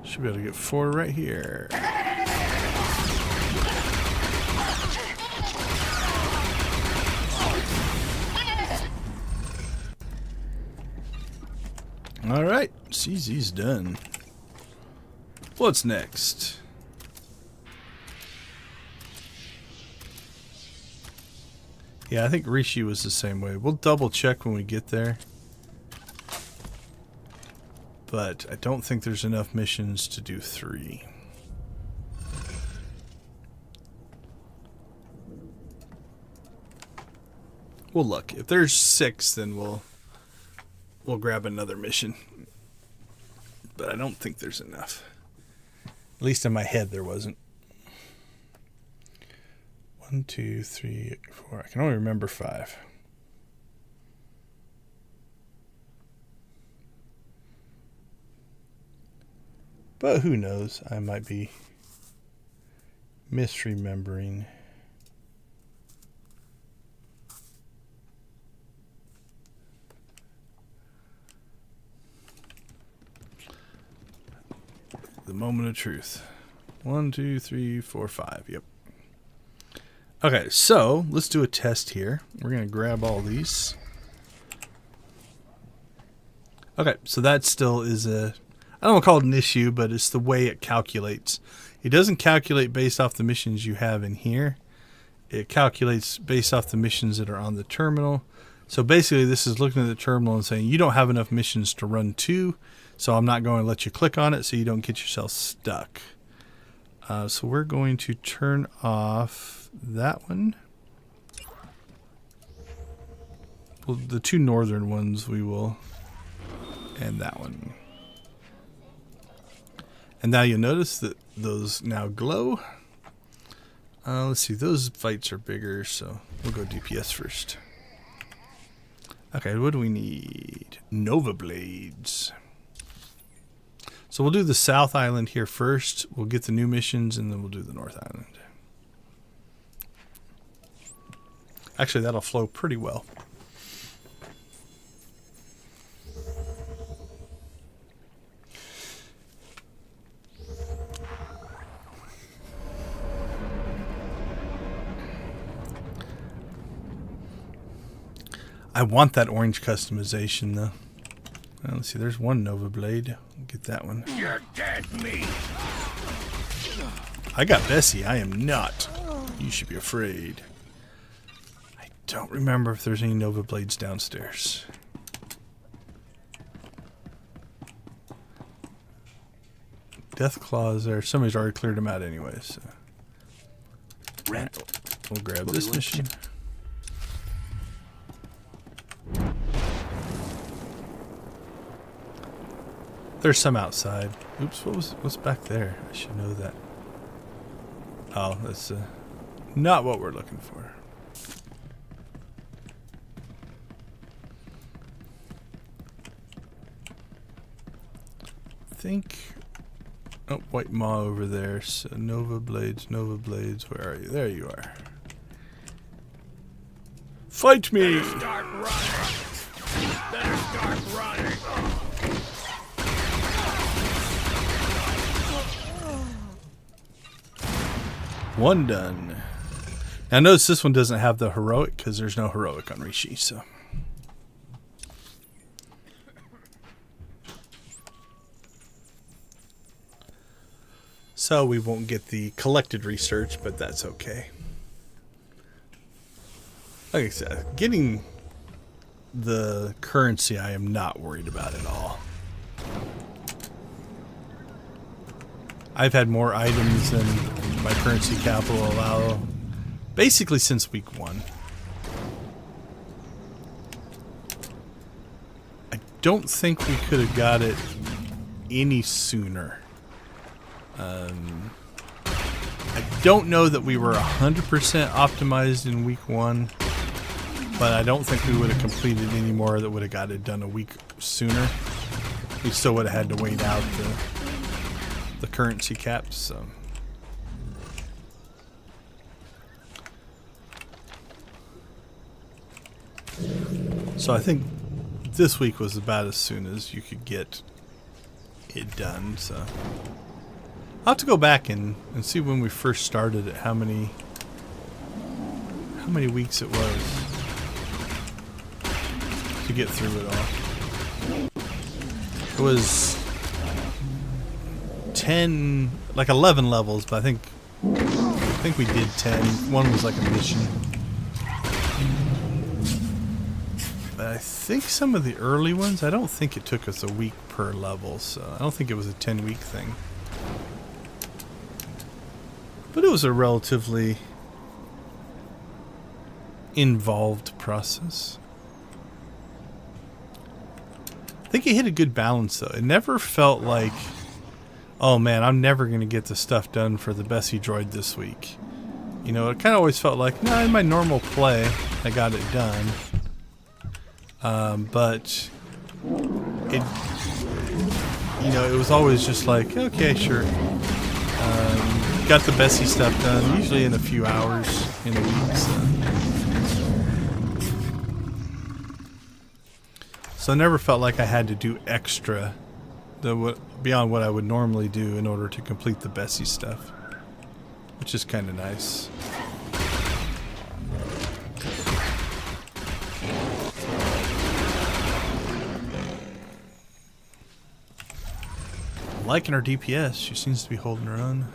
A: Should be able to get 4 right here. Alright, CZ's done. What's next? Yeah, I think Rishi was the same way. We'll double check when we get there. But I don't think there's enough missions to do 3. Well, look, if there's 6, then we'll grab another mission. But I don't think there's enough. At least in my head there wasn't. 1, 2, 3, 4. I can only remember 5. But who knows? I might be misremembering. The moment of truth. 1, 2, 3, 4, 5. Yep. Okay, so let's do a test here. We're going to grab all these. Okay, so that still is a... I don't want to call it an issue, but it's the way it calculates. It doesn't calculate based off the missions you have in here. It calculates based off the missions that are on the terminal. So basically this is looking at the terminal and saying you don't have enough missions to run 2, so I'm not going to let you click on it so you don't get yourself stuck. So we're going to turn off that one. Well, the 2 northern ones we will, and that one. And now you'll notice that those now glow. Let's see, those fights are bigger, so we'll go DPS first. Okay, what do we need? Nova Blades. So we'll do the South Island here first. We'll get the new missions, and then we'll do the North Island. Actually, that'll flow pretty well. I want that orange customization, though. Well, let's see, there's one Nova Blade. Get that one.
B: You're dead meat.
A: I got Bessie. I am not. You should be afraid. I don't remember if there's any Nova Blades downstairs. Death Claws there. Somebody's already cleared them out anyway, so.
E: Rental.
A: We'll grab this mission. There's some outside. Oops, what's back there? I should know that. Oh, that's not what we're looking for. I think. Oh, White Maw over there. So Nova Blades, where are you? There you are. Fight me!
B: Start running. Better start running.
A: One done. Now notice this one doesn't have the heroic because there's no heroic on Rishi, so. So we won't get the collected research, but that's okay. Like I said, getting the currency I am not worried about at all. I've had more items than my currency cap will allow basically since week 1. I don't think we could have got it any sooner. I don't know that we were 100% optimized in week 1, but I don't think we would have completed any more that would have got it done a week sooner. We still would have had to wait out the currency caps, so I think this week was about as soon as you could get it done, so I'll have to go back and see when we first started it, how many weeks it was to get through it all. It was 10, like 11 levels, but I think we did 10. One was like a mission. But I think some of the early ones, I don't think it took us a week per level, so I don't think it was a 10-week thing. But it was a relatively involved process. I think it hit a good balance, though. It never felt like, oh man, I'm never going to get the stuff done for the Bessie droid this week. You know, it kind of always felt like, no, in my normal play, I got it done. But it, you know, it was always just like, okay, sure. Got the Bessie stuff done, usually in a few hours in a week. So I never felt like I had to do extra beyond what I would normally do in order to complete the Bessie stuff, which is kind of nice. Liking her DPS, she seems to be holding her own.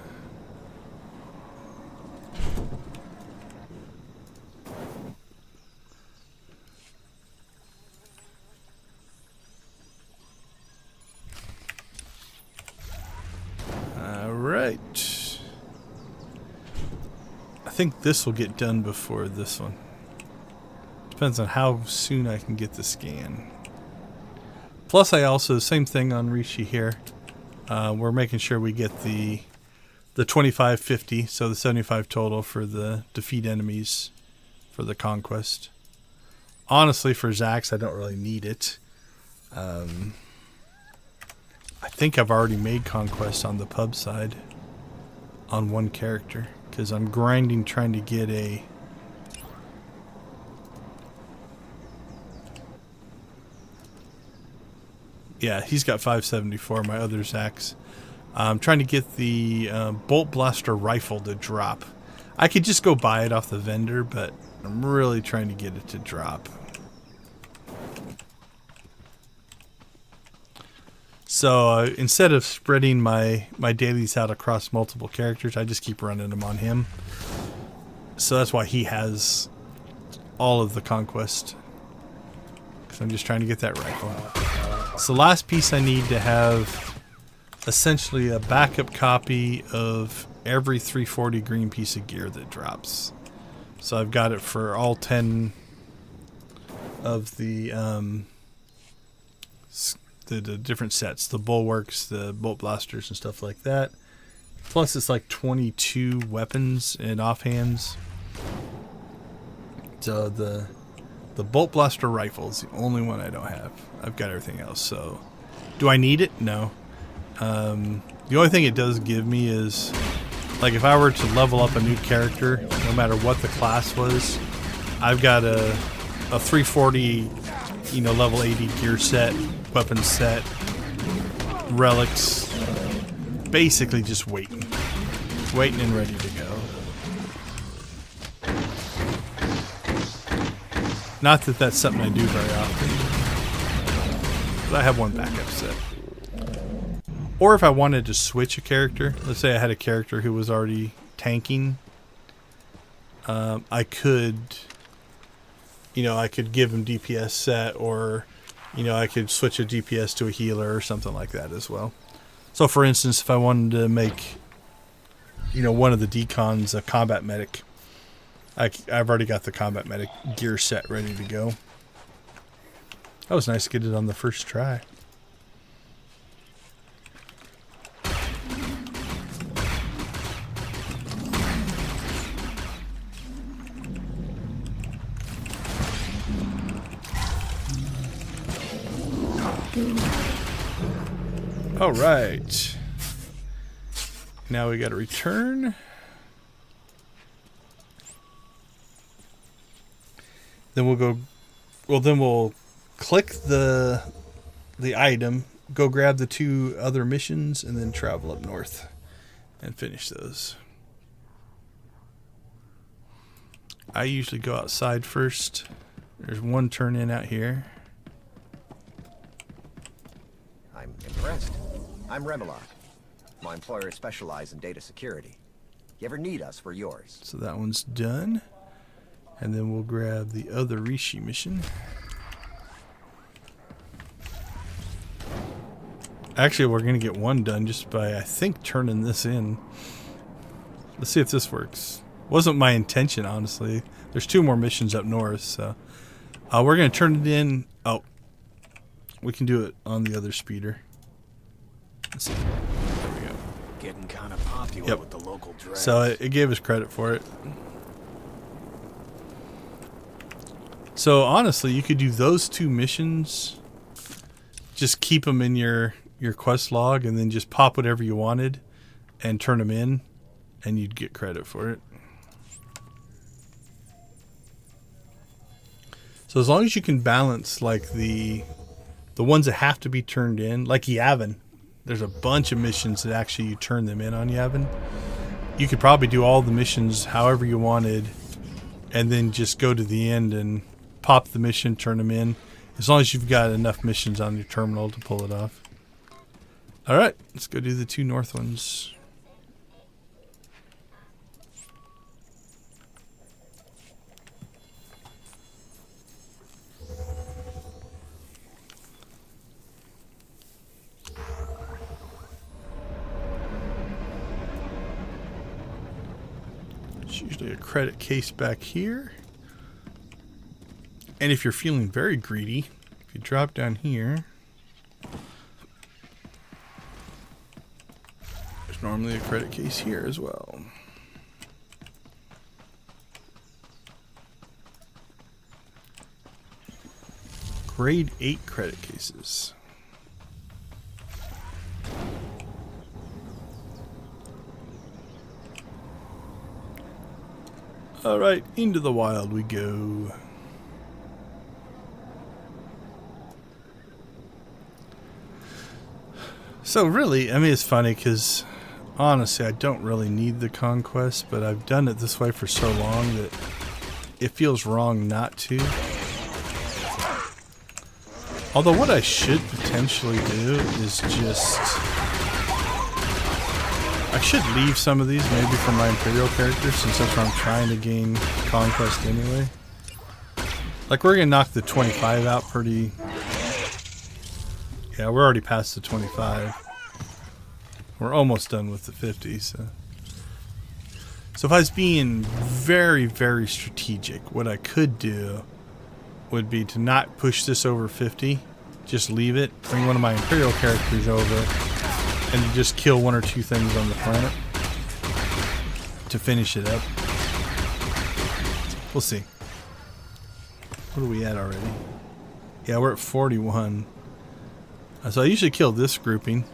A: Alright. I think this will get done before this one. Depends on how soon I can get the scan. Plus I also, same thing on Rishi here. We're making sure we get the 2550, so the 75 total for the defeat enemies for the conquest honestly, for Zax, I don't really need it. I think I've already made conquest on the pub side on one character because I'm grinding trying to get a... Yeah, he's got 574, my other Zax. I'm trying to get the bolt blaster rifle to drop. I could just go buy it off the vendor, but I'm really trying to get it to drop. So instead of spreading my dailies out across multiple characters, I just keep running them on him. So that's why he has all of the conquest. Because I'm just trying to get that rifle. So last piece I need to have essentially a backup copy of every 340 green piece of gear that drops. So I've got it for all 10 of the different sets, the bulwarks, the bolt blasters, and stuff like that. Plus, it's like 22 weapons and offhands. So the bolt blaster rifle is the only one I don't have. I've got everything else. So, do I need it? No. The only thing it does give me is, like, if I were to level up a new character, no matter what the class was, I've got a 340, level 80 gear set, weapon set, relics, basically just waiting and ready to go. Not that that's something I do very often, but I have one backup set. Or if I wanted to switch a character, let's say I had a character who was already tanking, I could give him DPS set, or I could switch a DPS to a healer or something like that as well. So for instance, if I wanted to make, one of the decons a combat medic, I've already got the combat medic gear set ready to go. That was nice to get it on the first try. All right. Now we got to return. Then we'll go. Well, then we'll click the item, go grab the 2 other missions, and then travel up north and finish those. I usually go outside first. There's one turn in out here.
G: I'm impressed. I'm Remilok. My employer specializes in data security. You ever need us, we're yours.
A: So that one's done. And then we'll grab the other Rishi mission. Actually, we're going to get one done just by, I think, turning this in. Let's see if this works. Wasn't my intention, honestly. There's 2 more missions up north, so we're going to turn it in. Oh, we can do it on the other speeder. Let's see. There we go.
H: Getting kind of popular with the local dreads.
A: So it gave us credit for it. So honestly, you could do those 2 missions. Just keep them in your quest log, and then just pop whatever you wanted, and turn them in, and you'd get credit for it. So as long as you can balance, like the ones that have to be turned in, like Yavin. There's a bunch of missions that actually you turn them in on Yavin. You could probably do all the missions however you wanted, and then just go to the end and pop the mission, turn them in, as long as you've got enough missions on your terminal to pull it off. Alright, let's go do the 2 north ones. It's usually a credit case back here. And if you're feeling very greedy, if you drop down here, there's normally a credit case here as well. grade 8 credit cases. Alright, into the wild we go. So really, I mean, it's funny because honestly, I don't really need the conquest, but I've done it this way for so long that it feels wrong not to. Although what I should potentially do is just... I should leave some of these maybe for my Imperial characters, since that's where I'm trying to gain conquest anyway. Like, we're going to knock the 25 out pretty... Yeah, we're already past the 25. We're almost done with the 50, so... So if I was being very, very strategic, what I could do would be to not push this over 50. Just leave it, bring one of my Imperial characters over, and just kill one or two things on the planet to finish it up. We'll see. What are we at already? Yeah, we're at 41. So I usually kill this grouping.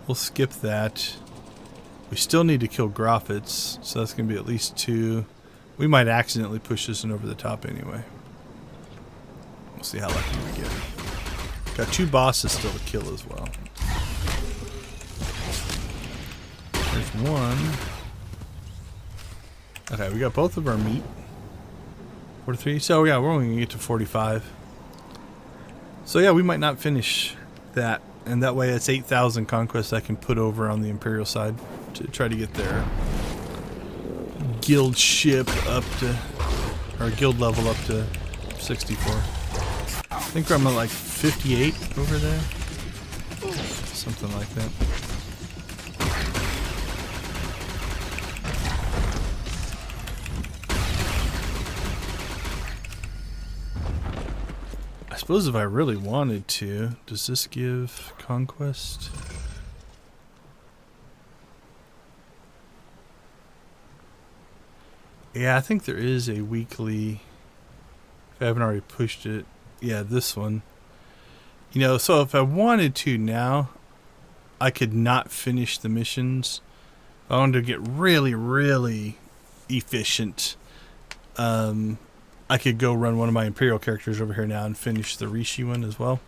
A: We'll skip that. We still need to kill Groffits, so that's going to be at least 2. We might accidentally push this one over the top anyway. We'll see how lucky we get. Got 2 bosses still to kill as well. There's one. Okay, we got both of our meat. 43. So yeah, we're only going to get to 45. So yeah, we might not finish that. And that way it's 8,000 conquests I can put over on the Imperial side to try to get their guild ship up to, or guild level up to 64. I think I'm at like 58 over there. Something like that. I suppose if I really wanted to, does this give conquest? Yeah, I think there is a weekly, if I haven't already pushed it. Yeah, this one. You know, so if I wanted to now, I could not finish the missions. If I wanted to get really, really efficient. I could go run one of my Imperial characters over here now and finish the Rishi one as well,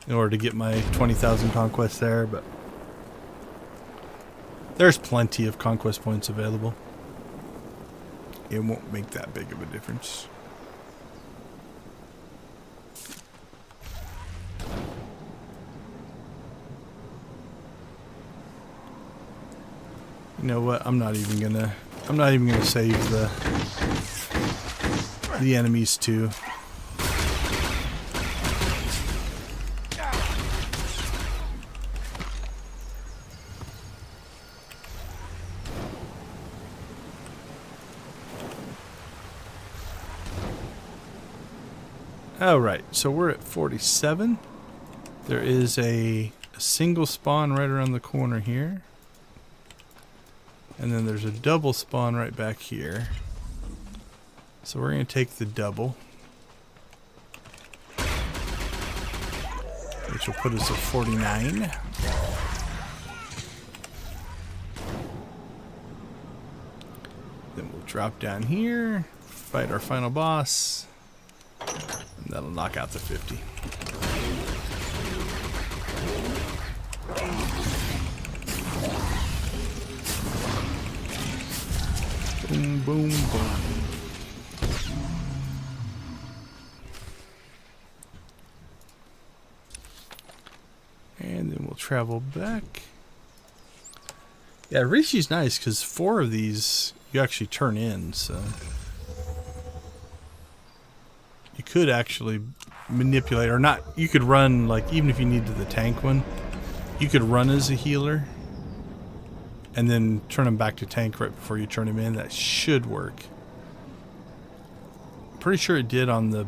A: in order to get my 20,000 conquests there, but there's plenty of conquest points available. It won't make that big of a difference. You know what? I'm not even gonna save the enemies too. Alright, so we're at 47. There is a single spawn right around the corner here. And then there's a double spawn right back here. So we're going to take the double, which will put us at 49. Then we'll drop down here, fight our final boss, and that'll knock out the 50. Boom, boom, boom. And then we'll travel back. Yeah, Rishi's nice because 4 of these you actually turn in, so you could actually manipulate, or not, you could run, like, even if you needed the tank one, you could run as a healer and then turn him back to tank right before you turn him in. That should work. I'm pretty sure it did on the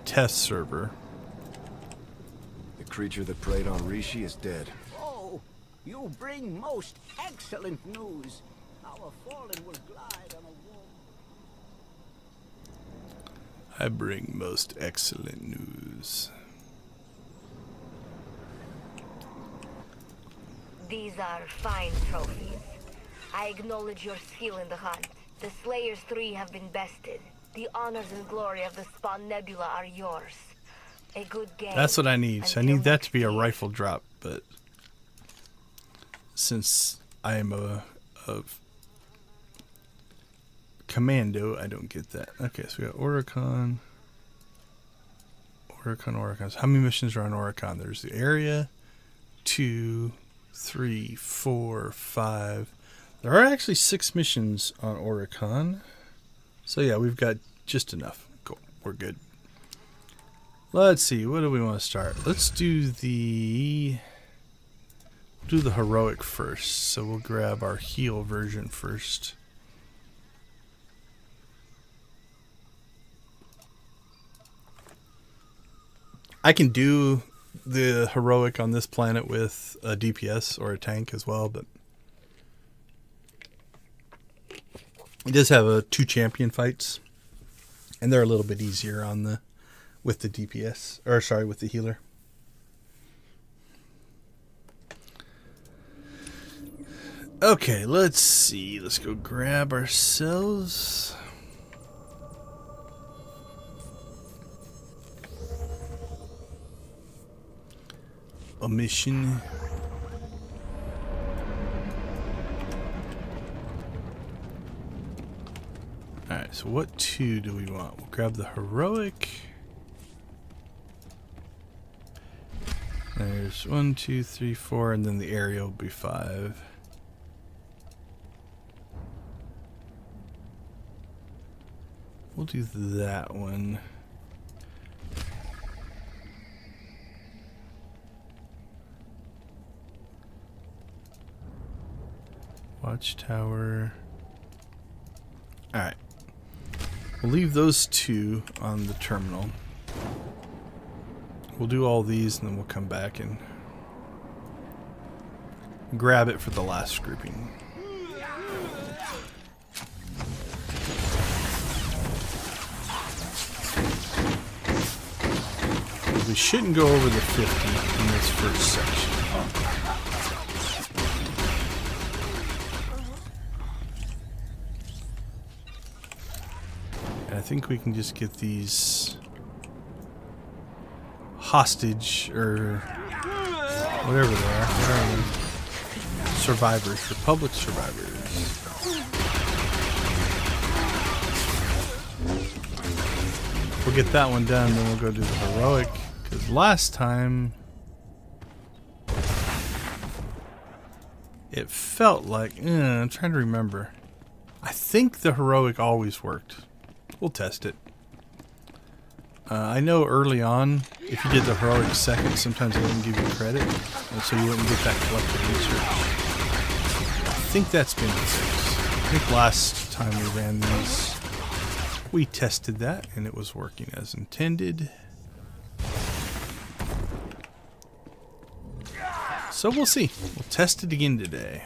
A: test server.
H: The creature that preyed on Rishi is dead.
B: Oh, you bring most excellent news. Our fallen will glide on a
A: I bring most excellent news.
I: These are fine trophies. I acknowledge your skill in the hunt. The Slayers 3 have been bested. The honors and glory of the Spawn Nebula are yours. A good game.
A: That's what I need. So I need that to be a rifle drop, but since I am a commando, I don't get that. Okay, so we got Oricon. So how many missions are on Oricon? There's the area, 2, 3, 4, 5. There are actually 6 missions on Oricon. So yeah, we've got just enough. Cool. We're good. Let's see. What do we want to start? Let's do the heroic first. So we'll grab our heal version first. I can do the heroic on this planet with a DPS or a tank as well, but it does have 2 champion fights, and they're a little bit easier on with the DPS, or sorry, with the healer. Okay, let's see. Let's go grab ourselves a mission. Alright, so what 2 do we want? We'll grab the heroic. There's 1, 2, 3, 4, and then the area will be 5. We'll do that one. Watchtower. Alright. We'll leave those 2 on the terminal. We'll do all these and then we'll come back and grab it for the last grouping. We shouldn't go over the 50 in this first section. And I think we can just get these hostage or whatever they are. What are they? Survivors, Republic survivors. We'll get that one done, then we'll go do the heroic. Because last time it felt like, I'm trying to remember. I think the heroic always worked. We'll test it. I know early on, if you did the heroic second, sometimes they wouldn't give you credit, and so you wouldn't get that collected research. I think that's been fixed. I think last time we ran these, we tested that, and it was working as intended. So we'll see. We'll test it again today.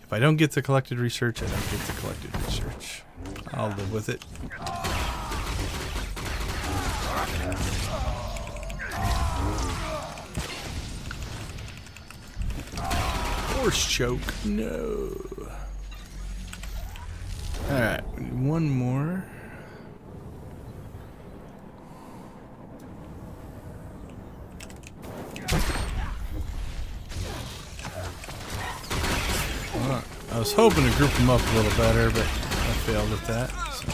A: If I don't get the collected research, I don't get the collected research. I'll live with it. Horse choke. No. Alright, one more. I was hoping to group them up a little better, but I failed at that. So.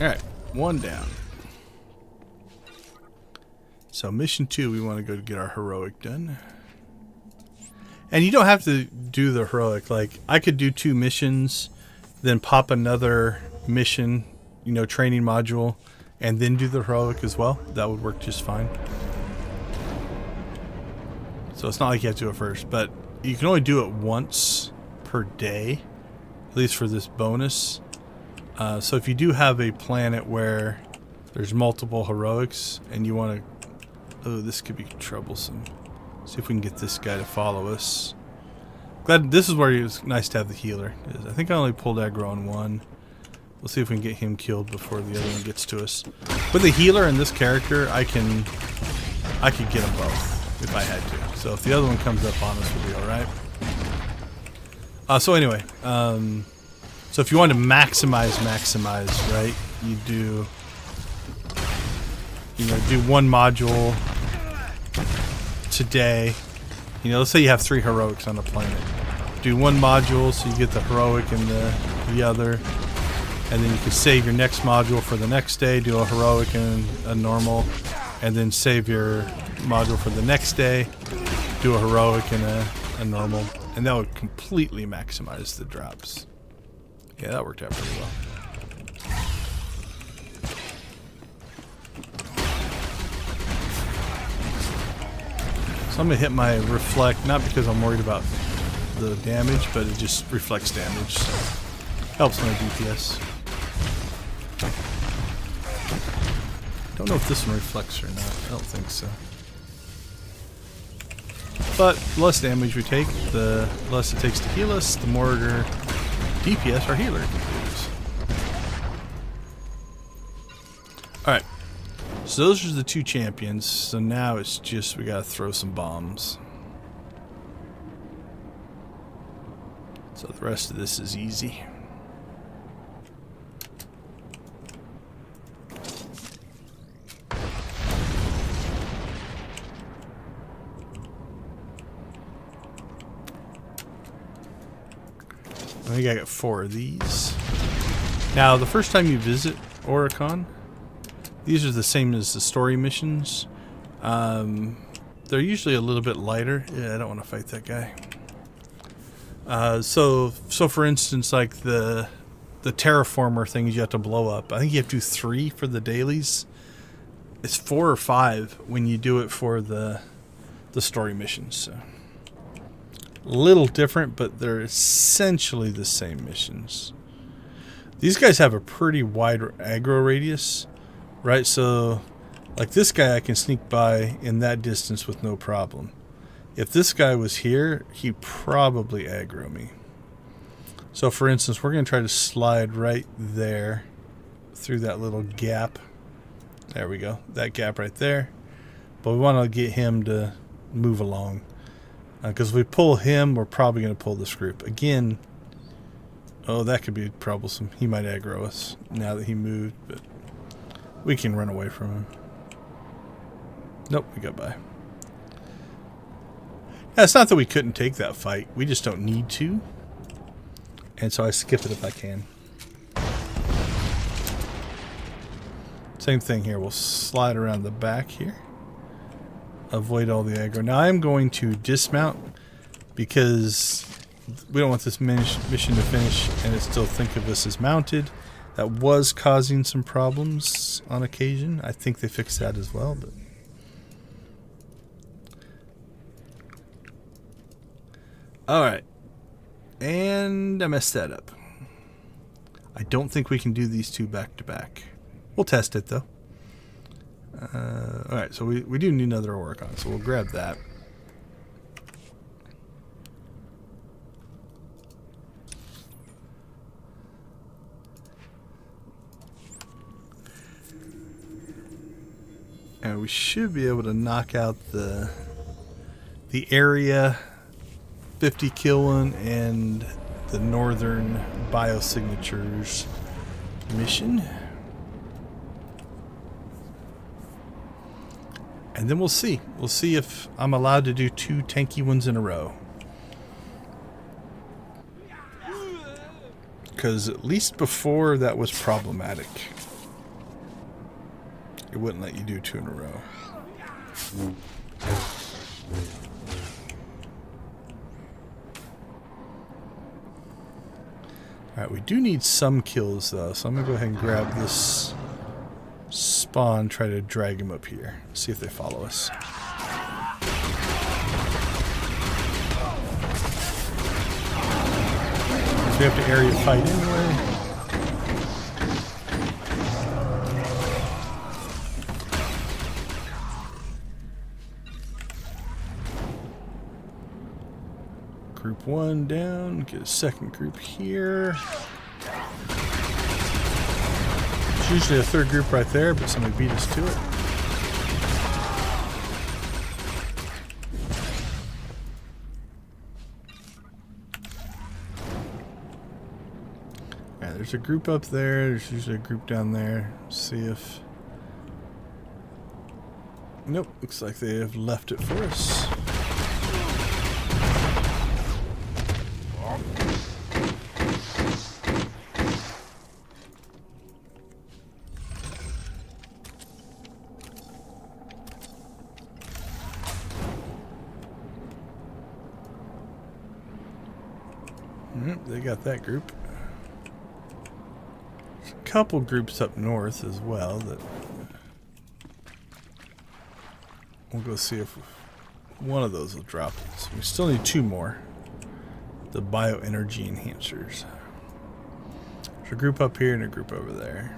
A: Alright, one down. So mission 2, we want to go to get our heroic done. And you don't have to do the heroic. Like, I could do 2 missions, then pop another mission, training module, and then do the heroic as well. That would work just fine. So it's not like you have to do it first, but you can only do it once per day, at least for this bonus. So if you do have a planet where there's multiple heroics, and you want to... Oh, this could be troublesome. See if we can get this guy to follow us. Glad this is where it's nice to have the healer. I think I only pulled aggro on one. We'll see if we can get him killed before the other one gets to us. With the healer and this character, I could get them both if I had to. So if the other one comes up on us, we'll be all right. So anyway, so if you want to maximize, right? You do, do one module today. Let's say you have 3 heroics on a planet. Do one module so you get the heroic and the other, and then you can save your next module for the next day. Do a heroic and a normal, and then save your module for the next day. Do a heroic and a normal, and that would completely maximize the drops. Yeah, that worked out pretty well. So I'm going to hit my reflect, not because I'm worried about the damage, but it just reflects damage. Helps my DPS. Don't know if this one reflects or not. I don't think so. But the less damage we take, the less it takes to heal us, the more DPS our healer can use. Alright. So those are the 2 champions. So now it's just we gotta throw some bombs. So the rest of this is easy. I think I got 4 of these. Now, the first time you visit Oricon, these are the same as the story missions. They're usually a little bit lighter. Yeah, I don't want to fight that guy. So for instance, like the terraformer things you have to blow up. I think you have to do 3 for the dailies. It's 4 or 5 when you do it for the story missions. So. Little different, but they're essentially the same missions. These guys have a pretty wide aggro radius, right? So, like this guy I can sneak by in that distance with no problem. If this guy was here, he'd probably aggro me. So, for instance, we're going to try to slide right there through that little gap. There we go. That gap right there. But we want to get him to move along. Because if we pull him, we're probably going to pull this group. Again, oh, that could be troublesome. He might aggro us now that he moved, but we can run away from him. Nope, we got by. Yeah, it's not that we couldn't take that fight. We just don't need to. And so I skip it if I can. Same thing here. We'll slide around the back here. Avoid all the aggro. Now I'm going to dismount because we don't want this mission to finish and it still think of us as mounted. That was causing some problems on occasion. I think they fixed that as well. But alright. And I messed that up. I don't think we can do these 2 back to back. We'll test it though. Alright, so we do need another Oricon, so we'll grab that. And we should be able to knock out the area 50 kill one and the northern biosignatures mission. And then we'll see. We'll see if I'm allowed to do 2 tanky ones in a row. Because at least before that was problematic. It wouldn't let you do 2 in a row. Alright, we do need some kills though. So I'm going to go ahead and grab this spawn, try to drag him up here. See if they follow us. So we have to area fight anyway. Group 1 down. Get a second group here. There's usually a third group right there, but somebody beat us to it. Yeah, there's a group up there. There's usually a group down there. Let's see if... Nope, looks like they have left it for us. They got that group. There's a couple groups up north as well that we'll go see if one of those will drop. So we still need 2 more. The bioenergy enhancers. There's a group up here and a group over there.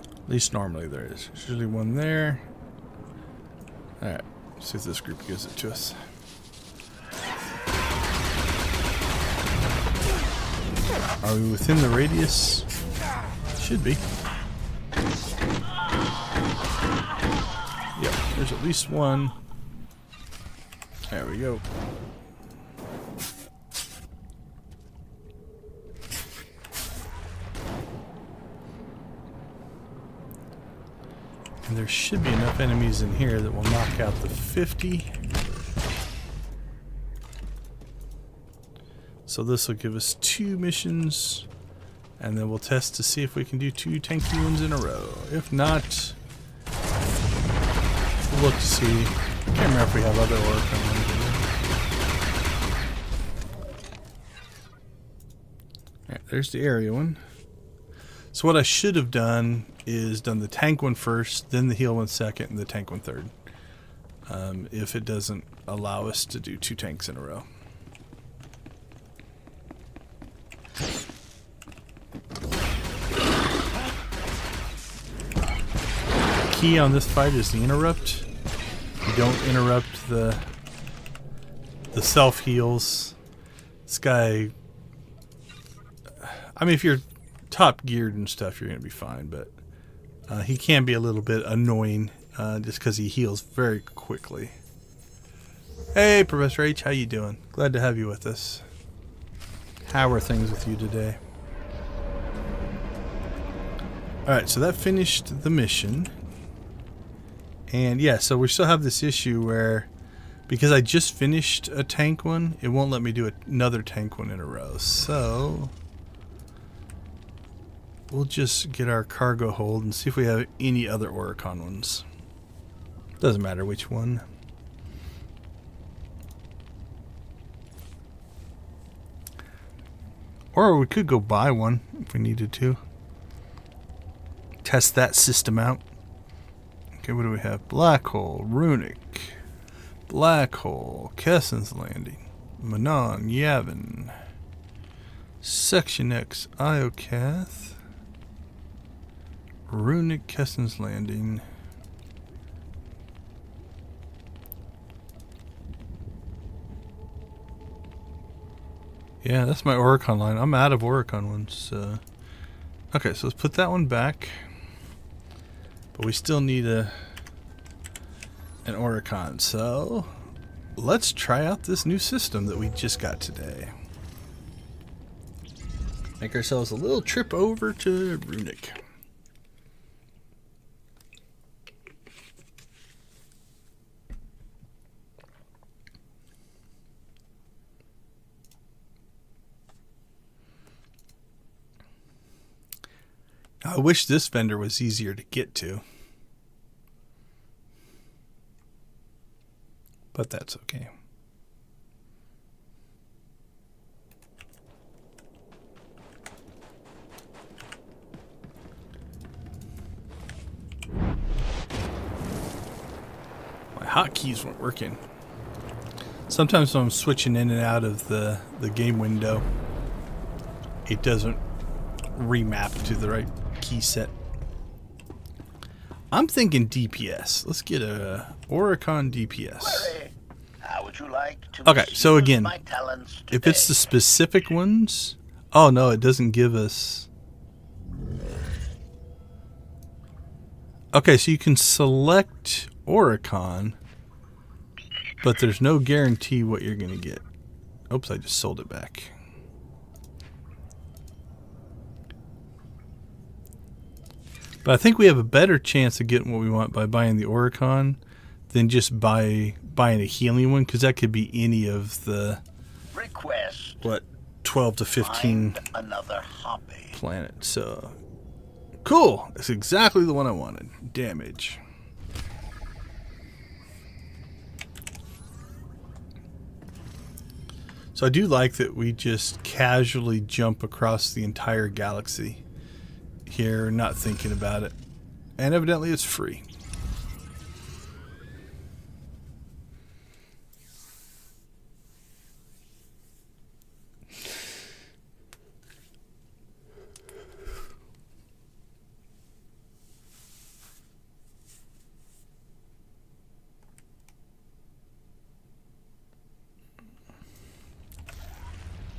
A: At least normally there is. There's usually one there. Alright, let's see if this group gives it to us. Are we within the radius? Should be. Yep, there's at least one. There we go. And there should be enough enemies in here that will knock out the 50. So this will give us 2 missions, and then we'll test to see if we can do 2 tanky ones in a row. If not, we'll look to see. I can't remember if we have other work on them. Alright, there's the area one. So what I should have done is done the tank one first, then the heal one second, and the tank one third. If it doesn't allow us to do 2 tanks in a row. Key on this fight is the interrupt. You don't interrupt the self heals. This guy, I mean, if you're top geared and stuff, you're gonna be fine, but he can be a little bit annoying just because he heals very quickly. Hey, Professor H, how you doing? Glad to have you with us. How are things with you today? Alright, so that finished the mission. And yeah, so we still have this issue where, because I just finished a tank one, it won't let me do another tank one in a row. So we'll just get our cargo hold and see if we have any other Oricon ones. Doesn't matter which one. Or we could go buy one if we needed to. Test that system out. Okay, what do we have? Black Hole, Runic, Black Hole, Kessen's Landing, Manon, Yavin, Section X, Iocath, Runic, Kessen's Landing. Yeah, that's my Oricon line. I'm out of Oricon ones. Okay, so let's put that one back. But we still need an Oricon. So let's try out this new system that we just got today. Make ourselves a little trip over to Runic. I wish this vendor was easier to get to. But that's okay. My hotkeys weren't working. Sometimes when I'm switching in and out of the game window, it doesn't remap to the right key set. I'm thinking DPS. Let's get a Oricon DPS.
B: Query. would you like to
A: Okay, so
B: misuse
A: again,
B: my talents
A: if it's the
B: today?
A: specific ones, oh no, it doesn't give us. Okay, so you can select Oricon, but there's no guarantee what you're going to get. Oops, I just sold it back. But I think we have a better chance of getting what we want by buying the Oricon than just buying a healing one, because that could be any of the,
B: Request.
A: what, 12 to 15
B: Find another hobby.
A: planets. So, cool. That's exactly the one I wanted. Damage. So I do like that we just casually jump across the entire galaxy here, not thinking about it. And evidently it's free.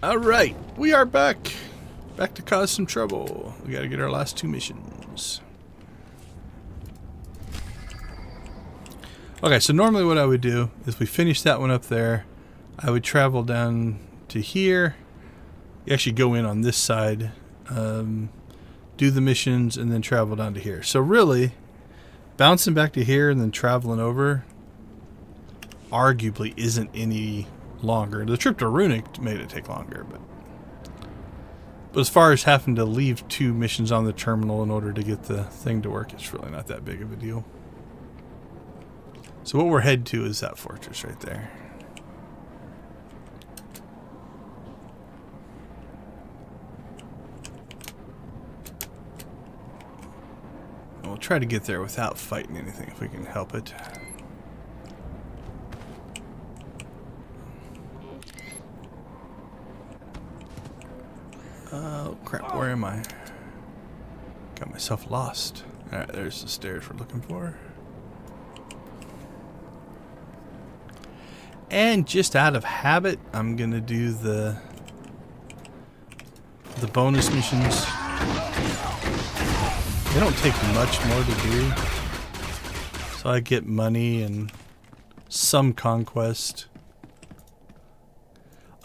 A: All right, we are back. Back to cause some trouble. We got to get our last 2 missions. Okay, so normally what I would do is we finish that one up there. I would travel down to here. You actually go in on this side, do the missions, and then travel down to here. So really, bouncing back to here and then traveling over arguably isn't any longer. The trip to Runic made it take longer, but as far as having to leave 2 missions on the terminal in order to get the thing to work, it's really not that big of a deal. So what we're headed to is that fortress right there. And we'll try to get there without fighting anything if we can help it. Oh crap, where am I? Got myself lost. Alright, there's the stairs we're looking for. And just out of habit, I'm gonna do the bonus missions. They don't take much more to do. So I get money and some conquest.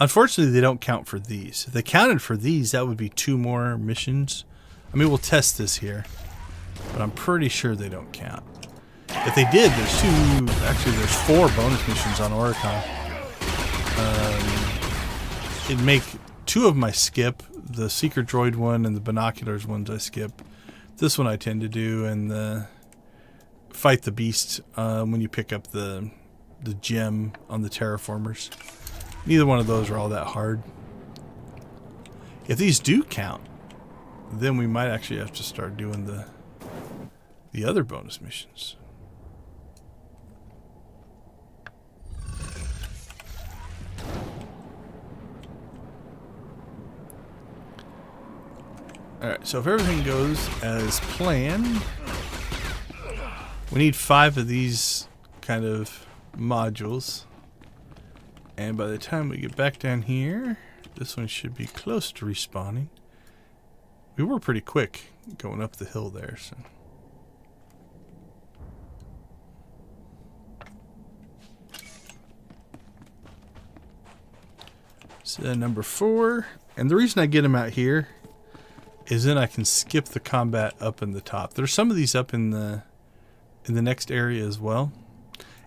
A: Unfortunately, they don't count for these. If they counted for these, that would be 2 more missions. I mean, we'll test this here, but I'm pretty sure they don't count. If they did, there's 4 bonus missions on Oricon. It'd make 2 of them I skip. The Secret Droid one and the Binoculars ones I skip. This one I tend to do, and the Fight the Beast when you pick up the gem on the Terraformers. Neither one of those are all that hard. If these do count, then we might actually have to start doing the other bonus missions. Alright, so if everything goes as planned, we need 5 of these kind of modules. And by the time we get back down here, this one should be close to respawning. We were pretty quick going up the hill there, so. So number 4. And the reason I get them out here is then I can skip the combat up in the top. There's some of these up in the next area as well.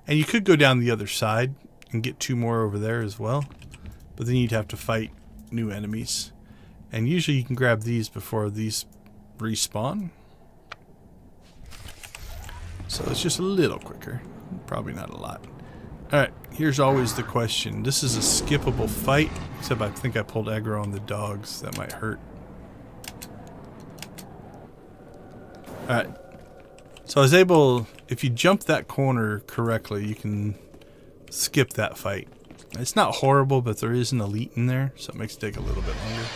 A: And you could go down the other side and get 2 more over there as well. But then you'd have to fight new enemies. And usually you can grab these before these respawn. So it's just a little quicker. Probably not a lot. Alright, here's always the question. This is a skippable fight, except I think I pulled aggro on the dogs. That might hurt. Alright. So I was able, if you jump that corner correctly, you can skip that fight. It's not horrible, but there is an elite in there, so it makes it take a little bit longer.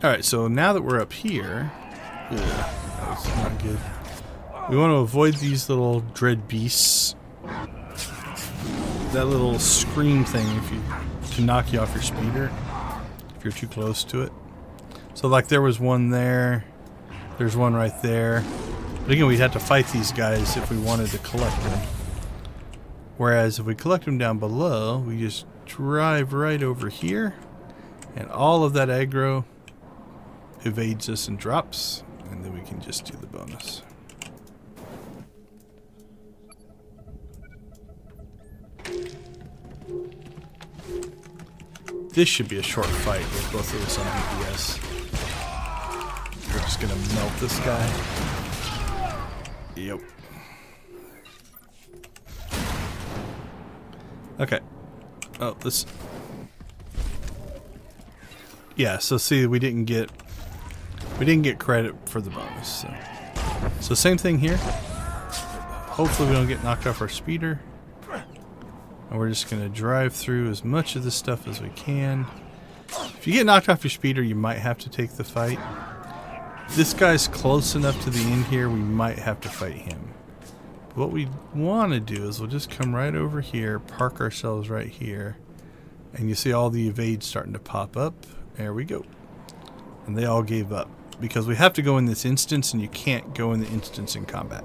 A: Alright, so now that we're up here... Ugh, that was not good. We want to avoid these little dread beasts. That little scream thing to knock you off your speeder if you're too close to it. So like there was one there. There's one right there. But again, we'd have to fight these guys if we wanted to collect them. Whereas if we collect them down below, we just drive right over here. And all of that aggro evades us and drops. And then we can just do the bonus. This should be a short fight with both of us on DPS. We're just gonna melt this guy. Yep. Okay. Oh, this. Yeah. So see, we didn't get credit for the bonus. So same thing here. Hopefully we don't get knocked off our speeder. And we're just going to drive through as much of this stuff as we can. If you get knocked off your speeder, you might have to take the fight. This guy's close enough to the end here, we might have to fight him. What we want to do is we'll just come right over here, park ourselves right here. And you see all the evades starting to pop up. There we go. And they all gave up. Because we have to go in this instance, and you can't go in the instance in combat.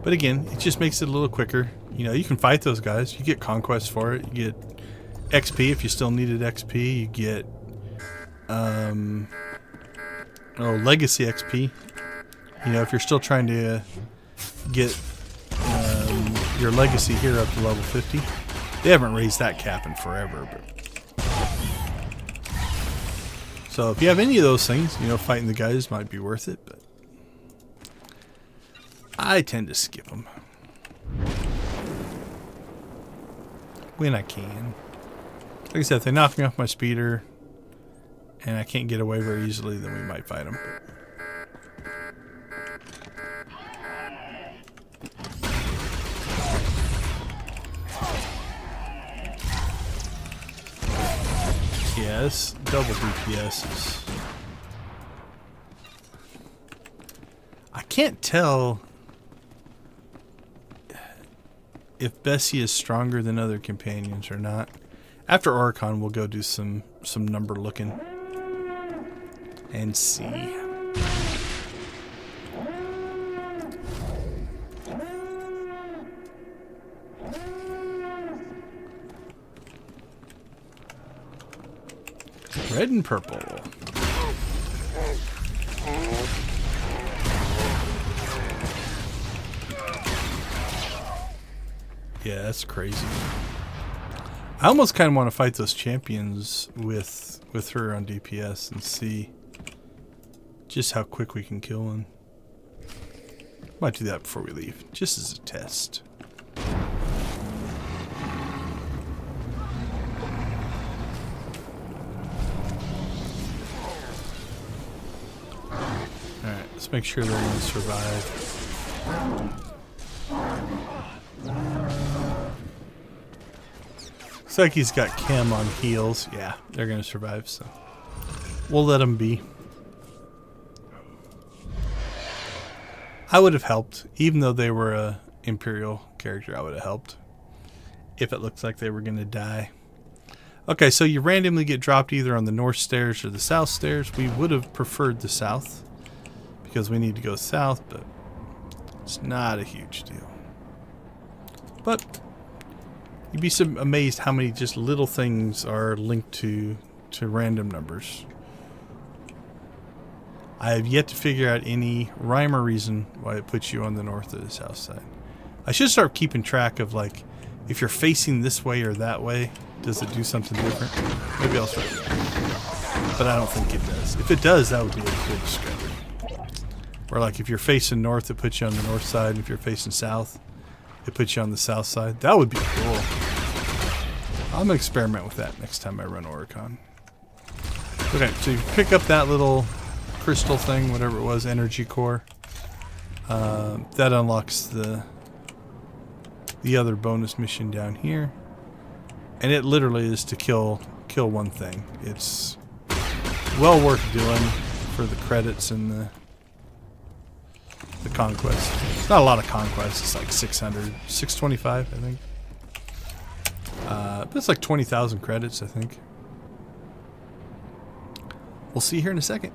A: But again, it just makes it a little quicker. You know, you can fight those guys. You get conquest for it. You get XP if you still needed XP. You get legacy XP. You know, if you're still trying to get your legacy here up to level 50. They haven't raised that cap in forever, but so if you have any of those things, you know, fighting the guys might be worth it, but I tend to skip them when I can. Like I said, if they knock me off my speeder and I can't get away very easily, then we might fight them. Yes, double DPS. I can't tell if Bessie is stronger than other companions or not. After Oricon, we'll go do some number looking and see. Red and purple. Yeah, that's crazy. I almost kind of want to fight those champions with her on DPS and see just how quick we can kill them. Might do that before we leave, just as a test. Alright, let's make sure they're going to survive. Looks like he's got Chem on heals. Yeah, they're going to survive, so we'll let them be. I would have helped. Even though they were a Imperial character, I would have helped. If it looks like they were going to die. Okay, so you randomly get dropped either on the north stairs or the south stairs. We would have preferred the south, because we need to go south, but it's not a huge deal. But you'd be amazed how many just little things are linked to random numbers. I have yet to figure out any rhyme or reason why it puts you on the north or the south side. I should start keeping track of, like, if you're facing this way or that way, does it do something different? Maybe I'll start. But I don't think it does. If it does, that would be a good discovery. Or like if you're facing north, it puts you on the north side. And if you're facing south, it puts you on the south side. That would be cool. I'm going to experiment with that next time I run Oricon. Okay, so you pick up that little crystal thing, whatever it was, energy core. That unlocks the other bonus mission down here. And it literally is to kill one thing. It's well worth doing for the credits and the conquest. It's not a lot of conquest. It's like 600, 625, I think. That's like 20,000 credits, I think. We'll see here in a second.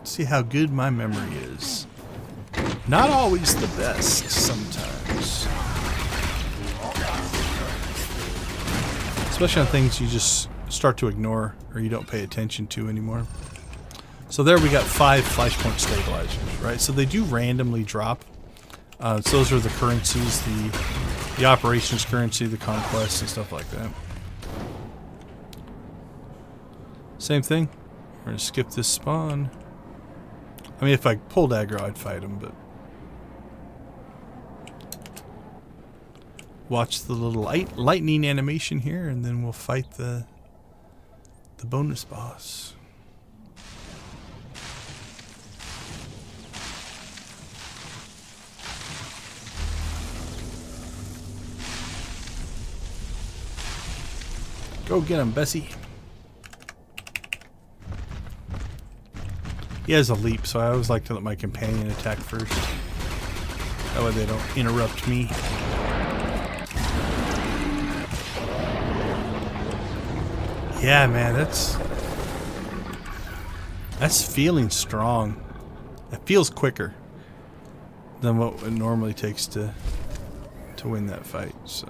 A: See how good my memory is. Not always the best, sometimes. Especially on things you just start to ignore or you don't pay attention to anymore. So there we got 5 flashpoint stabilizers, right? So they do randomly drop. So those are the currencies, the operations currency, the conquest, and stuff like that. Same thing. We're going to skip this spawn. I mean, if I pulled aggro, I'd fight him, but... Watch the little lightning animation here, and then we'll fight the bonus boss. Go get him, Bessie. He has a leap, so I always like to let my companion attack first. That way they don't interrupt me. Yeah, man, that's feeling strong. It feels quicker than what it normally takes to win that fight. So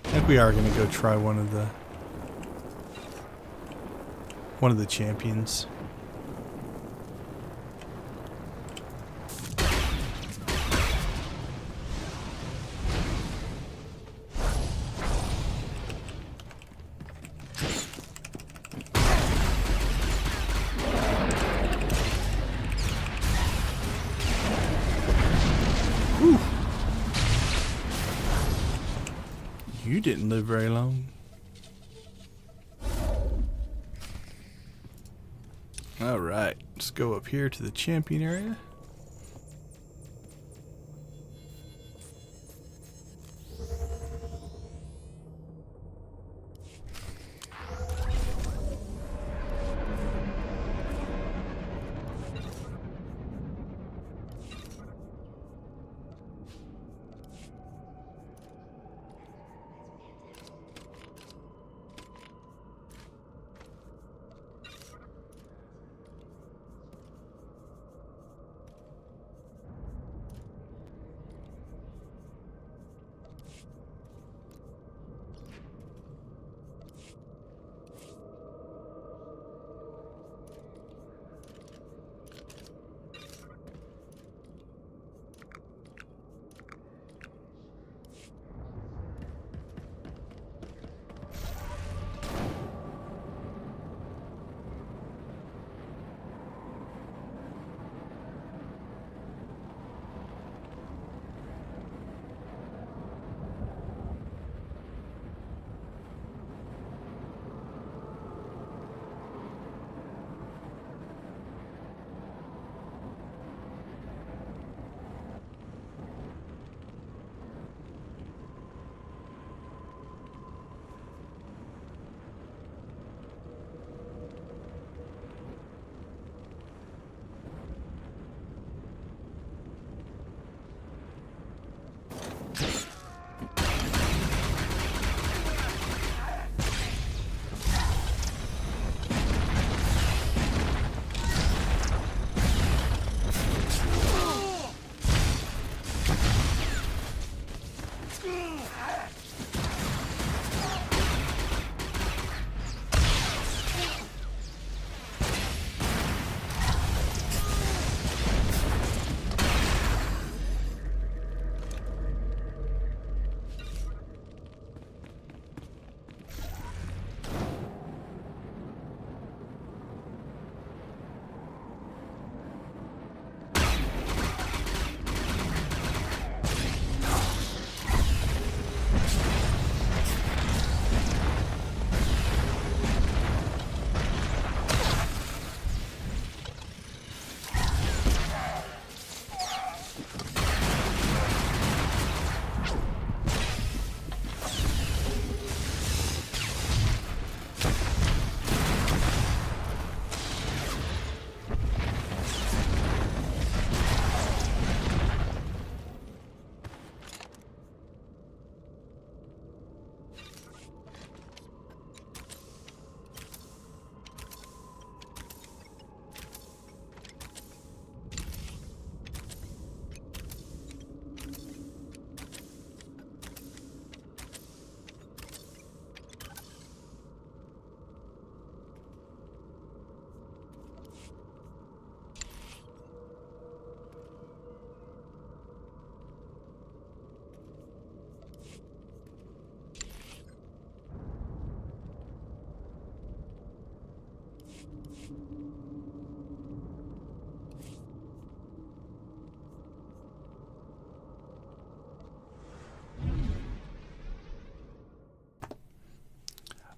A: I think we are going to go try one of the champions. You didn't live very long. Alright, let's go up here to the champion area.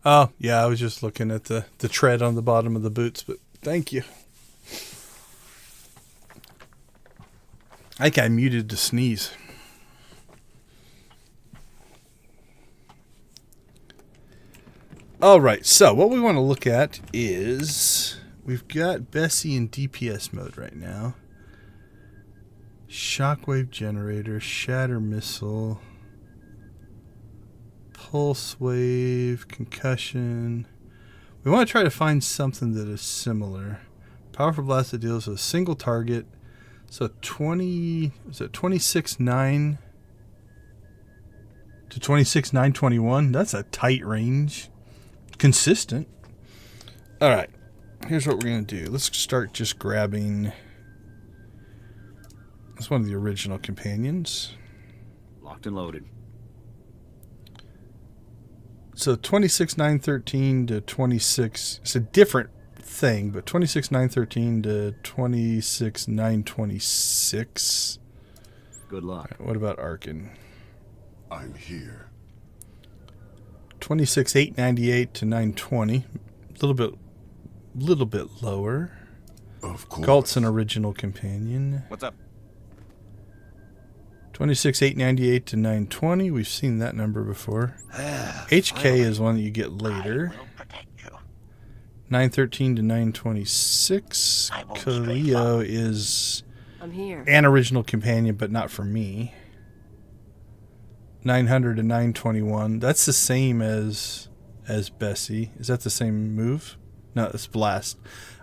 A: Oh, yeah, I was just looking at the tread on the bottom of the boots, but thank you. I think I muted to sneeze. All right, so what we want to look at is we've got Bessie in DPS mode right now. Shockwave generator, shatter missile, pulse wave, concussion. We want to try to find something that is similar. Powerful blast that deals with a single target. So 26.9 to 26.921. That's a tight range. Consistent. All right. Here's what we're going to do. Let's start just grabbing. That's one of the original companions.
J: Locked and loaded.
A: So 26.913 to 26. It's a different thing, but 26.913 to 26.926.
J: Good luck.
A: Right, what about Arkin?
H: I'm here.
A: 26.898 to 920. A little bit lower.
H: Of course.
A: Galt's an original companion.
J: What's up?
A: 26.898 to 920. We've seen that number before. HK is one that you get later. 913 to 926. Kaleo is
D: I'm here.
A: an original companion, but not for me. 900 to 921. That's the same as Bessie. Is that the same move? No, it's Blast.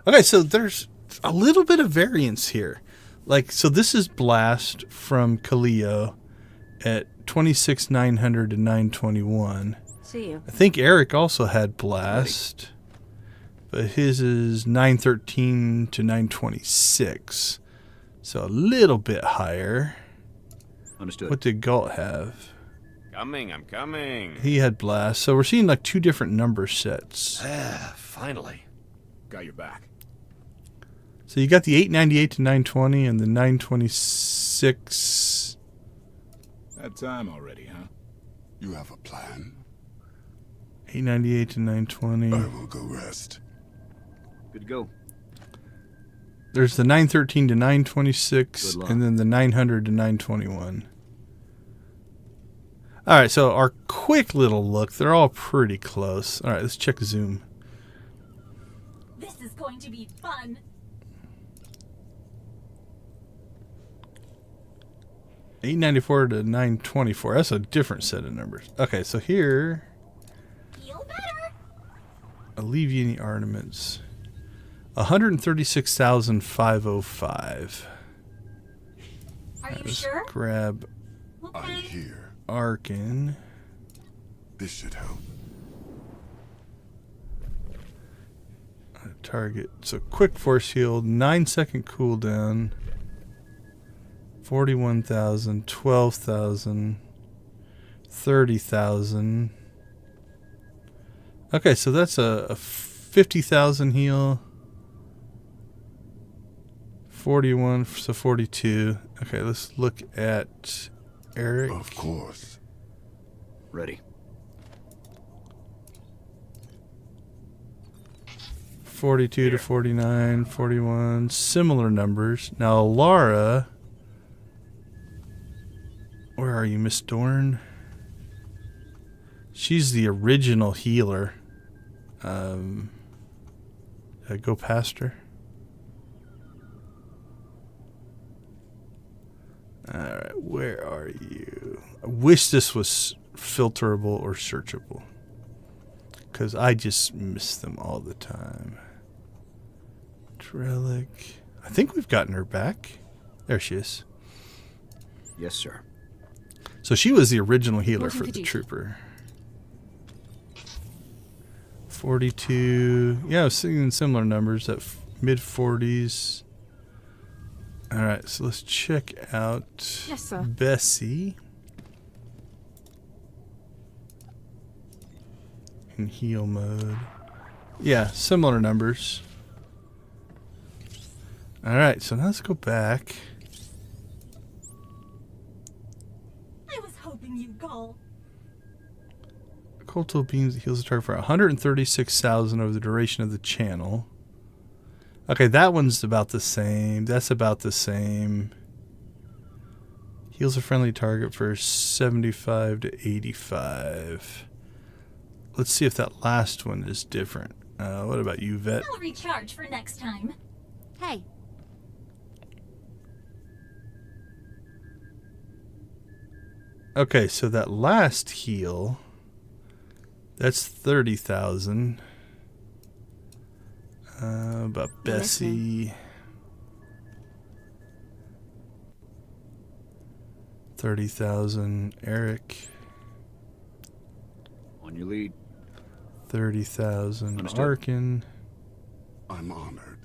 A: Okay, so there's a little bit of variance here. Like, so this is Blast from Kaleo at 26.900 to 921.
D: See you.
A: I think Eric also had Blast, but his is 913 to 926. So a little bit higher.
J: Understood.
A: What did Galt have?
K: I'm coming.
A: He had Blast. So we're seeing like two different number sets.
K: Finally.
H: Got your back.
A: So you got the 898 to 920 and the 926.
H: That time already, huh? You have a plan?
A: 898 to 920.
H: I will go rest.
J: Good to go.
A: There's the 913 to 926
J: Good luck.
A: and then the 900 to 921. All right, so our quick little look, they're all pretty close. All right, let's check zoom.
F: This is going to be fun.
A: 894 to 924. That's a different set of numbers. Okay, so here,
F: Feel better.
A: alleviating ornaments. 136,505.
F: Are you
A: Let's
F: sure?
A: grab
H: I'm here.
A: Arkin.
H: This should help.
A: Target. So quick force heal, 9-second cooldown. 41,000, 12,000, 30,000. Okay, so that's a 50,000 heal. 41, so 42. Okay, let's look at Eric.
H: Of course.
J: Ready.
A: 42 to 49, 41. Similar numbers. Now, Laura. Where are you, Miss Dorn? She's the original healer. Did I go past her? Alright, where are you? I wish this was filterable or searchable, because I just miss them all the time. Trellick. I think we've gotten her back. There she is.
J: Yes, sir.
A: So she was the original healer for the trooper. 42. Yeah, I was seeing similar numbers at mid 40s. All right, so let's check out
D: Yes, sir.
A: Bessie in heal mode. Yeah, similar numbers. All right, so now let's go back.
F: I was hoping you'd call.
A: Coltal beams that heals the target for 136,000 over the duration of the channel. Okay, that one's about the same. That's about the same. Heals a friendly target for 75 to 85. Let's see if that last one is different. What about you, Vet?
F: I'll recharge for next time.
D: Hey,
A: Okay, so that last heal, that's 30,000. About Bessie. 30,000. Eric.
J: On your lead.
A: 30,000.
J: Understood.
A: Arkin.
H: I'm honored.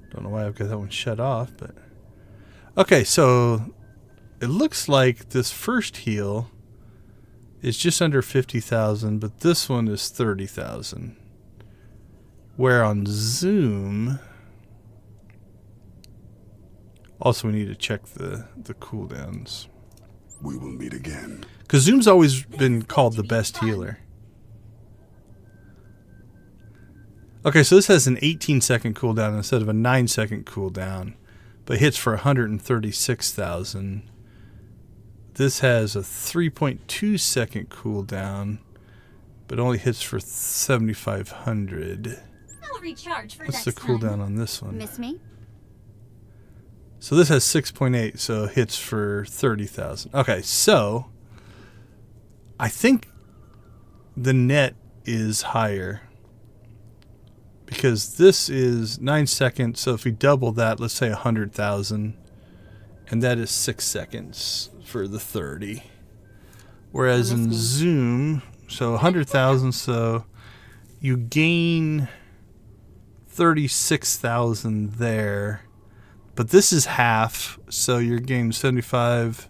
A: Don't know why I've got that one shut off, but... Okay, so it looks like this first heal is just under 50,000, but this one is 30,000. Where on Zoom... Also, we need to check the cooldowns.
H: We will meet again.
A: Because Zoom's always been called the best healer. Okay, so this has an 18-second cooldown instead of a 9-second cooldown, but hits for 136,000. This has a 3.2-second cooldown, but only hits for 7,500.
F: I'll recharge for
A: What's
F: next
A: the cooldown on this one?
D: miss me?
A: So this has 6.8, so hits for 30,000. Okay, so I think the net is higher because this is 9 seconds. So if we double that, let's say 100,000, and that is 6 seconds for the 30. Whereas in Zoom, so 100,000, so you gain 36,000 there. But this is half, so you're gaining 75,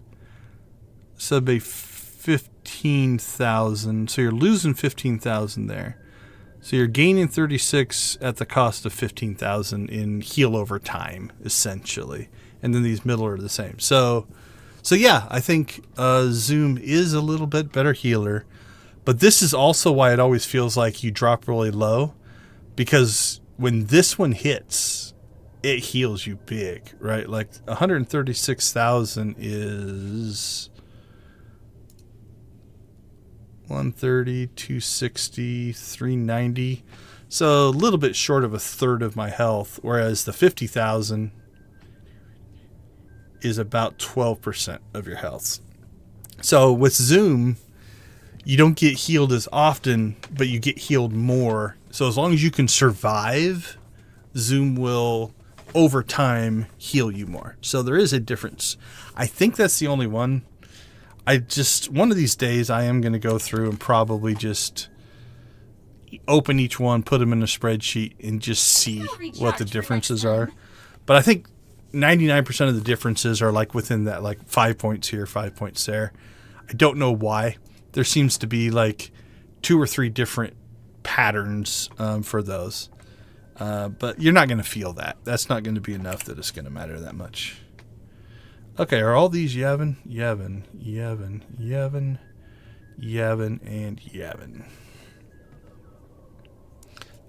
A: so it'd be 15,000. So you're losing 15,000 there. So you're gaining 36 at the cost of 15,000 in heal over time, essentially. And then these middle are the same. So yeah, I think Zoom is a little bit better healer. But this is also why it always feels like you drop really low. Because when this one hits... it heals you big, right? Like 136,000 is 130, 260, 390. So a little bit short of a third of my health, whereas the 50,000 is about 12% of your health. So with Zoom, you don't get healed as often, but you get healed more. So as long as you can survive, Zoom will over time heal you more. So there is a difference. I think that's the only one. One of these days I am going to go through and probably just open each one, put them in a spreadsheet, and just see what the differences are. But I think 99% of the differences are like within that, like 5 points here, 5 points there. I don't know why. There seems to be like 2 or 3 different patterns for those. But you're not going to feel that. That's not going to be enough that it's going to matter that much. Okay, are all these Yavin? Yavin, Yavin, Yavin, Yavin, and Yavin.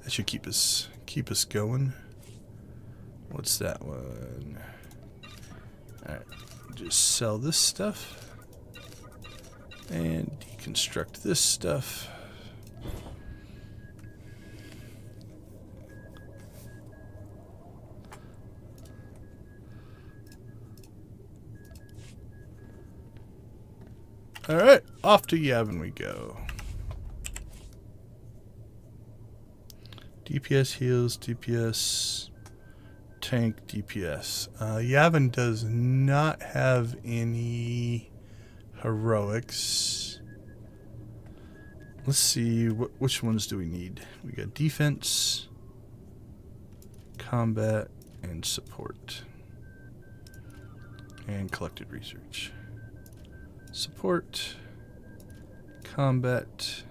A: That should keep us going. What's that one? Alright, just sell this stuff. And deconstruct this stuff. Alright, off to Yavin we go. DPS heals, DPS tank, DPS. Yavin does not have any heroics. Let's see, which ones do we need? We got defense, combat, and support. And collected research. Support, combat,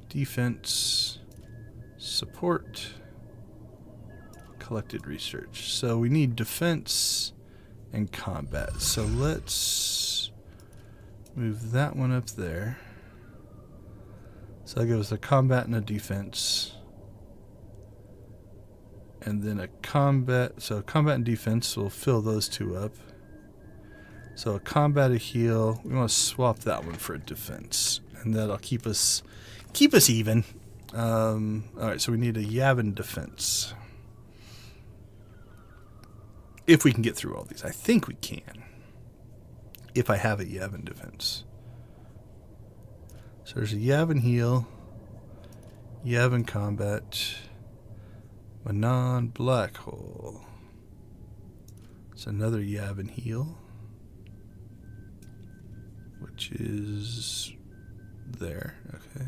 A: defense, support, collected research. So we need defense and combat. So let's Move that one up there. So that gives us a combat and a defense. And then a combat. So combat and defense will fill those two up. So a combat, a heal. We want to swap that one for a defense. And that'll keep us even. Alright, so we need a Yavin defense. If we can get through all these. I think we can. If I have a Yavin defense. So there's a Yavin heal. Yavin combat. Manon black hole. It's another Yavin heal. Which is there. Okay.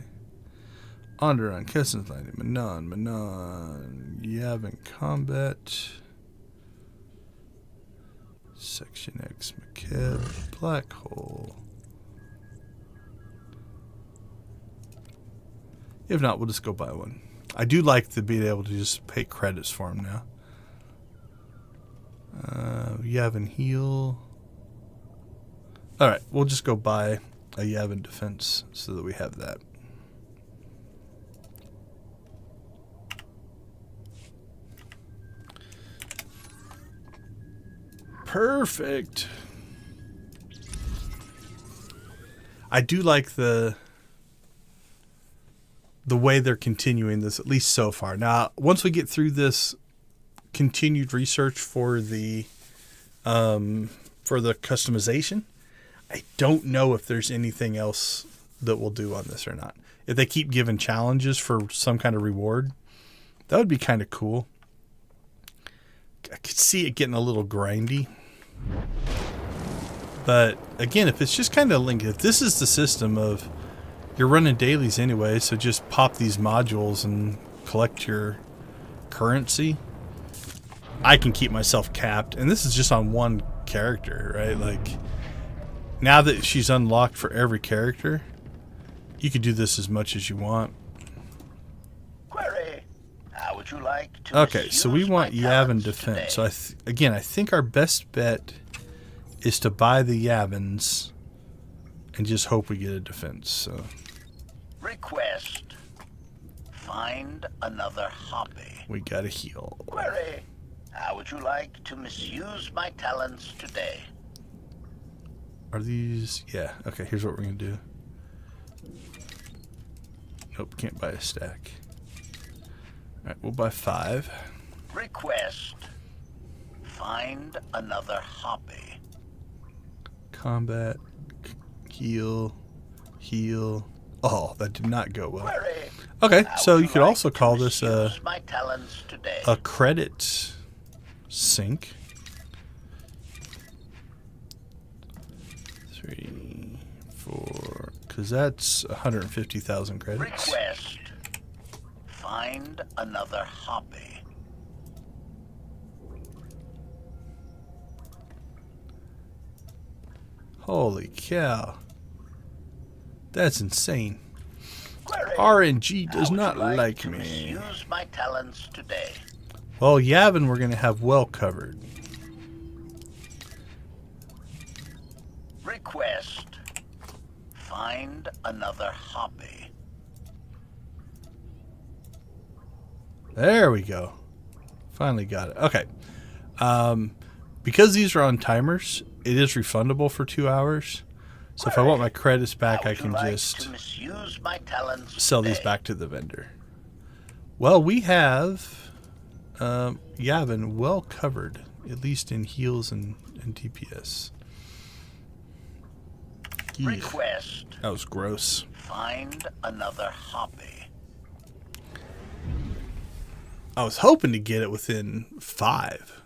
A: Onderon, Kessen's Landing, Manon, Yavin combat. Section X, McKeb, black hole. If not, we'll just go buy one. I do like to be able to just pay credits for them now. Yavin heal. Alright, we'll just go buy a Yavin defense so that we have that. Perfect. I do like the way they're continuing this, at least so far. Now, once we get through this continued research for the customization, I don't know if there's anything else that we'll do on this or not. If they keep giving challenges for some kind of reward, that would be kind of cool. I could see it getting a little grindy. But again, if it's just kind of linked, if this is the system of you're running dailies anyway, so just pop these modules and collect your currency, I can keep myself capped. And this is just on one character, right? Like, now that she's unlocked for every character, you could do this as much as you want.
B: Query. How would you like to
A: Okay, so we want Yavin defense. So again, I think our best bet is to buy the Yavins and just hope we get a defense. So
B: request. Find another hobby.
A: We gotta heal.
B: Query. How would you like to misuse my talents today?
A: Are these... Yeah, okay, here's what we're gonna do. Nope, can't buy a stack. Alright, we'll buy 5.
B: Request. Find another hobby.
A: Combat, heal, heal. Oh, that did not go well.
B: Query.
A: Okay, so you could also call this
B: my talents today.
A: a credit sink. 3, 4, because that's 150,000 credits.
B: Request. Find another hobby.
A: Holy cow. That's insane.
B: Query.
A: RNG does not
B: How would you
A: like
B: to
A: me.
B: misuse my talents today.
A: Well, Yavin we're going to have well covered.
B: Request. Find another hobby.
A: There we go. Finally got it. Okay. Because these are on timers, it is refundable for 2 hours. So if I want my credits back, I can just
B: misuse my talents
A: sell these back to the vendor. Well, we have Yavin well covered, at least in heals and DPS. Eek.
B: Request.
A: That was gross.
B: Find another hobby.
A: I was hoping to get it within 5.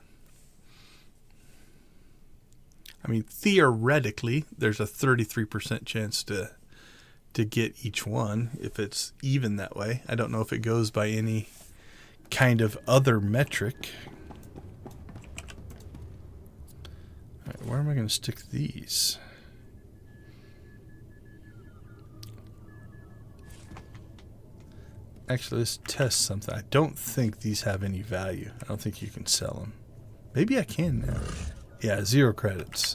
A: I mean, theoretically, there's a 33% chance to get each one if it's even that way. I don't know if it goes by any kind of other metric. All right, where am I going to stick these? Actually, let's test something. I don't think these have any value. I don't think you can sell them. Maybe I can now. Yeah, 0 credits.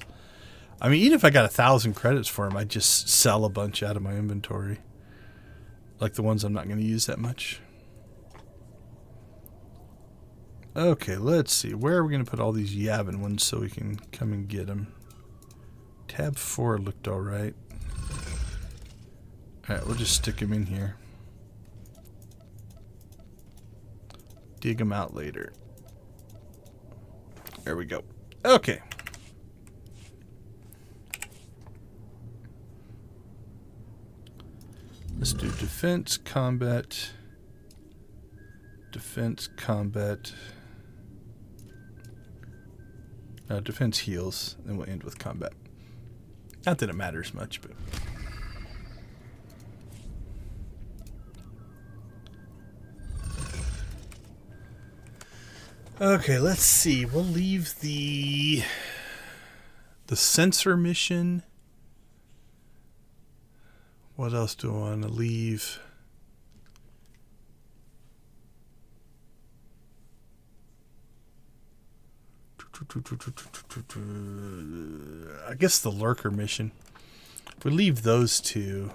A: I mean, even if I got 1,000 credits for them, I'd just sell a bunch out of my inventory. Like the ones I'm not going to use that much. Okay, let's see. Where are we going to put all these Yavin ones so we can come and get them? Tab 4 looked alright. Alright, we'll just stick them in here. Dig them out later. There we go. Okay. Let's do defense, combat, defense, combat. Defense heals, then we'll end with combat. Not that it matters much, but... Okay, let's see. We'll leave the sensor mission. What else do I want to leave? I guess the lurker mission. If we leave those two,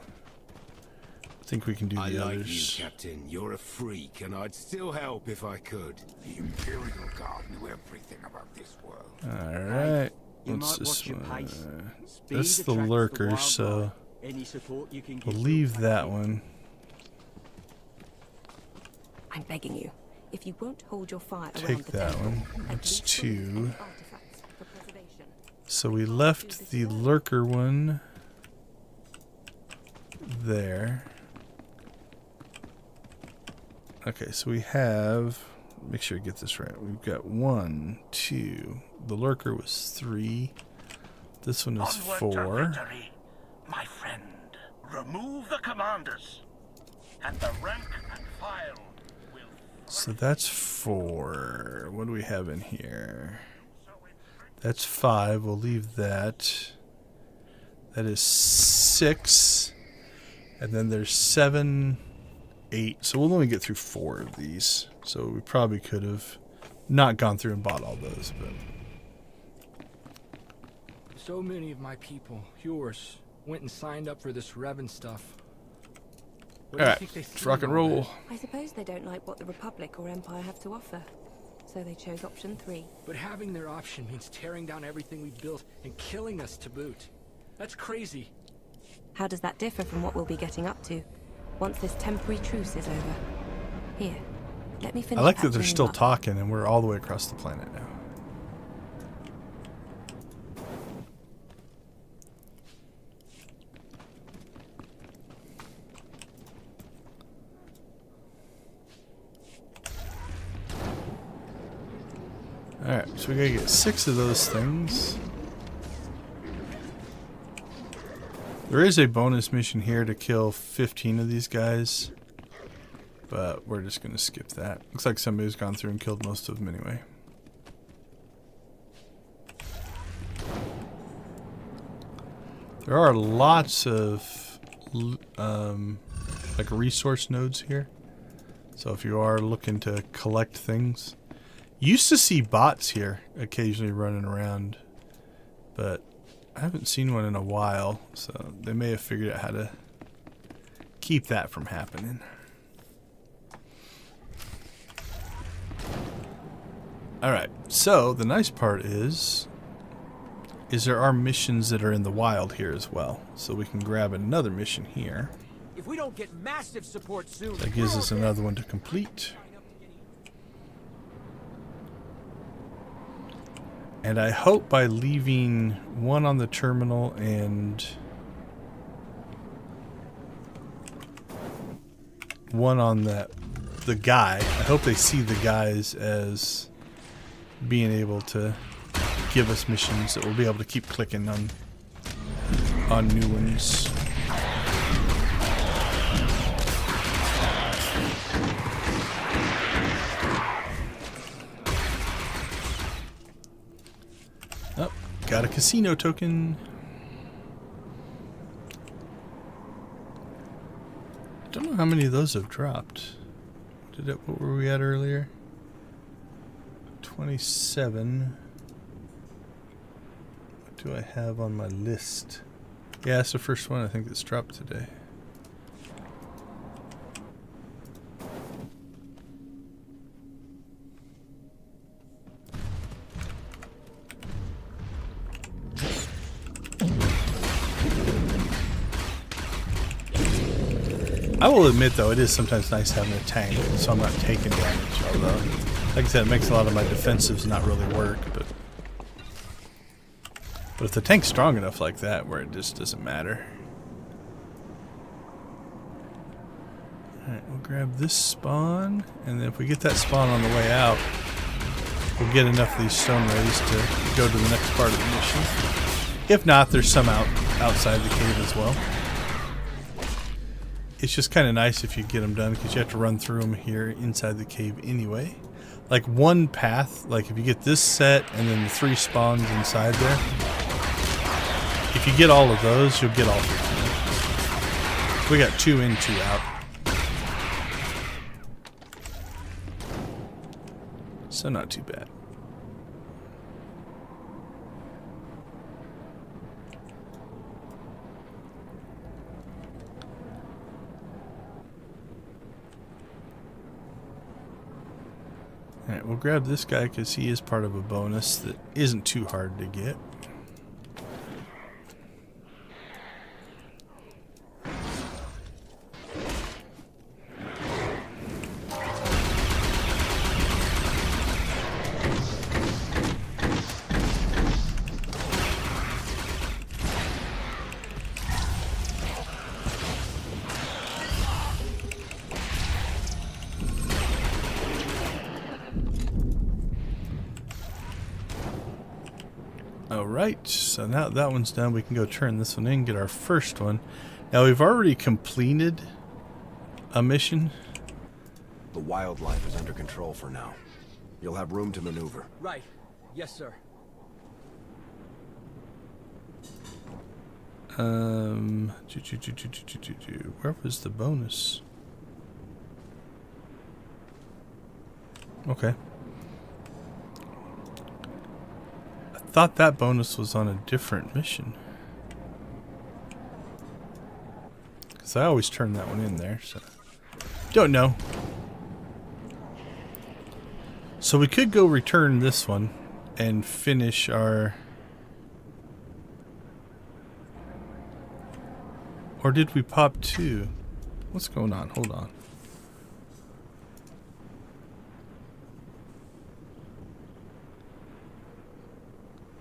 A: I think we can do the others.
H: I like you, Captain. You're a freak, and I'd still help if I could. The Imperial Guard knew everything about this world.
A: Alright. What's this one? That's the lurker, so we'll leave that one.
F: I'm begging you. If you won't hold your fire
A: Take that one. That's 2. So we left the lurker one there. Okay, so we have, make sure I get this right. We've got 1, 2. The lurker was 3. This one is 4.
B: My friend, remove the commanders, and the rank and file.
A: So that's 4. What do we have in here? That's 5. We'll leave that. That is 6. And then there's 7, 8. So we'll only get through 4 of these. So we probably could have not gone through and bought all those. But
L: so many of my people, yours, went and signed up for this Revan stuff.
A: Alright, let's rock and roll.
F: I suppose they don't like what the Republic or Empire have to offer, so they chose option 3.
L: But having their option means tearing down everything we built and killing us to boot. That's crazy.
F: How does that differ from what we'll be getting up to once this temporary truce is over? Here, let me finish.
A: I like that they're
F: patching
A: still
F: you up.
A: talking and we're all the way across the planet now. Alright, so we gotta get 6 of those things. There is a bonus mission here to kill 15 of these guys, but we're just gonna skip that. Looks like somebody's gone through and killed most of them anyway. There are lots of like resource nodes here, so if you are looking to collect things. Used to see bots here occasionally running around, but I haven't seen one in a while, so they may have figured out how to keep that from happening. Alright, so the nice part is there are missions that are in the wild here as well, so we can grab another mission here.
M: If we don't get massive support soon,
A: That gives us another one to complete. And I hope by leaving one on the terminal and one on the guy, I hope they see the guys as being able to give us missions that we'll be able to keep clicking on new ones. Oh, got a casino token. I don't know how many of those have dropped. What were we at earlier? 27. do I have on my list? Yeah, it's the first one I think that's dropped today. I will admit, though, it is sometimes nice having a tank, so I'm not taking damage. Although, like I said, it makes a lot of my defensives not really work. But if the tank's strong enough like that, where it just doesn't matter. Alright, we'll grab this spawn, and then if we get that spawn on the way out, we'll get enough of these stone rays to go to the next part of the mission. If not, there's some outside the cave as well. It's just kind of nice if you get them done, because you have to run through them here inside the cave anyway. Like one path, like if you get this set and then the 3 spawns inside there, if you get all of those, you'll get all 15. We got 2 in, 2 out. So not too bad. Alright, we'll grab this guy because he is part of a bonus that isn't too hard to get. Alright, so now that one's done, we can go turn this one in, get our first one. Now we've already completed a mission.
N: The wildlife is under control for now. You'll have room to maneuver.
M: Right. Yes, sir.
A: Where was the bonus? Okay. I thought that bonus was on a different mission. Because I always turn that one in there, so... Don't know. So we could go return this one and finish our... Or did we pop 2? What's going on? Hold on.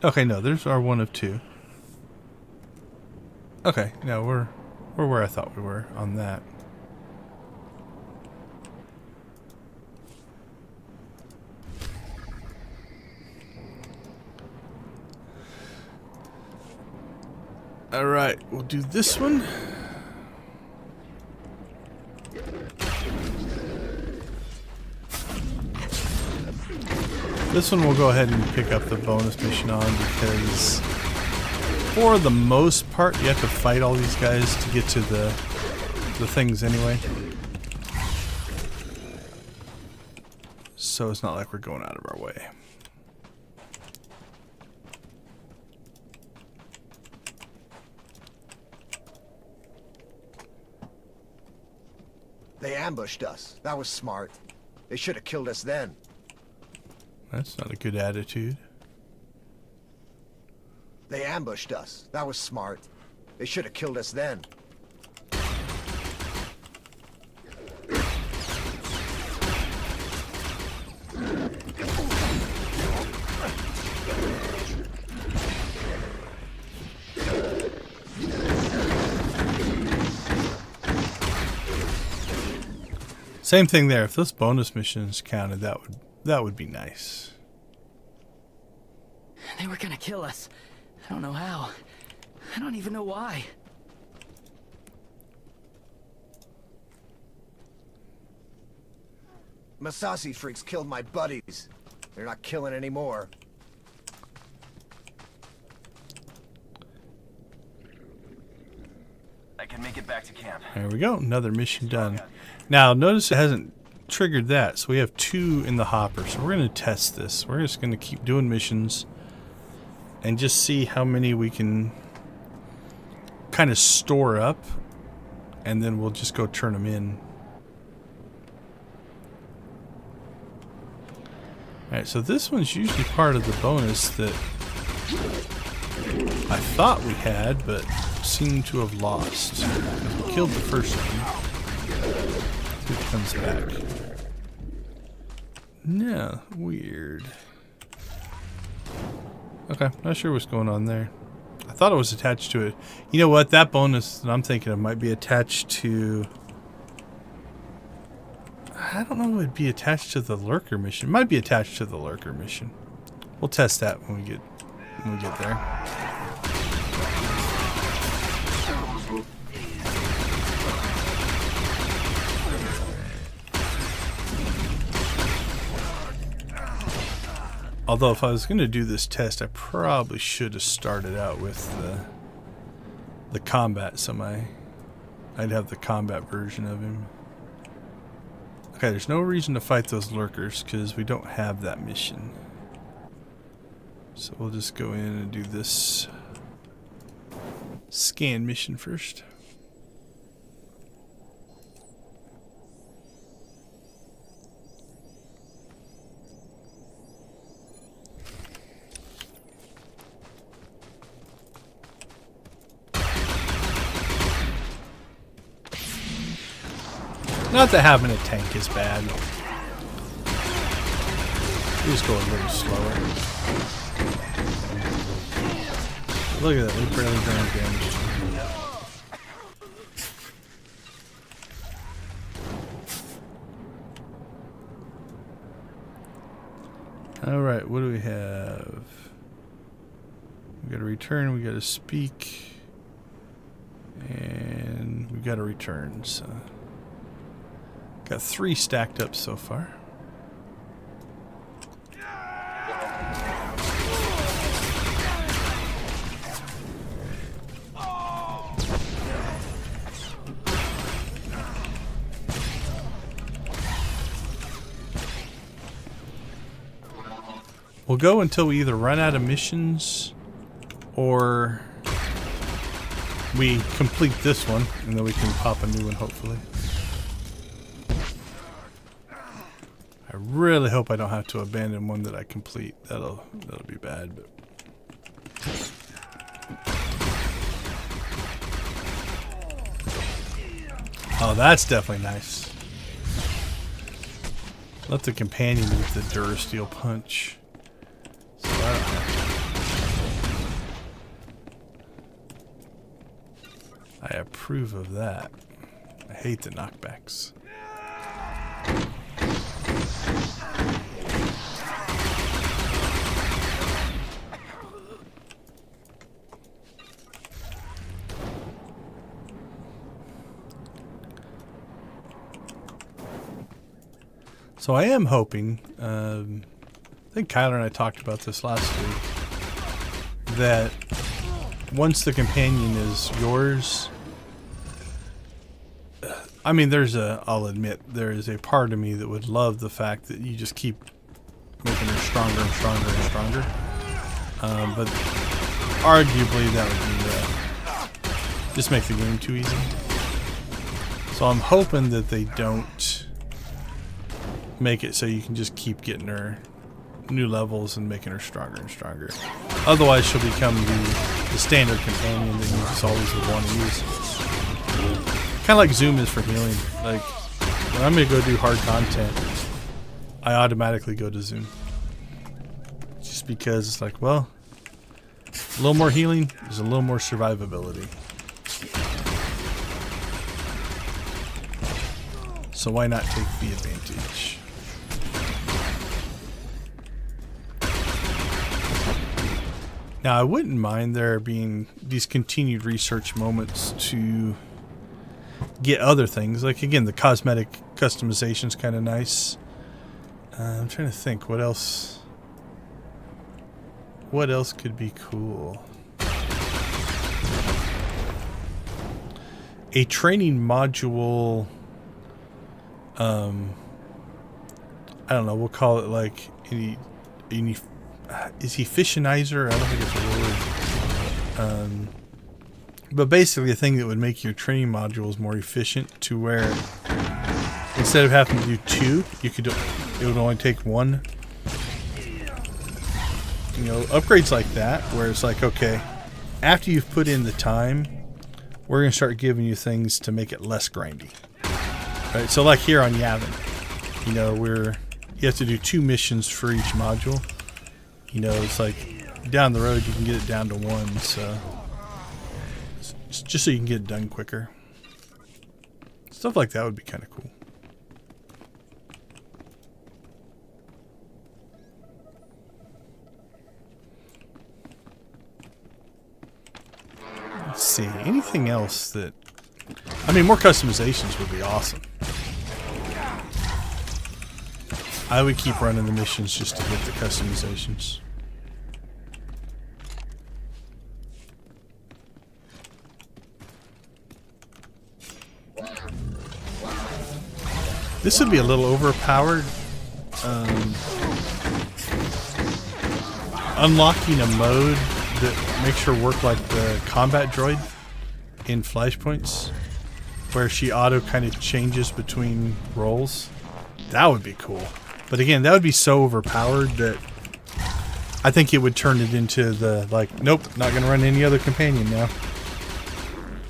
A: Okay, no, there's our 1 of 2. Okay, no, we're where I thought we were on that. Alright, we'll do this one. This one we'll go ahead and pick up the bonus mission on, because for the most part you have to fight all these guys to get to the things anyway. So it's not like we're going out of our way.
G: They ambushed us. That was smart. They should have killed us then.
A: That's not a good attitude.
G: They ambushed us. That was smart. They should have killed us then.
A: Same thing there. If those bonus missions counted, that would be nice.
M: They were gonna kill us. I don't know how. I don't even know why.
G: Masasi freaks killed my buddies. They're not killing anymore.
O: I can make it back to camp.
A: There we go. Another mission done. Now, notice it hasn't triggered that, so we have 2 in the hopper. So we're going to test this. We're just going to keep doing missions and just see how many we can kind of store up, and then we'll just go turn them in. Alright, so this one's usually part of the bonus that I thought we had, but seem to have lost. We killed the first one. See if it comes back. No, weird. Okay, not sure what's going on there. I thought it was attached to it. You know what? That bonus that I'm thinking of might be attached to... I don't know if it would be attached to the lurker mission. It might be attached to the lurker mission. We'll test that when we get there. Although if I was going to do this test, I probably should have started out with the combat, so I'd have the combat version of him. Okay, there's no reason to fight those lurkers because we don't have that mission. So we'll just go in and do this scan mission first. Not that having a tank is bad. We just go a little slower. Look at that, we barely done damage. Alright, what do we have? We got a return, we got a speak, and we got a return, so... Got 3 stacked up so far. We'll go until we either run out of missions or we complete this one, and then we can pop a new one hopefully. I really hope I don't have to abandon one that I complete. That'll be bad. But oh, that's definitely nice. Let the companion use the Durasteel punch. So I don't have to. I approve of that. I hate the knockbacks. So I am hoping, I think Kyler and I talked about this last week, that once the companion is yours, I mean, I'll admit, there is a part of me that would love the fact that you just keep making her stronger and stronger and stronger. But arguably that would be, just make the game too easy. So I'm hoping that they don't make it so you can just keep getting her new levels and making her stronger and stronger. Otherwise she'll become the standard companion that you just always would want to use. Kind of like Zoom is for healing. Like, when I'm going to go do hard content, I automatically go to Zoom. Just because it's like, well, a little more healing, there's a little more survivability. So why not take the advantage? Now, I wouldn't mind there being these continued research moments to get other things. Like, again, the cosmetic customization is kind of nice. I'm trying to think what else. What else could be cool? A training module. I don't know. We'll call it like any is he Fishinizer? I don't think it's a word. But basically a thing that would make your training modules more efficient to where instead of having to do 2, you could it would only take 1. You know, upgrades like that where it's like, okay, after you've put in the time, we're going to start giving you things to make it less grindy. Right? So like here on Yavin, you know, you have to do 2 missions for each module. You know, it's like down the road you can get it down to 1, so just so you can get it done quicker. Stuff like that would be kind of cool. Let's see, anything else that... I mean, more customizations would be awesome. I would keep running the missions just to get the customizations. This would be a little overpowered. Unlocking a mode that makes her work like the combat droid in Flashpoints, where she auto kind of changes between roles. That would be cool. But again, that would be so overpowered that I think it would turn it into the, like, nope, not going to run any other companion now.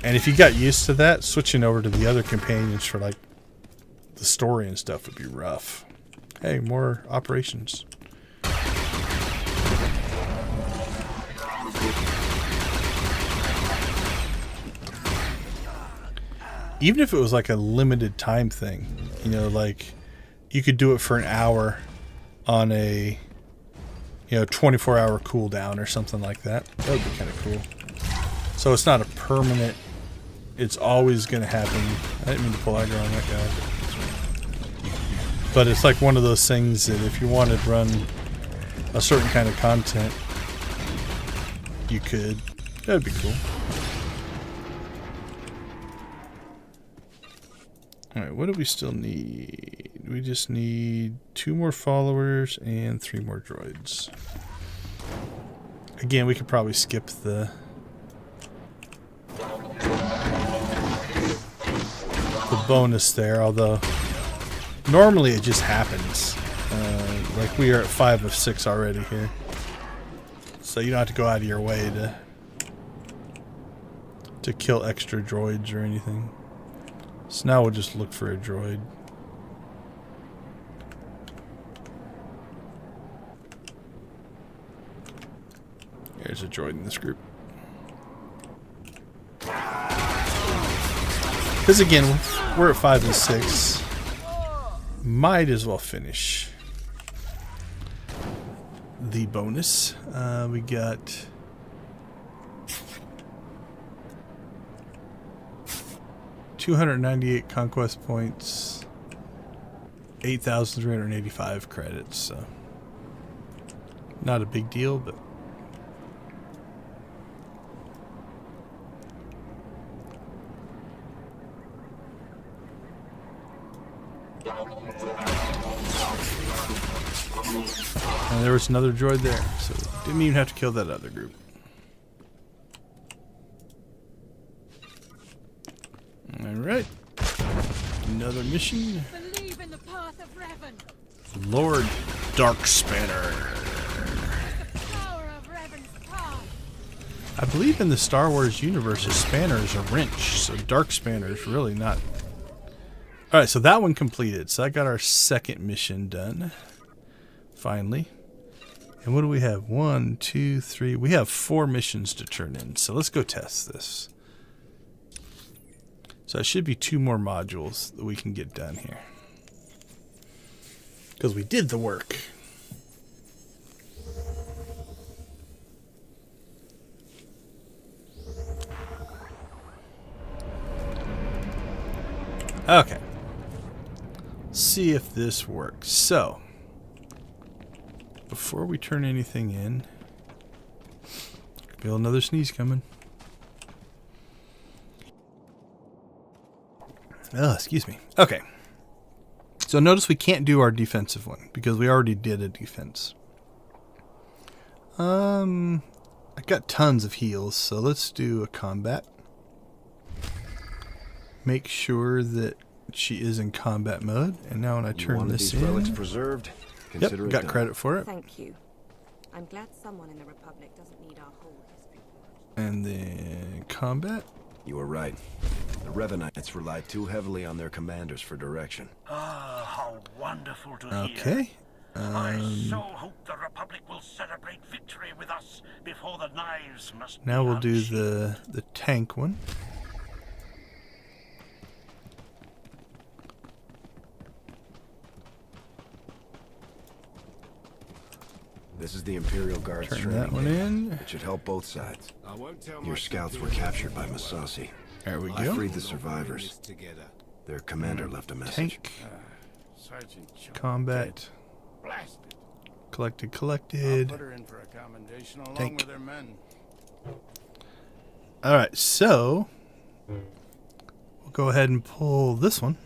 A: And if you got used to that, switching over to the other companions for, like, the story and stuff would be rough. Hey, more operations. Even if it was like a limited time thing, you know, like you could do it for an hour on a, 24-hour cooldown or something like that. That would be kind of cool. So it's not a permanent, it's always going to happen. I didn't mean to pull aggro on that guy. But it's like one of those things that if you wanted to run a certain kind of content, you could. That would be cool. Alright, what do we still need? We just need 2 more followers and 3 more droids. Again, we could probably skip the bonus there, although normally it just happens. Like we are at 5 of 6 already here. So you don't have to go out of your way to kill extra droids or anything. So now we'll just look for a droid. There's a droid in this group. Because again, we're at 5 and 6. Might as well finish the bonus. We got... $298 conquest points, 8,385 credits, so not a big deal, but and there was another droid there, so didn't even have to kill that other group. Alright. Another mission.
O: Believe in the path of Revan.
A: Lord Darkspanner.
O: The power of Revan's path.
A: I believe in the Star Wars universe a spanner is a wrench, so Darkspanner is really not. Alright, so that one completed. So I got our second mission done. Finally. And what do we have? 1, 2, 3. We have 4 missions to turn in. So let's go test this. So it should be 2 more modules that we can get done here. Because we did the work. Okay. See if this works. So, before we turn anything in, feel another sneeze coming. Oh, excuse me. Okay. So notice we can't do our defensive one because we already did a defense. I got tons of heals, so let's do a combat. Make sure that she is in combat mode, and now when I turn this in,
N: relics preserved?
A: Yep, got credit for it.
D: Thank you. I'm glad someone in the Republic doesn't need our whole history.
A: And then combat.
N: You were right. The Revenites relied too heavily on their commanders for direction.
B: Ah, how wonderful to hear.
A: Okay.
B: I so hope the Republic will celebrate victory with us before the knives must
A: Now
B: be
A: we'll do
B: unsheathed.
A: the tank one.
N: This is the Imperial Guard's
A: Turn
N: training
A: that one
N: camp.
A: in.
N: It should help both sides.
H: I won't tell
N: Your
H: my
N: scouts were
H: superiors
N: captured by
H: to do well.
N: Masasi.
A: There we
N: I
A: go.
N: freed the survivors.
H: Together.
N: Their commander left a message.
A: Tank.
H: Sergeant John
A: Combat.
H: Blasted.
A: Collected.
H: I'll put her in for a commendation along
A: Tank.
H: with her men.
A: Alright, so we'll go ahead and pull this one.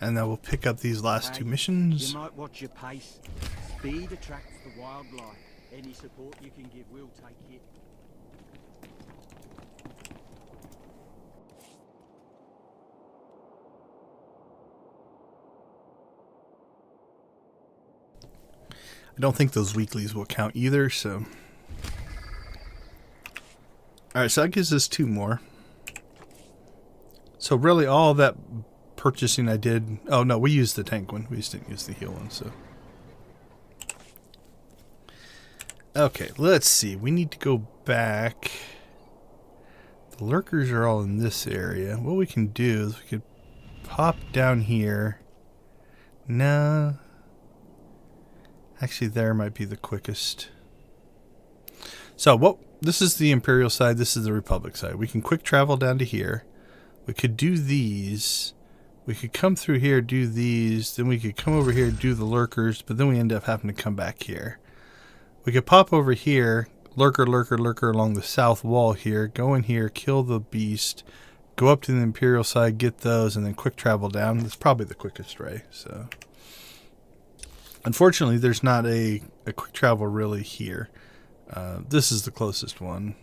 A: And then we'll pick up these last two missions.
P: You might watch your pace. Speed attracts the wildlife. Any support you can give, we'll take it.
A: I don't think those weeklies will count either, so. Alright, so that gives us 2 more. So really all that purchasing I did... Oh no, we used the tank one. We just didn't use the heal one, so. Okay, let's see. We need to go back. The lurkers are all in this area. What we can do is we could pop down here. No. Actually, there might be the quickest. So, this is the Imperial side. This is the Republic side. We can quick travel down to here. We could do these. We could come through here, do these. Then we could come over here, do the lurkers. But then we end up having to come back here. We could pop over here, lurker along the south wall here. Go in here, kill the beast. Go up to the Imperial side, get those, and then quick travel down. That's probably the quickest way. So, unfortunately, there's not a quick travel really here. This is the closest one.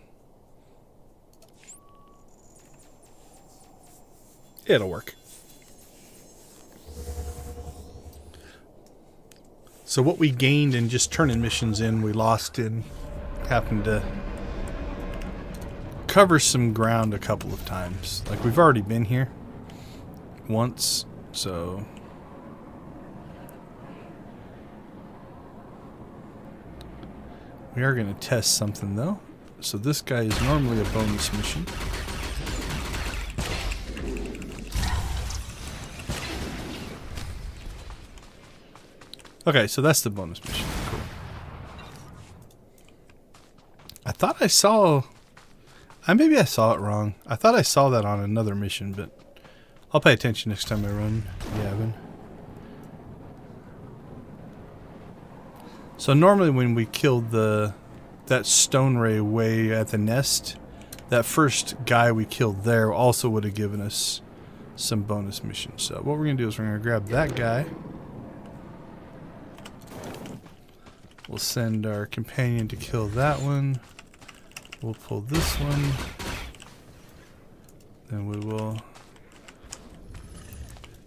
A: It'll work. So what we gained in just turning missions in, we lost in having to cover some ground a couple of times. Like, we've already been here once, so... We are going to test something, though. So this guy is normally a bonus mission. Okay, so that's the bonus mission. Cool. I thought I saw... maybe I saw it wrong. I thought I saw that on another mission, but I'll pay attention next time I run Yavin. So normally when we killed that stone ray way at the nest, that first guy we killed there also would have given us some bonus missions. So what we're going to do is we're going to grab that guy. We'll send our companion to kill that one. We'll pull this one. Then we will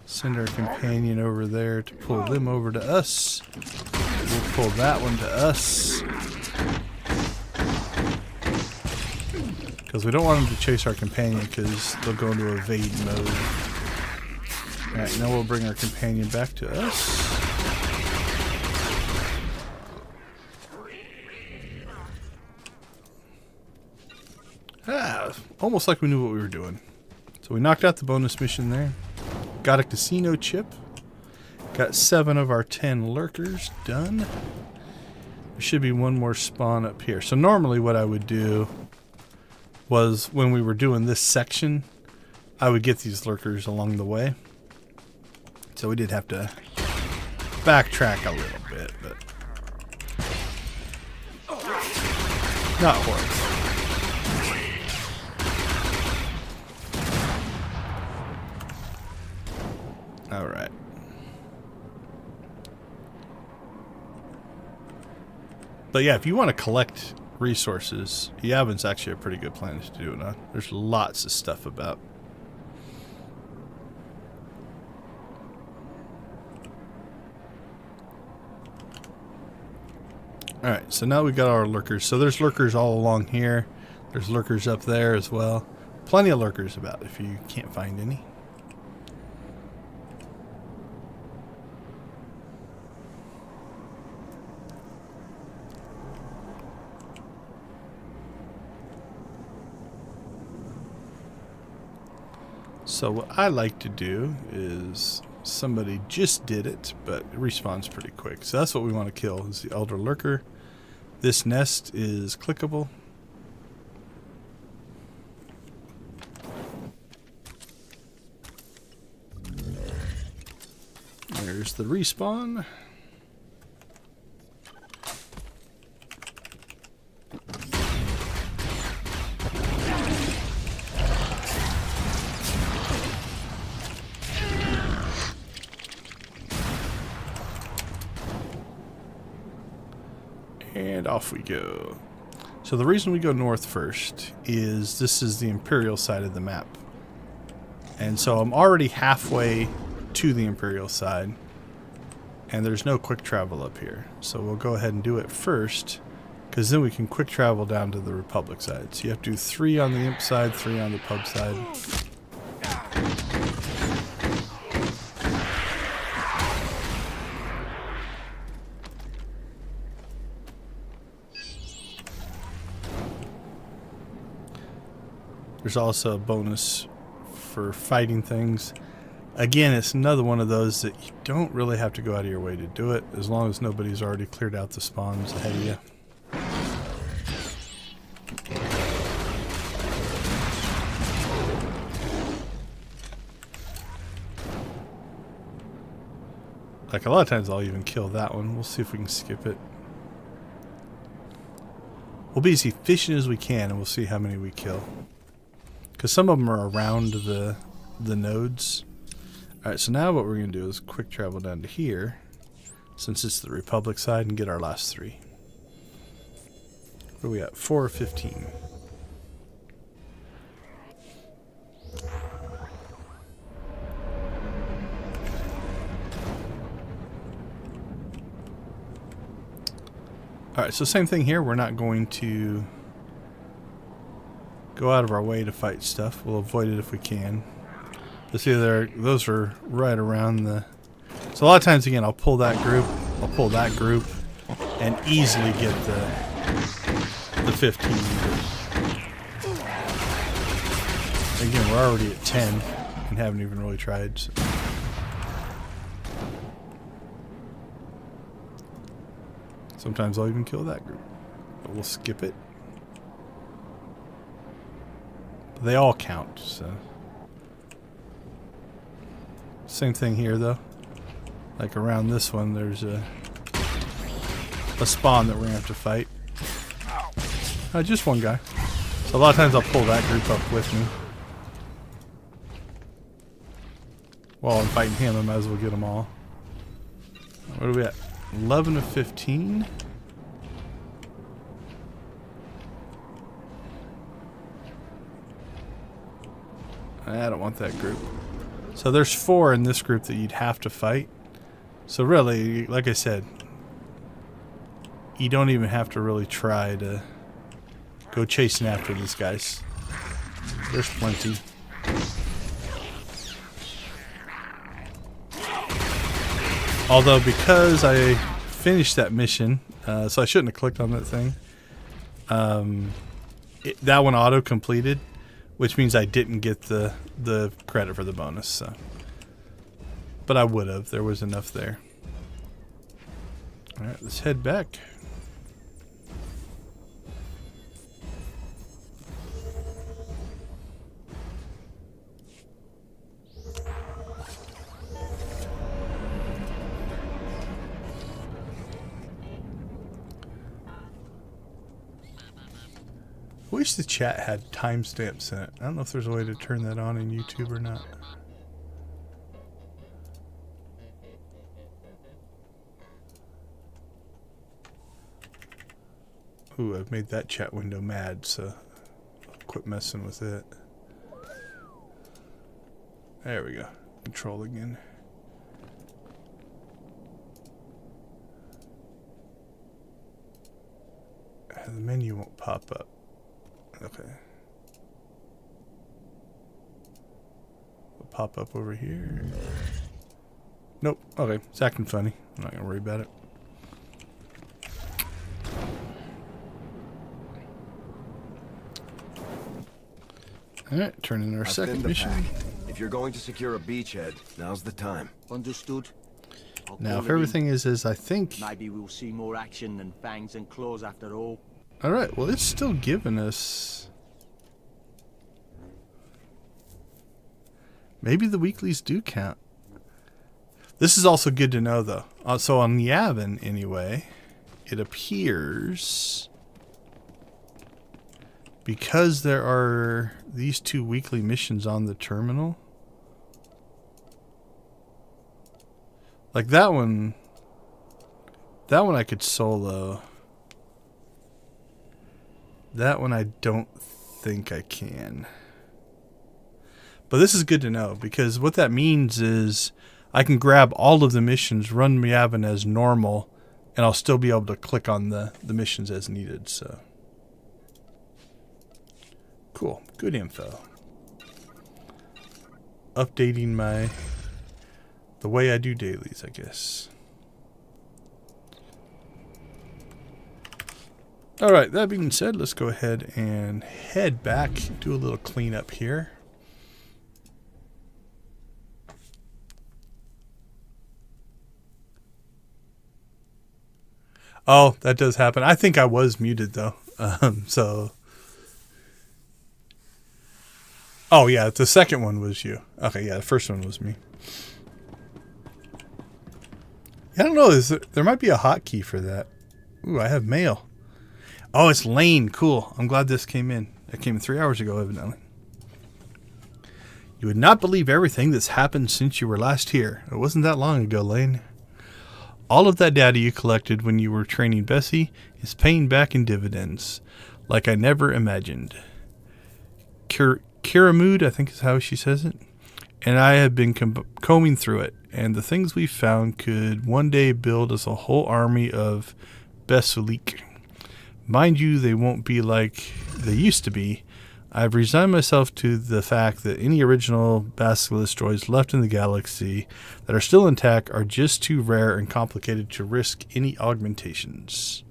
A: send our companion over there to pull them over to us. We'll pull that one to us. Because we don't want them to chase our companion because they'll go into evade mode. Alright, now we'll bring our companion back to us. Almost like we knew what we were doing. So we knocked out the bonus mission there. Got a casino chip. Got 7 of our 10 lurkers done. There should be one more spawn up here. So normally what I would do was when we were doing this section, I would get these lurkers along the way. So we did have to backtrack a little bit, but not horrible. All right. But yeah, if you want to collect resources, Yavin's actually a pretty good planet to do it on. There's lots of stuff about. Alright, so now we got our lurkers. So there's lurkers all along here. There's lurkers up there as well. Plenty of lurkers about if you can't find any. So what I like to do is, somebody just did it, but it respawns pretty quick. So that's what we want to kill, is the Elder Lurker. This nest is clickable. There's the respawn. And off we go. So the reason we go north first is this is the Imperial side of the map. And so I'm already halfway to the Imperial side. And there's no quick travel up here. So we'll go ahead and do it first, because then we can quick travel down to the Republic side. So you have to do 3 on the Imp side, 3 on the Pub side. There's also a bonus for fighting things. Again, it's another one of those that you don't really have to go out of your way to do it, as long as nobody's already cleared out the spawns ahead of you. Like, a lot of times I'll even kill that one. We'll see if we can skip it. We'll be as efficient as we can, and we'll see how many we kill. Because some of them are around the nodes. Alright, so now what we're going to do is quick travel down to here, since it's the Republic side, and get our last 3. What are we at? 4 or 15. Alright, so same thing here. We're not going to go out of our way to fight stuff. We'll avoid it if we can. But see, those are right around the... So a lot of times, again, I'll pull that group, and easily get the 15. Again, we're already at 10 and haven't even really tried. So. Sometimes I'll even kill that group, but we'll skip it. But they all count, so... Same thing here, though. Like around this one, there's a spawn that we're gonna have to fight. Just one guy. So a lot of times I'll pull that group up with me. While I'm fighting him, I might as well get them all. What are we at? 11 of 15. I don't want that group. So there's 4 in this group that you'd have to fight. So really, like I said, you don't even have to really try to go chasing after these guys. There's plenty. Although, because I finished that mission, so I shouldn't have clicked on that thing. That one auto-completed, which means I didn't get the credit for the bonus. So, but I would have. There was enough there. All right, let's head back. I wish the chat had timestamps in it. I don't know if there's a way to turn that on in YouTube or not. Ooh, I've made that chat window mad, so quit messing with it. There we go. Control again. The menu won't pop up. Okay. It'll pop up over here. Nope. Okay. It's acting funny. I'm not going to worry about it. Alright, turn in our second mission.
N: If you're going to secure a beachhead, now's the time.
P: Understood.
A: Now, if everything is as I think...
P: Maybe we'll see more action than fangs and claws after all.
A: Alright, well, it's still giving us... Maybe the weeklies do count. This is also good to know, though. So on Yavin, anyway, it appears... because there are these 2 weekly missions on the terminal... Like that one I could solo. That one I don't think I can. But this is good to know, because what that means is I can grab all of the missions, run Yavin as normal, and I'll still be able to click on the missions as needed. So cool. Good info. Updating the way I do dailies, I guess. Alright, that being said, let's go ahead and head back, do a little cleanup here. Oh, that does happen. I think I was muted, though. So... Oh, yeah, the second one was you. Okay, yeah, the first one was me. I don't know. There might be a hotkey for that. Ooh, I have mail. Oh, it's Lane. Cool. I'm glad this came in. It came in 3 hours ago, evidently. You would not believe everything that's happened since you were last here. It wasn't that long ago, Lane. All of that data you collected when you were training Bessie is paying back in dividends, like I never imagined. Kiramud, I think is how she says it. And I have been combing through it, and the things we found could one day build us a whole army of Basilisk. Mind you, they won't be like they used to be. I've resigned myself to the fact that any original Basilisk droids left in the galaxy that are still intact are just too rare and complicated to risk any augmentations.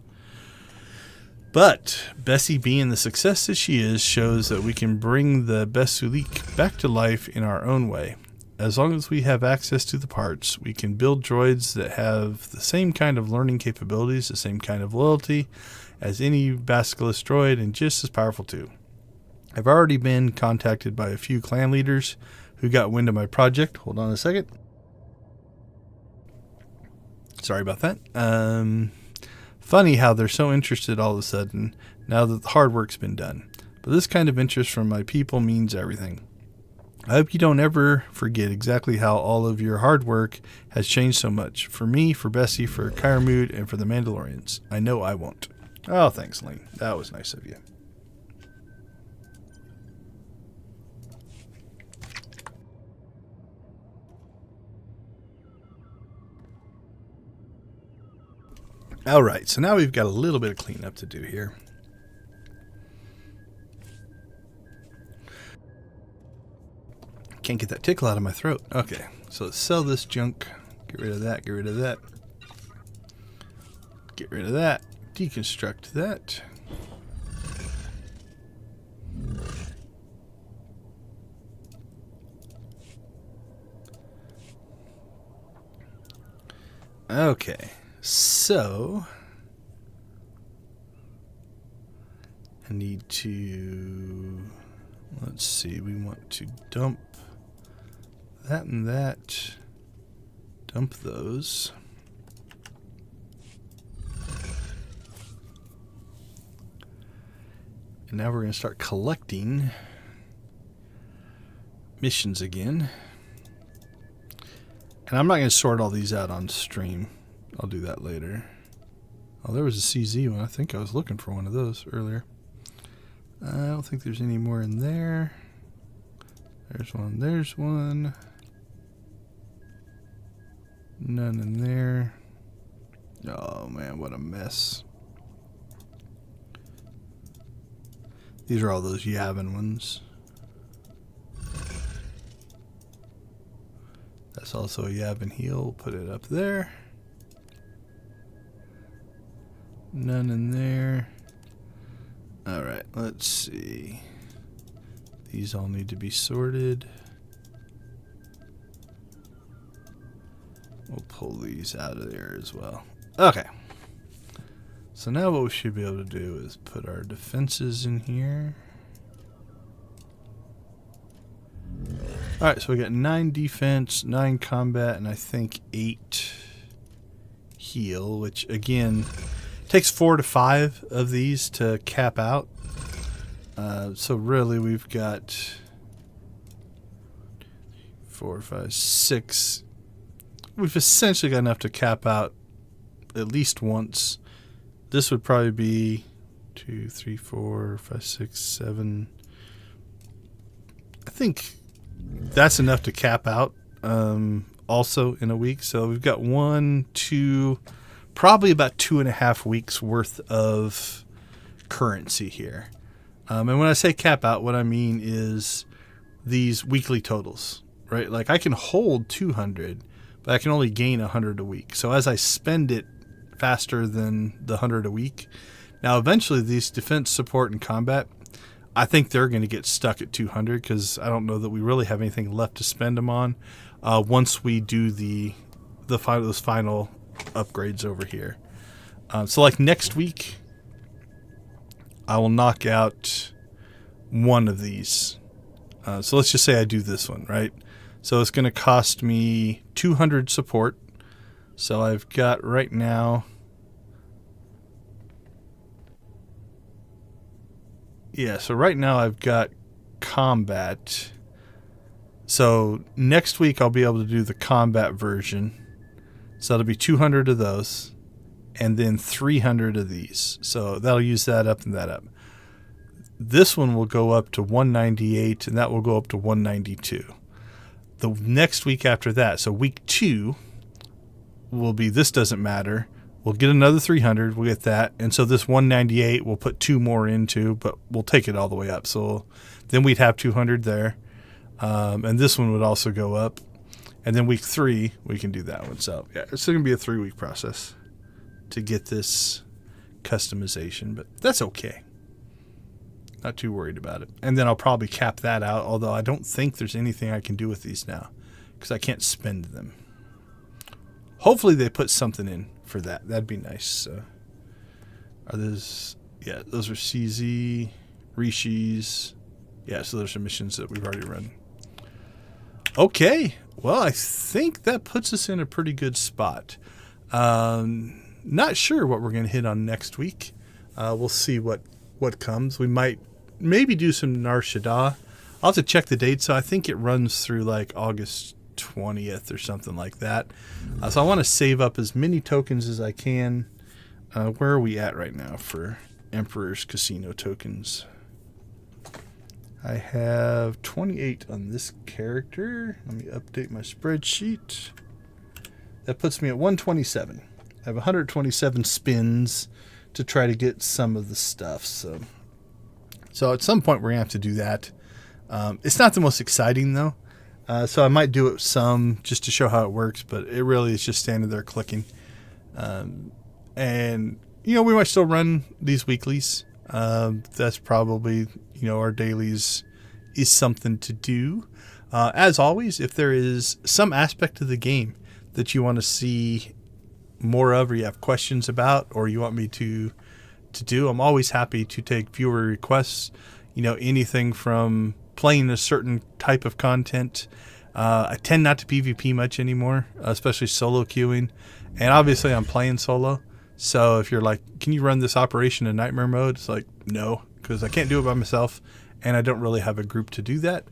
A: But Bessie, being the success that she is, shows that we can bring the Basilisk back to life in our own way. As long as we have access to the parts, we can build droids that have the same kind of learning capabilities, the same kind of loyalty as any Basilisk droid, and just as powerful too. I've already been contacted by a few clan leaders who got wind of my project. Hold on a second. Sorry about that. Funny how they're so interested all of a sudden now that the hard work's been done. But this kind of interest from my people means everything. I hope you don't ever forget exactly how all of your hard work has changed so much. For me, for Bessie, for Kiramud, and for the Mandalorians. I know I won't. Oh, thanks, Lane. That was nice of you. Alright, so now we've got a little bit of cleanup to do here. Can't get that tickle out of my throat. Okay, so let's sell this junk. Get rid of that, get rid of that. Get rid of that. Deconstruct that. Okay. So, I need to, let's see, we want to dump that and that, dump those. And now we're going to start collecting missions again. And I'm not going to sort all these out on stream. I'll do that later. Oh, there was a CZ one. I think I was looking for one of those earlier. I don't think there's any more in there. There's one. There's one. None in there. Oh, man, what a mess. These are all those Yavin ones. That's also a Yavin heel. We'll put it up there. None in there. Alright, let's see. These all need to be sorted. We'll pull these out of there as well. Okay. So now what we should be able to do is put our defenses in here. Alright, so we got 9 defense, 9 combat, and I think 8 heal, which again takes 4 to 5 of these to cap out. So really we've got 4, 5, 6. We've essentially got enough to cap out at least once. This would probably be 2, 3, 4, 5, 6, 7. I think that's enough to cap out also in a week. So we've got 1, 2, probably about 2.5 weeks worth of currency here. And when I say cap out, what I mean is these weekly totals, right? Like I can hold 200, but I can only gain 100 a week. So as I spend it faster than the 100 a week, now eventually these defense, support, and combat, I think they're going to get stuck at 200 because I don't know that we really have anything left to spend them on once we do those final upgrades over here. So like next week, I will knock out one of these. So let's just say I do this one, right? So it's going to cost me 200 support. So I've got right now, yeah, so right now I've got combat. So next week I'll be able to do the combat version. So that'll be 200 of those and then 300 of these. So that'll use that up and that up. This one will go up to 198 and that will go up to 192. The next week after that, so week 2 will be this doesn't matter. We'll get another 300. We'll get that. And so this 198 we'll put 2 more into, but we'll take it all the way up. So then we'd have 200 there. And this one would also go up. And then week 3, we can do that one. So yeah, it's going to be a 3-week process to get this customization, but that's okay. Not too worried about it. And then I'll probably cap that out, although I don't think there's anything I can do with these now because I can't spend them. Hopefully they put something in for that. That'd be nice. Are those... Yeah, those are CZ, Rishis. Yeah, so those are missions that we've already run. Okay. Well, I think that puts us in a pretty good spot. Not sure what we're going to hit on next week. We'll see what comes. We might maybe do some Nar Shaddaa. I'll have to check the date. So I think it runs through like August 20th or something like that. So I want to save up as many tokens as I can. Where are we at right now for Emperor's Casino tokens? I have 28 on this character. Let me update my spreadsheet. That puts me at 127. I have 127 spins to try to get some of the stuff. So at some point we're going to have to do that. It's not the most exciting though. So I might do it some just to show how it works, but it really is just standing there clicking. And, you know, we might still run these weeklies. That's probably, you know, our dailies is something to do. As always, if there is some aspect of the game that you want to see more of or you have questions about or you want me to do, I'm always happy to take viewer requests. You know, anything from playing a certain type of content. I tend not to PvP much anymore, especially solo queuing. And obviously I'm playing solo. So if you're like, can you run this operation in nightmare mode? It's like, no, because I can't do it by myself. And I don't really have a group to do that.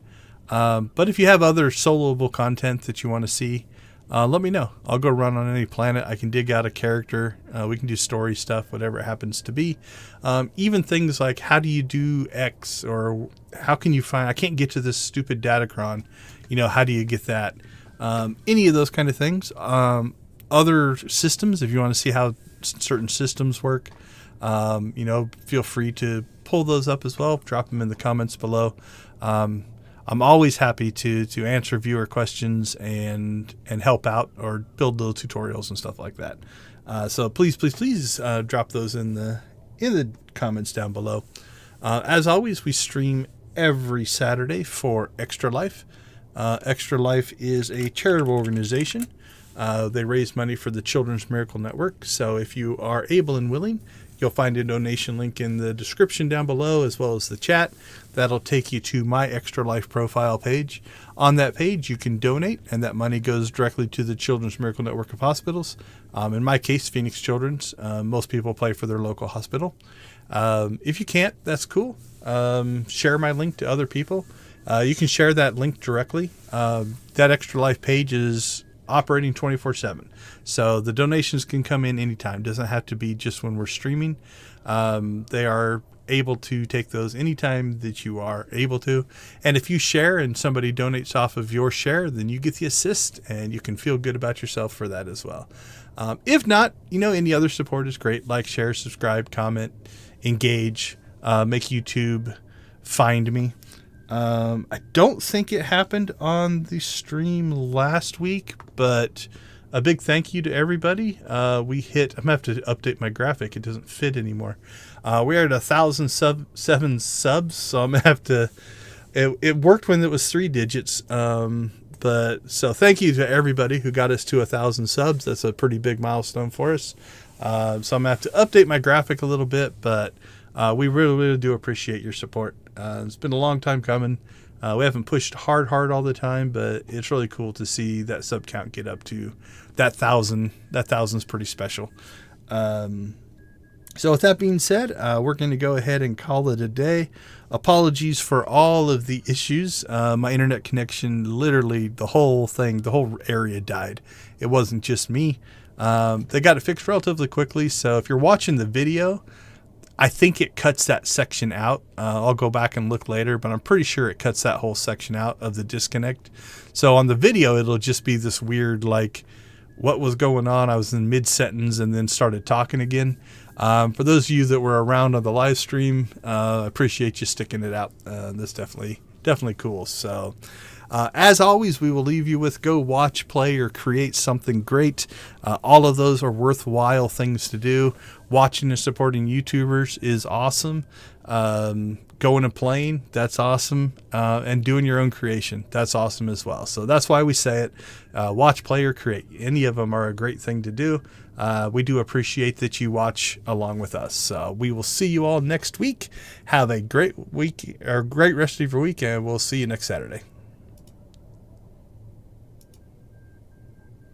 A: But if you have other soloable content that you want to see, let me know. I'll go run on any planet. I can dig out a character. We can do story stuff, whatever it happens to be. Even things like how do you do X, or how can you find, I can't get to this stupid datacron. How do you get that? Any of those kind of things. Other systems, if you want to see how certain systems work, feel free to pull those up as well. Drop them in the comments below. I'm always happy to answer viewer questions and help out or build little tutorials and stuff like that. So please drop those in the comments down below. As always, we stream every Saturday for Extra Life. Extra Life is a charitable organization. They raise money for the Children's Miracle Network. So if you are able and willing, you'll find a donation link in the description down below, as well as the chat. That'll take you to my Extra Life profile page. On that page, you can donate, and that money goes directly to the Children's Miracle Network of hospitals. In my case, Phoenix Children's. Most people play for their local hospital. If you can't, that's cool. Share my link to other people. You can share that link directly. That Extra Life page is operating 24/7, so the donations can come in anytime. Doesn't have to be just when we're streaming. They are able to take those anytime that you are able to, and if you share and somebody donates off of your share, then you get the assist and you can feel good about yourself for that as well. If not, any other support is great. Like, share, subscribe, comment, engage, make YouTube find me. I don't think it happened on the stream last week, but a big thank you to everybody. We hit, I'm going to have to update my graphic. It doesn't fit anymore. We are at 1,007 subs, so I'm going to have to, it worked when it was 3 digits. So thank you to everybody who got us to 1,000 subs. That's a pretty big milestone for us. So I'm going to have to update my graphic a little bit, but we really do appreciate your support. It's been a long time coming. We haven't pushed hard all the time, but it's really cool to see that sub count get up to that 1,000. That 1,000's pretty special. So with that being said, we're going to go ahead and call it a day. Apologies for all of the issues. My internet connection, literally the whole area died. It wasn't just me. They got it fixed relatively quickly. So if you're watching the video, I think it cuts that section out. I'll go back and look later, but I'm pretty sure it cuts that whole section out of the disconnect. So on the video, it'll just be this weird, like, what was going on? I was in mid-sentence and then started talking again. For those of you that were around on the live stream, I appreciate you sticking it out. That's definitely cool. So as always, we will leave you with go watch, play, or create something great. All of those are worthwhile things to do. Watching and supporting YouTubers is awesome. Going and playing, that's awesome. And doing your own creation, that's awesome as well. So that's why we say it. Watch, play, or create. Any of them are a great thing to do. We do appreciate that you watch along with us. So we will see you all next week. Have a great week, or great rest of your week, and we'll see you next Saturday.